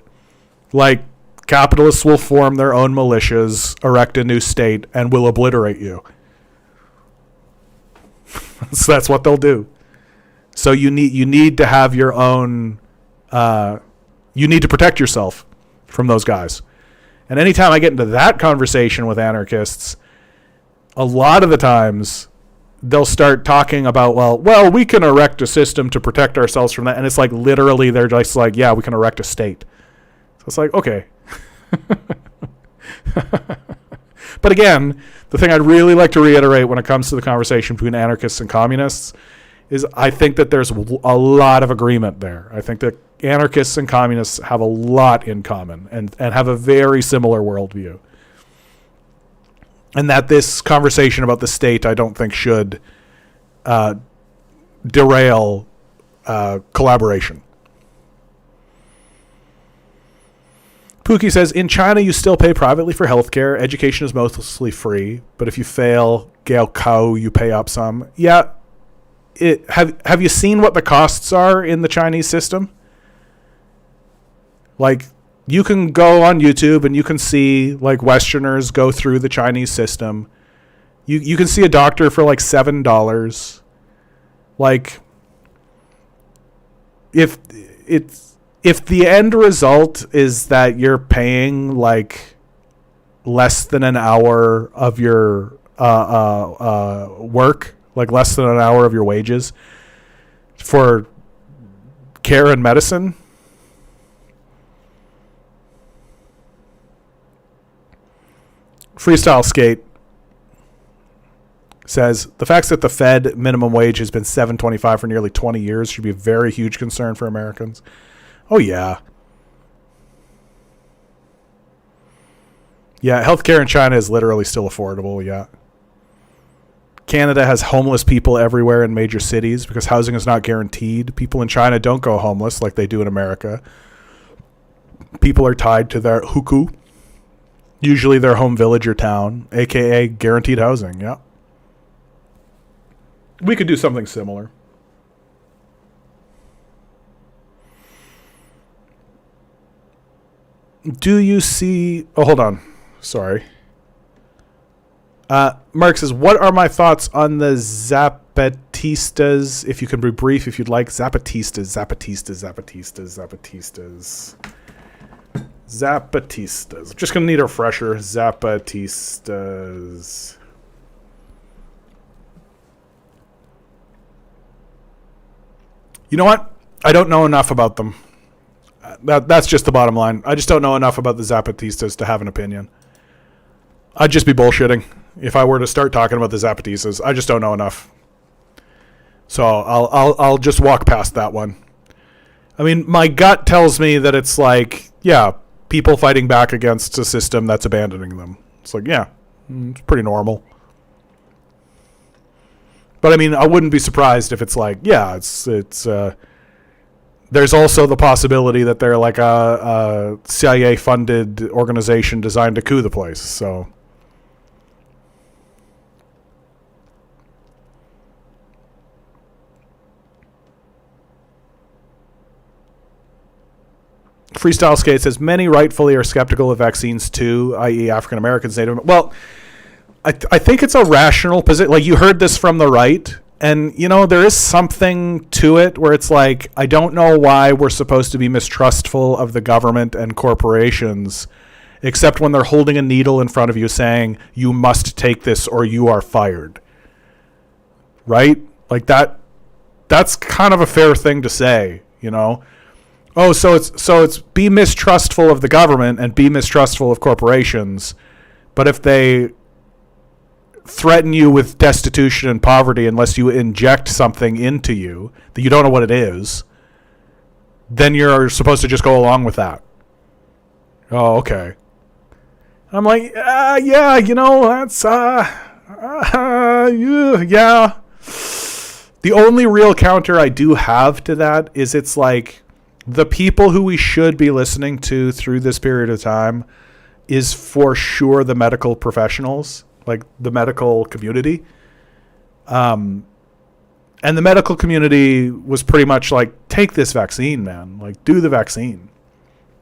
Like, capitalists will form their own militias, erect a new state, and will obliterate you. So that's what they'll do. So you need to have your own, you need to protect yourself from those guys. And anytime I get into that conversation with anarchists, a lot of the times they'll start talking about, well, we can erect a system to protect ourselves from that. And it's like, literally, they're just like, yeah, we can erect a state. So it's like, okay. But again, the thing I'd really like to reiterate when it comes to the conversation between anarchists and communists is I think that there's a lot of agreement there. I think that anarchists and communists have a lot in common and have a very similar worldview. And that this conversation about the state, I don't think, should derail collaboration. Pookie says, in China, you still pay privately for healthcare. Education is mostly free. But if you fail, Gao Kao, you pay up some. Yeah. Have you seen what the costs are in the Chinese system? Like, you can go on YouTube and you can see, like, Westerners go through the Chinese system. You can see a doctor for, like, $7. Like, if the end result is that you're paying, like, less than an hour of your work, like less than an hour of your wages for care and medicine, Freestyle Skate says, the fact that the Fed minimum wage has been $7.25 for nearly 20 years should be a very huge concern for Americans. Oh, yeah. Yeah, healthcare in China is literally still affordable, yeah. Canada has homeless people everywhere in major cities because housing is not guaranteed. People in China don't go homeless like they do in America. People are tied to their hukou, usually their home village or town, a.k.a. guaranteed housing, yeah. We could do something similar. Do you see... Oh, hold on. Sorry. Mark says, what are my thoughts on the Zapatistas? If you can be brief, if you'd like. Zapatistas. I'm just going to need a refresher. Zapatistas. You know what? I don't know enough about them. That's just the bottom line. I just don't know enough about the Zapatistas to have an opinion. I'd just be bullshitting if I were to start talking about the Zapatistas. I just don't know enough. So I'll just walk past that one. I mean, my gut tells me that it's like, yeah, people fighting back against a system that's abandoning them. It's like, yeah, it's pretty normal. But I mean, I wouldn't be surprised if it's like, yeah, it's there's also the possibility that they're like a CIA-funded organization designed to coup the place. So, Freestyle Skate says, many rightfully are skeptical of vaccines too, i.e. African Americans, Native... Well, I think it's a rational position. Like, you heard this from the right, and, you know, there is something to it where it's like, I don't know why we're supposed to be mistrustful of the government and corporations, except when they're holding a needle in front of you saying, you must take this or you are fired. Right? Like, that's kind of a fair thing to say, you know? Oh, so it's be mistrustful of the government and be mistrustful of corporations, but if they threaten you with destitution and poverty unless you inject something into you that you don't know what it is, then you're supposed to just go along with that. Oh, okay. I'm like, yeah, you know, that's, yeah. The only real counter I do have to that is it's like, the people who we should be listening to through this period of time is for sure the medical professionals, like the medical community. And the medical community was pretty much like, take this vaccine, man. Like, do the vaccine.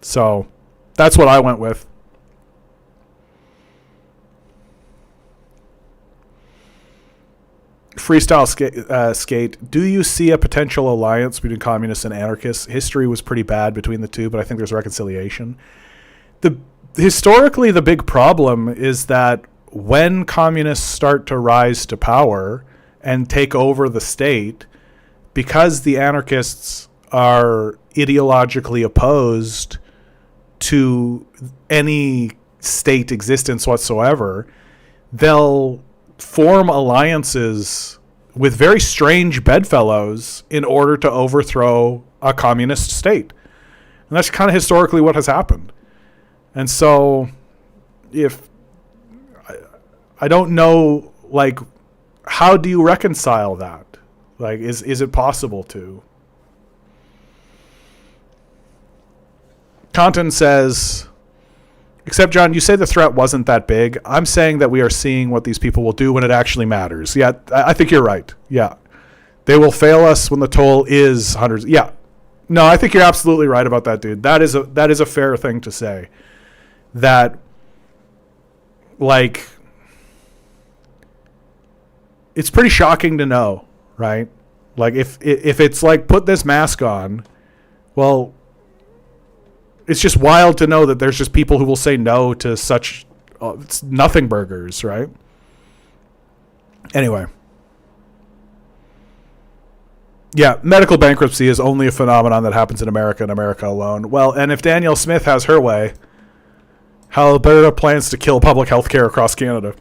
So that's what I went with. Freestyle skate. Do you see a potential alliance between communists and anarchists? History was pretty bad between the two, but I think there's reconciliation. Historically, the big problem is that when communists start to rise to power and take over the state, because the anarchists are ideologically opposed to any state existence whatsoever, they'll form alliances with very strange bedfellows in order to overthrow a communist state. And that's kind of historically what has happened. And so if I don't know, like, how do you reconcile that? Like, is it possible to? Content says, except, John, you say the threat wasn't that big. I'm saying that we are seeing what these people will do when it actually matters. Yeah, I think you're right. Yeah. They will fail us when the toll is hundreds. Yeah. No, I think you're absolutely right about that, dude. That is a fair thing to say. That, like, it's pretty shocking to know, right? Like, if it's like, put this mask on, well, it's just wild to know that there's just people who will say no to such nothing burgers, right? Anyway. Yeah, medical bankruptcy is only a phenomenon that happens in America and America alone. Well, and if Danielle Smith has her way, how Alberta plans to kill public health care across Canada.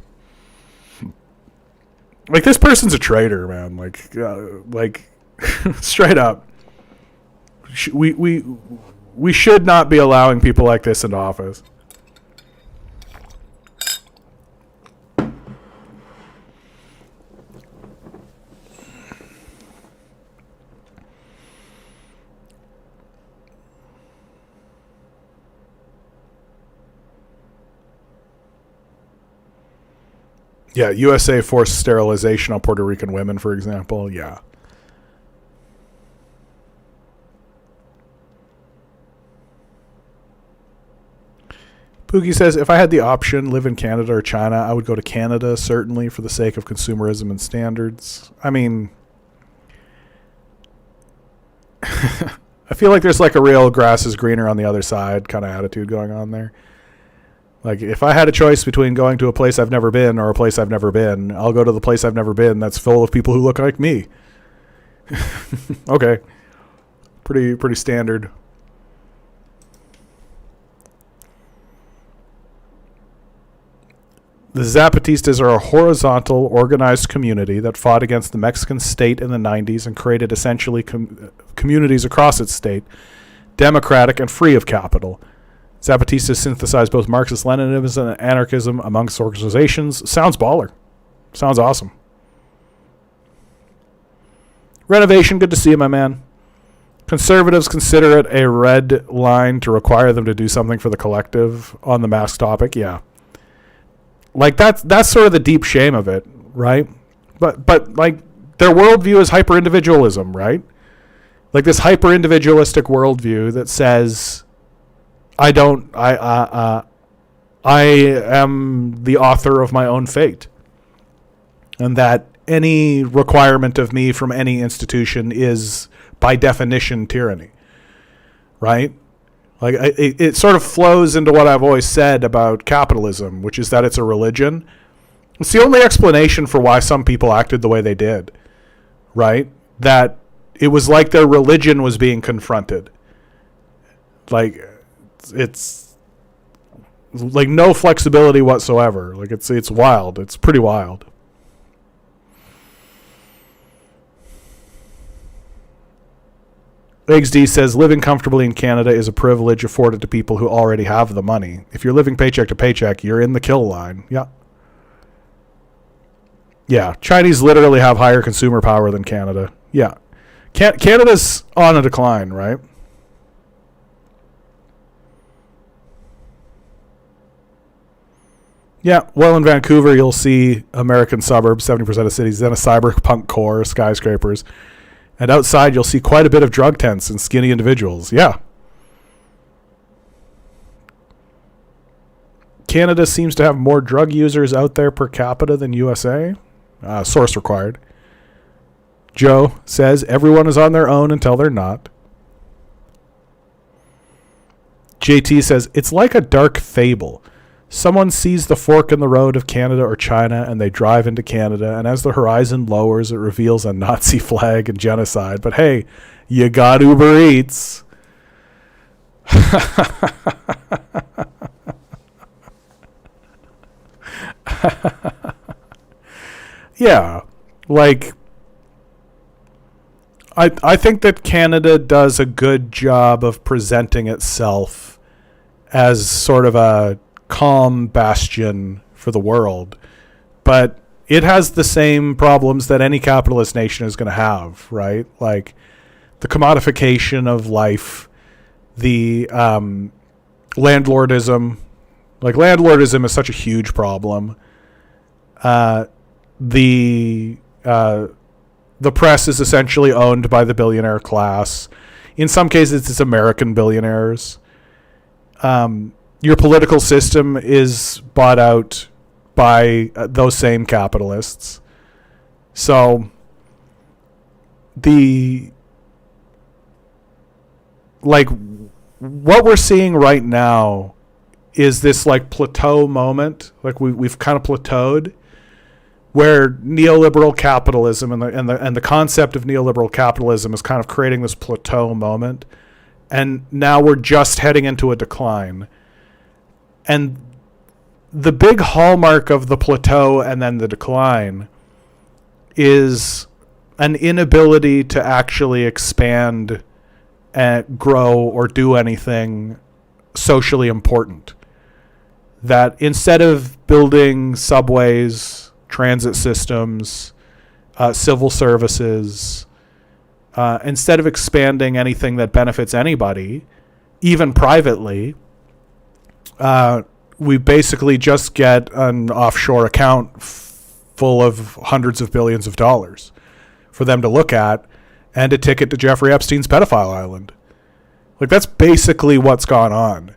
Like, this person's a traitor, man. Like straight up. We should not be allowing people like this into office. Yeah, USA forced sterilization on Puerto Rican women, for example. Yeah. Pookie says, if I had the option, live in Canada or China, I would go to Canada, certainly, for the sake of consumerism and standards. I mean, I feel like there's like a real grass is greener on the other side kind of attitude going on there. Like, if I had a choice between going to a place I've never been or a place I've never been, I'll go to the place I've never been that's full of people who look like me. Okay. Pretty standard. The Zapatistas are a horizontal, organized community that fought against the Mexican state in the 90s and created essentially communities across its state, democratic and free of capital. Zapatistas synthesized both Marxist-Leninism and anarchism amongst organizations. Sounds baller. Sounds awesome. Renovation, good to see you, my man. Conservatives consider it a red line to require them to do something for the collective on the mask topic. Yeah. Like, that's sort of the deep shame of it, right? But like, their worldview is hyper-individualism, right? Like, this hyper-individualistic worldview that says, I am the author of my own fate. And that any requirement of me from any institution is, by definition, tyranny. Right? Like, it sort of flows into what I've always said about capitalism, which is that it's a religion. It's the only explanation for why some people acted the way they did. Right? That it was like their religion was being confronted. Like, it's like no flexibility whatsoever. Like, it's wild. It's pretty wild. Eggs D says, living comfortably in Canada is a privilege afforded to people who already have the money. If you're living paycheck to paycheck, you're in the kill line. Yeah. Yeah. Chinese literally have higher consumer power than Canada. Yeah. Canada's on a decline, right? Yeah, well, in Vancouver, you'll see American suburbs, 70% of cities, then a cyberpunk core, skyscrapers. And outside, you'll see quite a bit of drug tents and skinny individuals. Yeah. Canada seems to have more drug users out there per capita than USA. Source required. Joe says everyone is on their own until they're not. JT says it's like a dark fable. Someone sees the fork in the road of Canada or China and they drive into Canada, and as the horizon lowers, it reveals a Nazi flag and genocide. But hey, you got Uber Eats. Yeah, like I think that Canada does a good job of presenting itself as sort of a calm bastion for the world, but it has the same problems that any capitalist nation is going to have, right? Like the commodification of life, the landlordism. Like landlordism is such a huge problem. The press is essentially owned by the billionaire class. In some cases, it's American billionaires. Your political system is bought out by those same capitalists. So what we're seeing right now is this like plateau moment. Like we've kind of plateaued, where neoliberal capitalism and the concept of neoliberal capitalism is kind of creating this plateau moment, and now we're just heading into a decline. And the big hallmark of the plateau and then the decline is an inability to actually expand and grow or do anything socially important. That instead of building subways, transit systems, civil services, instead of expanding anything that benefits anybody, even privately, we basically just get an offshore account full of hundreds of billions of dollars for them to look at and a ticket to Jeffrey Epstein's pedophile island. Like, that's basically what's gone on.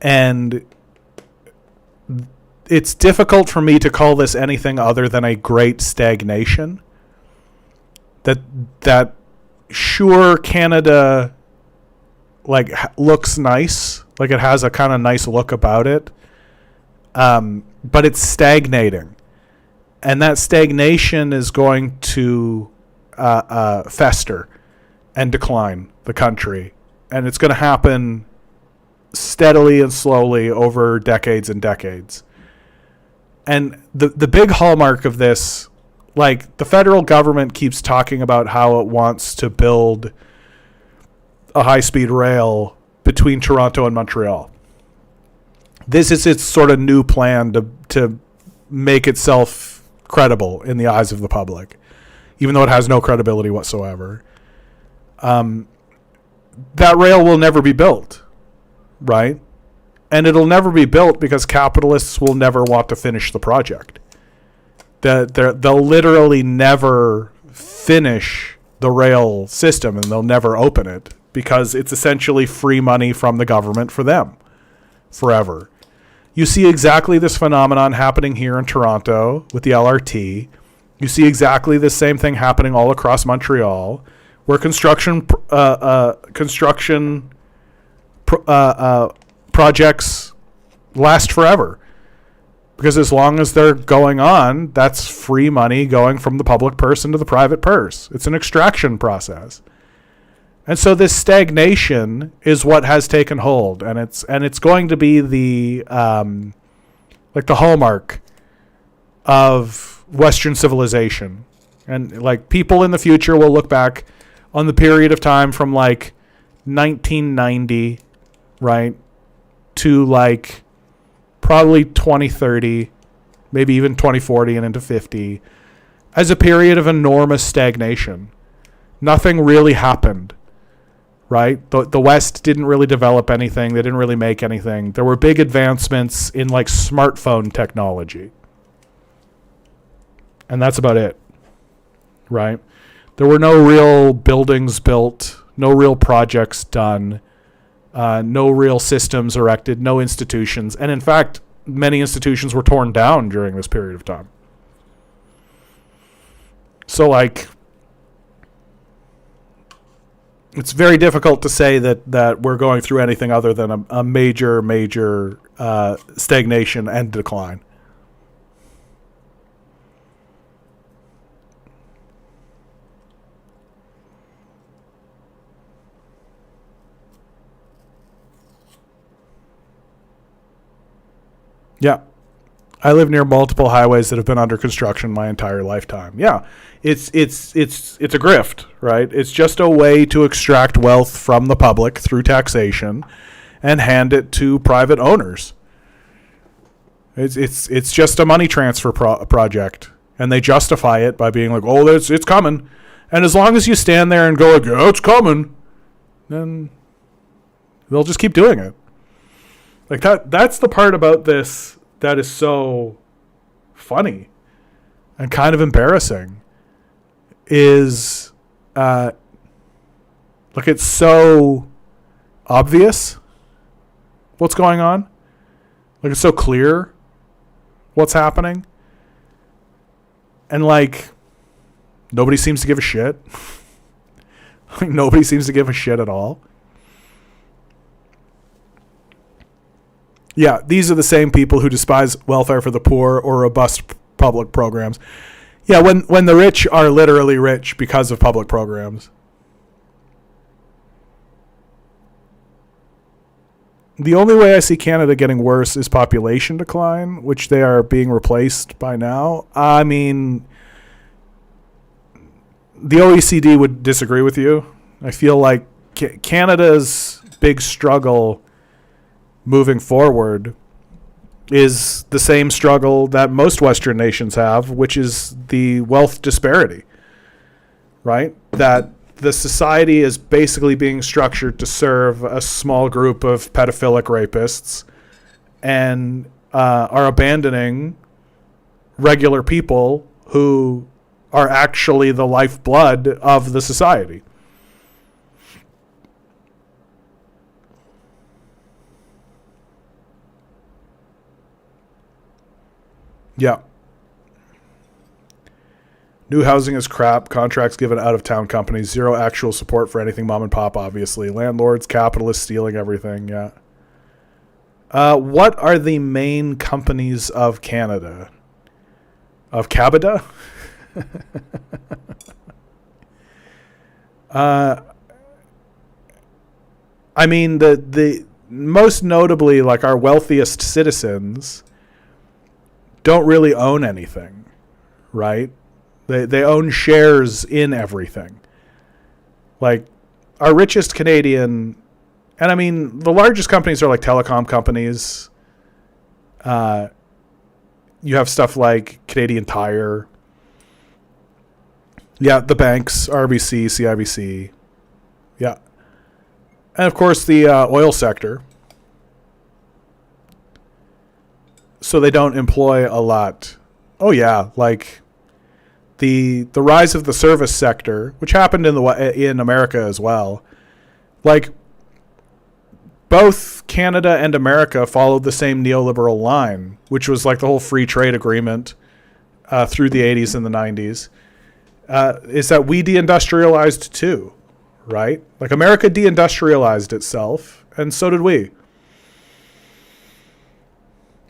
And it's difficult for me to call this anything other than a great stagnation. That sure, Canada like looks nice, like it has a kind of nice look about it, but it's stagnating, and that stagnation is going to fester and decline the country, and it's going to happen steadily and slowly over decades and decades. And the big hallmark of this, like the federal government keeps talking about how it wants to build a high-speed rail between Toronto and Montreal. This is its sort of new plan to make itself credible in the eyes of the public, even though it has no credibility whatsoever. That rail will never be built, right? And it'll never be built because capitalists will never want to finish the project. They'll literally never finish the rail system, and they'll never open it because it's essentially free money from the government for them forever. You see exactly this phenomenon happening here in Toronto with the LRT. You see exactly the same thing happening all across Montreal, where construction projects last forever. Because as long as they're going on, that's free money going from the public purse into the private purse. It's an extraction process. And so this stagnation is what has taken hold, and it's going to be the the hallmark of Western civilization. And like people in the future will look back on the period of time from like 1990, right, to like probably 2030, maybe even 2040 and into 50, as a period of enormous stagnation. Nothing really happened. right? The West didn't really develop anything. They didn't really make anything. There were big advancements in like smartphone technology. And that's about it, right? There were no real buildings built, no real projects done, no real systems erected, no institutions. And in fact, many institutions were torn down during this period of time. So, like, it's very difficult to say that we're going through anything other than a major stagnation and decline. Yeah. I live near multiple highways that have been under construction my entire lifetime. Yeah. It's a grift, right? It's just a way to extract wealth from the public through taxation and hand it to private owners. It's just a money transfer project, and they justify it by being like, "Oh, it's coming." And as long as you stand there and go like, "Yeah, it's coming," then they'll just keep doing it. Like that's the part about this that is so funny and kind of embarrassing is like it's so obvious what's going on. Like it's so clear what's happening. And like nobody seems to give a shit. Like nobody seems to give a shit at all. Yeah, these are the same people who despise welfare for the poor or robust public programs. Yeah, when the rich are literally rich because of public programs. The only way I see Canada getting worse is population decline, which they are being replaced by now. I mean, the OECD would disagree with you. I feel like Canada's big struggle moving forward is the same struggle that most Western nations have, which is the wealth disparity, right? That the society is basically being structured to serve a small group of pedophilic rapists and are abandoning regular people who are actually the lifeblood of the society. Yeah. New housing is crap. Contracts given out-of-town companies. Zero actual support for anything mom and pop, obviously. Landlords, capitalists stealing everything. Yeah. What are the main companies of Canada? Of Cabada? I mean, the most notably, like our wealthiest citizens don't really own anything, right? They own shares in everything. Like our richest Canadian, and I mean the largest companies are like telecom companies. You have stuff like Canadian Tire. Yeah, the banks, RBC, CIBC. Yeah. And of course the oil sector. So they don't employ a lot. Oh yeah, like the rise of the service sector, which happened in America as well. Like both Canada and America followed the same neoliberal line, which was like the whole free trade agreement through the 80s and the 90s. Is that we deindustrialized too, right? Like America deindustrialized itself, and so did we.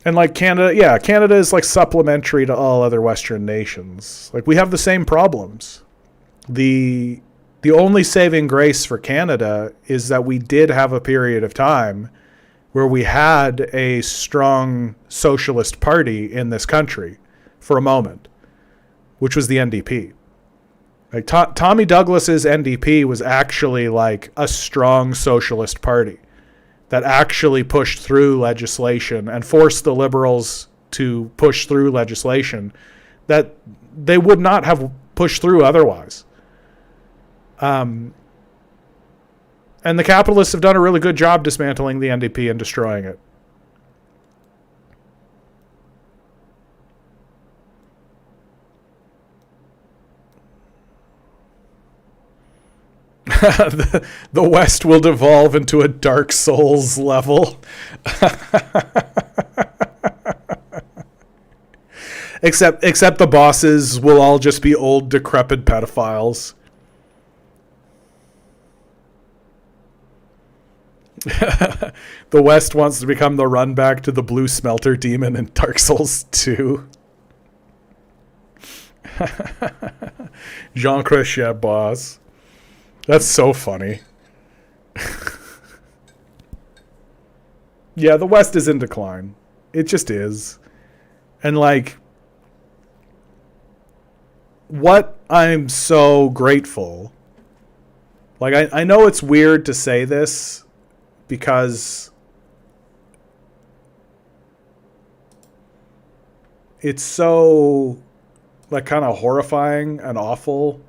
And like Canada is like supplementary to all other Western nations. Like we have the same problems. The only saving grace for Canada is that we did have a period of time where we had a strong socialist party in this country for a moment, which was the NDP. Like Tommy Douglas's NDP was actually like a strong socialist party that actually pushed through legislation and forced the Liberals to push through legislation that they would not have pushed through otherwise. And the capitalists have done a really good job dismantling the NDP and destroying it. The West will devolve into a Dark Souls level. Except the bosses will all just be old, decrepit pedophiles. The West wants to become the run back to the blue smelter demon in Dark Souls 2. Jean Crochet boss. That's so funny. Yeah, the West is in decline. It just is. And like, what I'm so grateful. Like, I know it's weird to say this because it's so like kind of horrifying and awful.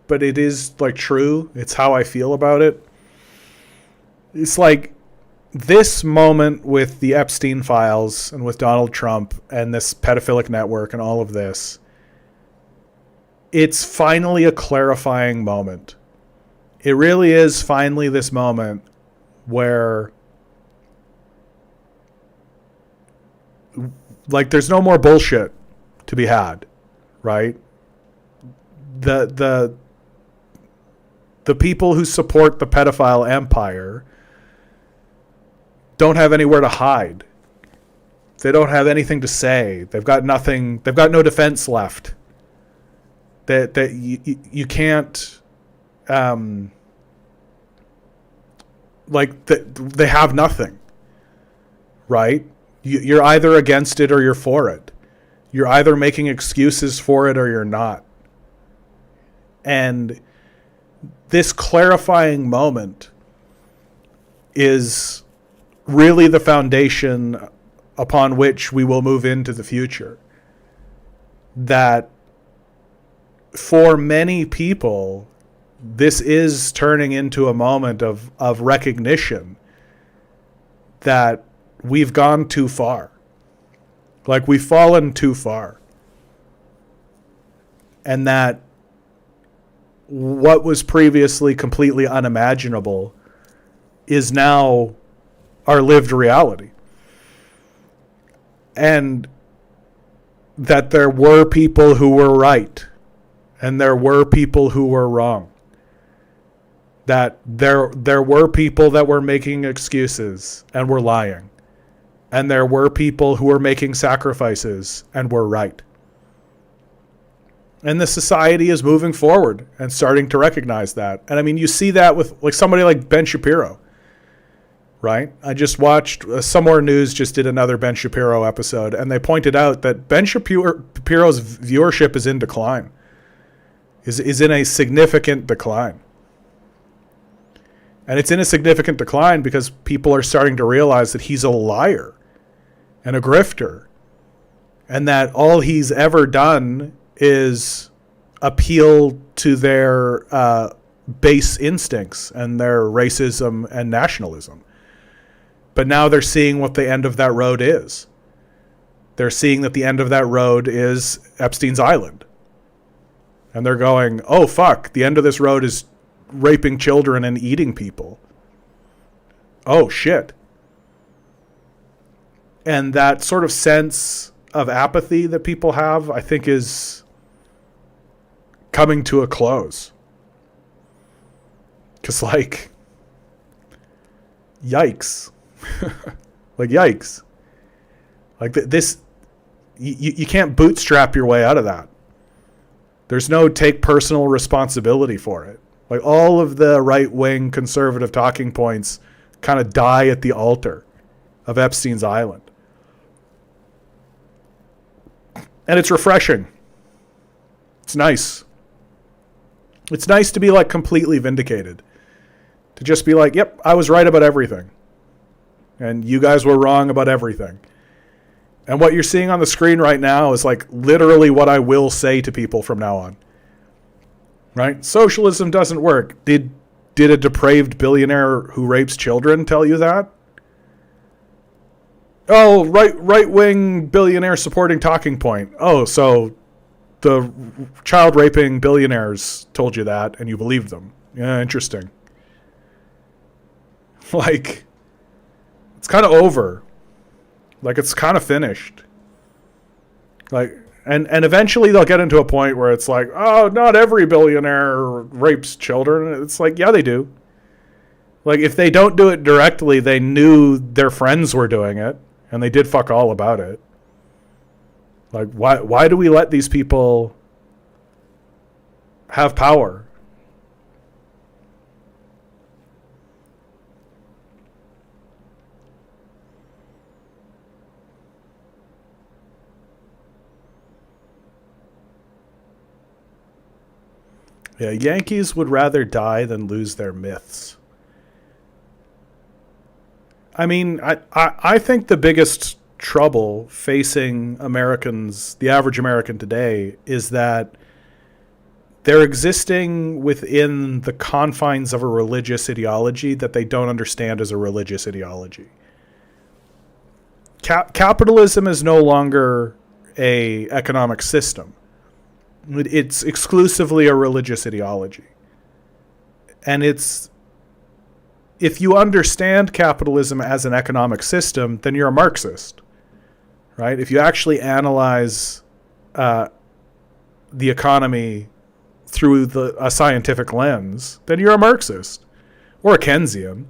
But it is like true. It's how I feel about it. It's like this moment with the Epstein files and with Donald Trump and this pedophilic network and all of this. It's finally a clarifying moment. It really is finally this moment where like there's no more bullshit to be had, right? The people who support the pedophile empire don't have anywhere to hide. They don't have anything to say. They've got nothing. They've got no defense left. That you can't. They have nothing. Right? You're either against it or you're for it. You're either making excuses for it or you're not. And this clarifying moment is really the foundation upon which we will move into the future. That for many people, this is turning into a moment of recognition that we've gone too far. Like we've fallen too far. And that what was previously completely unimaginable is now our lived reality. And that there were people who were right and there were people who were wrong. That there were people that were making excuses and were lying. And there were people who were making sacrifices and were right. And the society is moving forward and starting to recognize that. And I mean, you see that with like somebody like Ben Shapiro, right? I just watched Some More News just did another Ben Shapiro episode, and they pointed out that Ben Shapiro's viewership is in decline, is in a significant decline. And it's in a significant decline because people are starting to realize that he's a liar and a grifter, and that all he's ever done is appeal to their base instincts and their racism and nationalism. But now they're seeing what the end of that road is. They're seeing that the end of that road is Epstein's Island. And they're going, oh, fuck, the end of this road is raping children and eating people. Oh, shit. And that sort of sense of apathy that people have, I think, is coming to a close. Because, like, yikes. Like, yikes. Like, this, you can't bootstrap your way out of that. There's no take personal responsibility for it. Like, all of the right-wing conservative talking points kind of die at the altar of Epstein's Island. And it's refreshing. It's nice. It's nice to be like completely vindicated. To just be like, yep, I was right about everything. And you guys were wrong about everything. And what you're seeing on the screen right now is like literally what I will say to people from now on. right? Socialism doesn't work. Did a depraved billionaire who rapes children tell you that? Oh, right-wing billionaire supporting talking point. Oh, so the child raping billionaires told you that and you believed them. Yeah, interesting. Like, it's kind of over. Like, it's kind of finished. Like, and eventually they'll get into a point where it's like, oh, not every billionaire rapes children. It's like, yeah, they do. Like, if they don't do it directly, they knew their friends were doing it, and they did fuck all about it. Like, why do we let these people have power? Yeah, Yankees would rather die than lose their myths. I mean, I think the biggest trouble facing Americans, the average American today, is that they're existing within the confines of a religious ideology that they don't understand as a religious ideology. Capitalism is no longer a economic system. It's exclusively a religious ideology. And if you understand capitalism as an economic system, then you're a Marxist, right? If you actually analyze the economy through a scientific lens, then you're a Marxist or a Keynesian,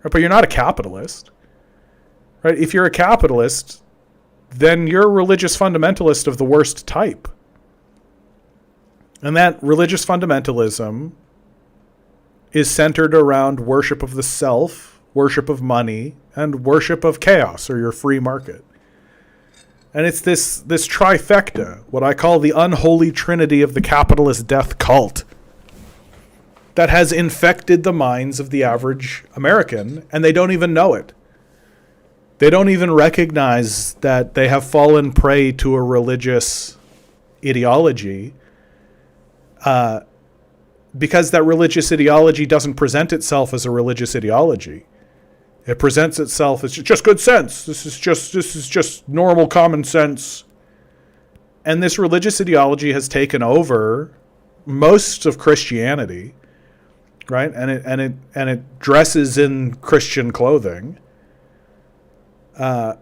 right? But you're not a capitalist, right? If you're a capitalist, then you're a religious fundamentalist of the worst type. And that religious fundamentalism is centered around worship of the self, worship of money, and worship of chaos, or your free market. And it's this trifecta, what I call the unholy trinity of the capitalist death cult, that has infected the minds of the average American, and they don't even know it. They don't even recognize that they have fallen prey to a religious ideology, because that religious ideology doesn't present itself as a religious ideology. It presents itself as just good sense. This is just normal common sense. And this religious ideology has taken over most of Christianity, right? And it dresses in Christian clothing. And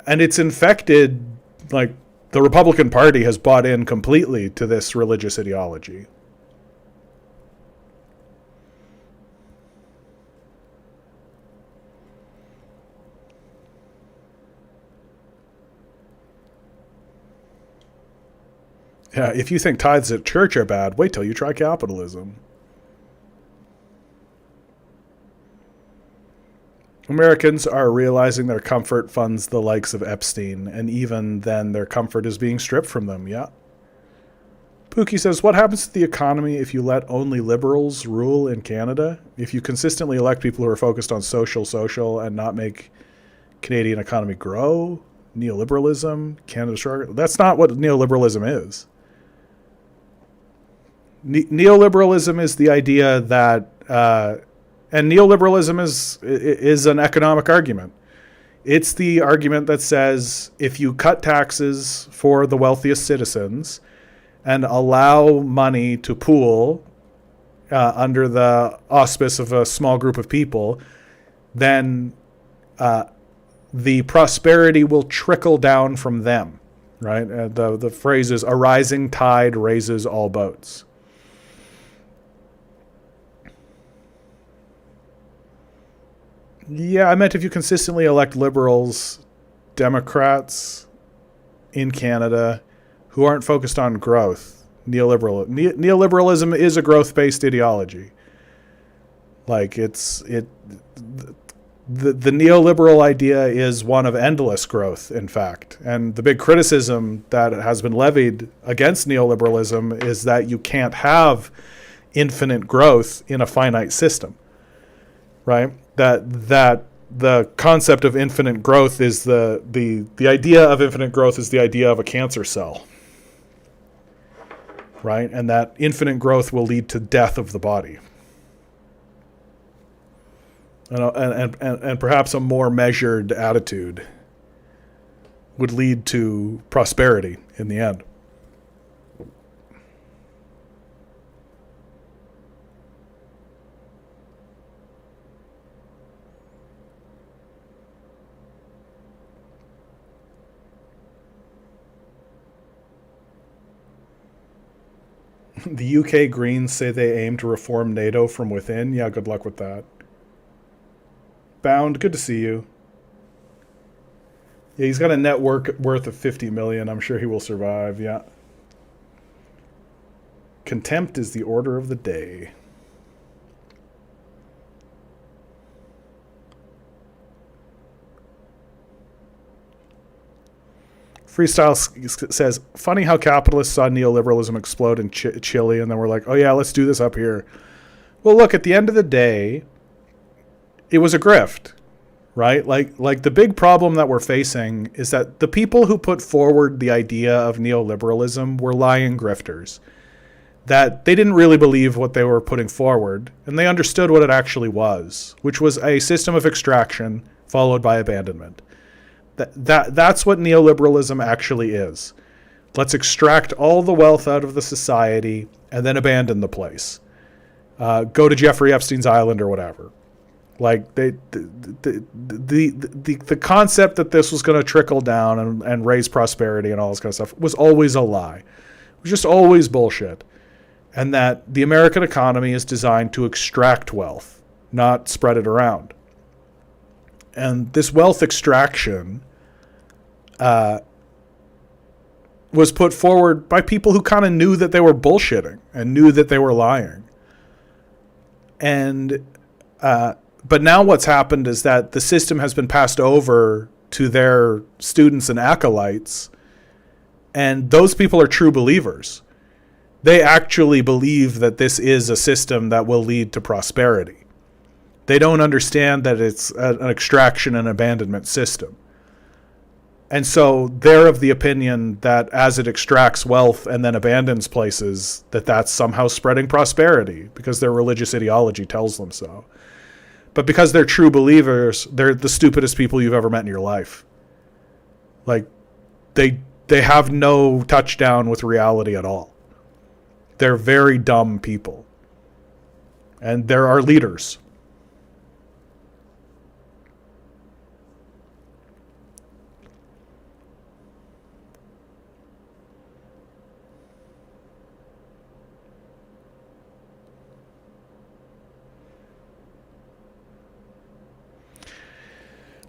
it's infected, like, the Republican Party has bought in completely to this religious ideology. Yeah, if you think tithes at church are bad, wait till you try capitalism. Americans are realizing their comfort funds the likes of Epstein, and even then their comfort is being stripped from them, yeah. Pookie says, what happens to the economy if you let only liberals rule in Canada? If you consistently elect people who are focused on social, and not make Canadian economy grow? Neoliberalism? Canada struggle? That's not what neoliberalism is. Neoliberalism is the idea that... and neoliberalism is an economic argument. It's the argument that says if you cut taxes for the wealthiest citizens and allow money to pool under the auspice of a small group of people, then the prosperity will trickle down from them, right? The phrase is, a rising tide raises all boats. Yeah, I meant if you consistently elect liberals, Democrats in Canada who aren't focused on growth. Neoliberalism is a growth-based ideology. Like, the neoliberal idea is one of endless growth, in fact. And the big criticism that has been levied against neoliberalism is that you can't have infinite growth in a finite system, right? That the concept of infinite growth is the idea of infinite growth is the idea of a cancer cell, right? And that infinite growth will lead to death of the body. And perhaps a more measured attitude would lead to prosperity in the end. The UK Greens say they aim to reform NATO from within. Yeah, good luck with that. Bound, good to see you. Yeah, he's got a net worth of 50 million. I'm sure he will survive, yeah. Contempt is the order of the day. Freestyle says, funny how capitalists saw neoliberalism explode in Chile, and then we're like, oh yeah, let's do this up here. Well, look, at the end of the day, it was a grift, right? Like the big problem that we're facing is that the people who put forward the idea of neoliberalism were lying grifters. That they didn't really believe what they were putting forward, and they understood what it actually was, which was a system of extraction followed by abandonment. That's what neoliberalism actually is. Let's extract all the wealth out of the society and then abandon the place. Go to Jeffrey Epstein's island or whatever. Like the concept that this was going to trickle down and raise prosperity and all this kind of stuff was always a lie. It was just always bullshit. And that the American economy is designed to extract wealth, not spread it around. And this wealth extraction was put forward by people who kind of knew that they were bullshitting and knew that they were lying. And but now what's happened is that the system has been passed over to their students and acolytes, and those people are true believers. They actually believe that this is a system that will lead to prosperity. They don't understand that it's an extraction and abandonment system. And so they're of the opinion that as it extracts wealth and then abandons places, that's somehow spreading prosperity because their religious ideology tells them so. But because they're true believers, they're the stupidest people you've ever met in your life. Like, they have no touchdown with reality at all. They're very dumb people. And they're our leaders.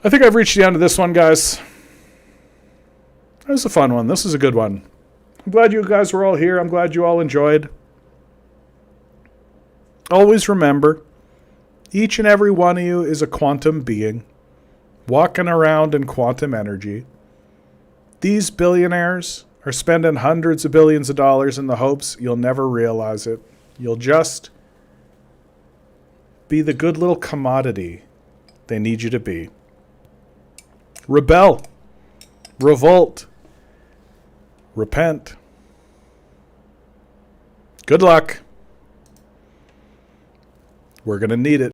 I think I've reached the end of this one, guys. That was a fun one. This is a good one. I'm glad you guys were all here. I'm glad you all enjoyed. Always remember, each and every one of you is a quantum being, walking around in quantum energy. These billionaires are spending hundreds of billions of dollars in the hopes you'll never realize it. You'll just be the good little commodity they need you to be. Rebel. Revolt. Repent. Good luck. We're going to need it.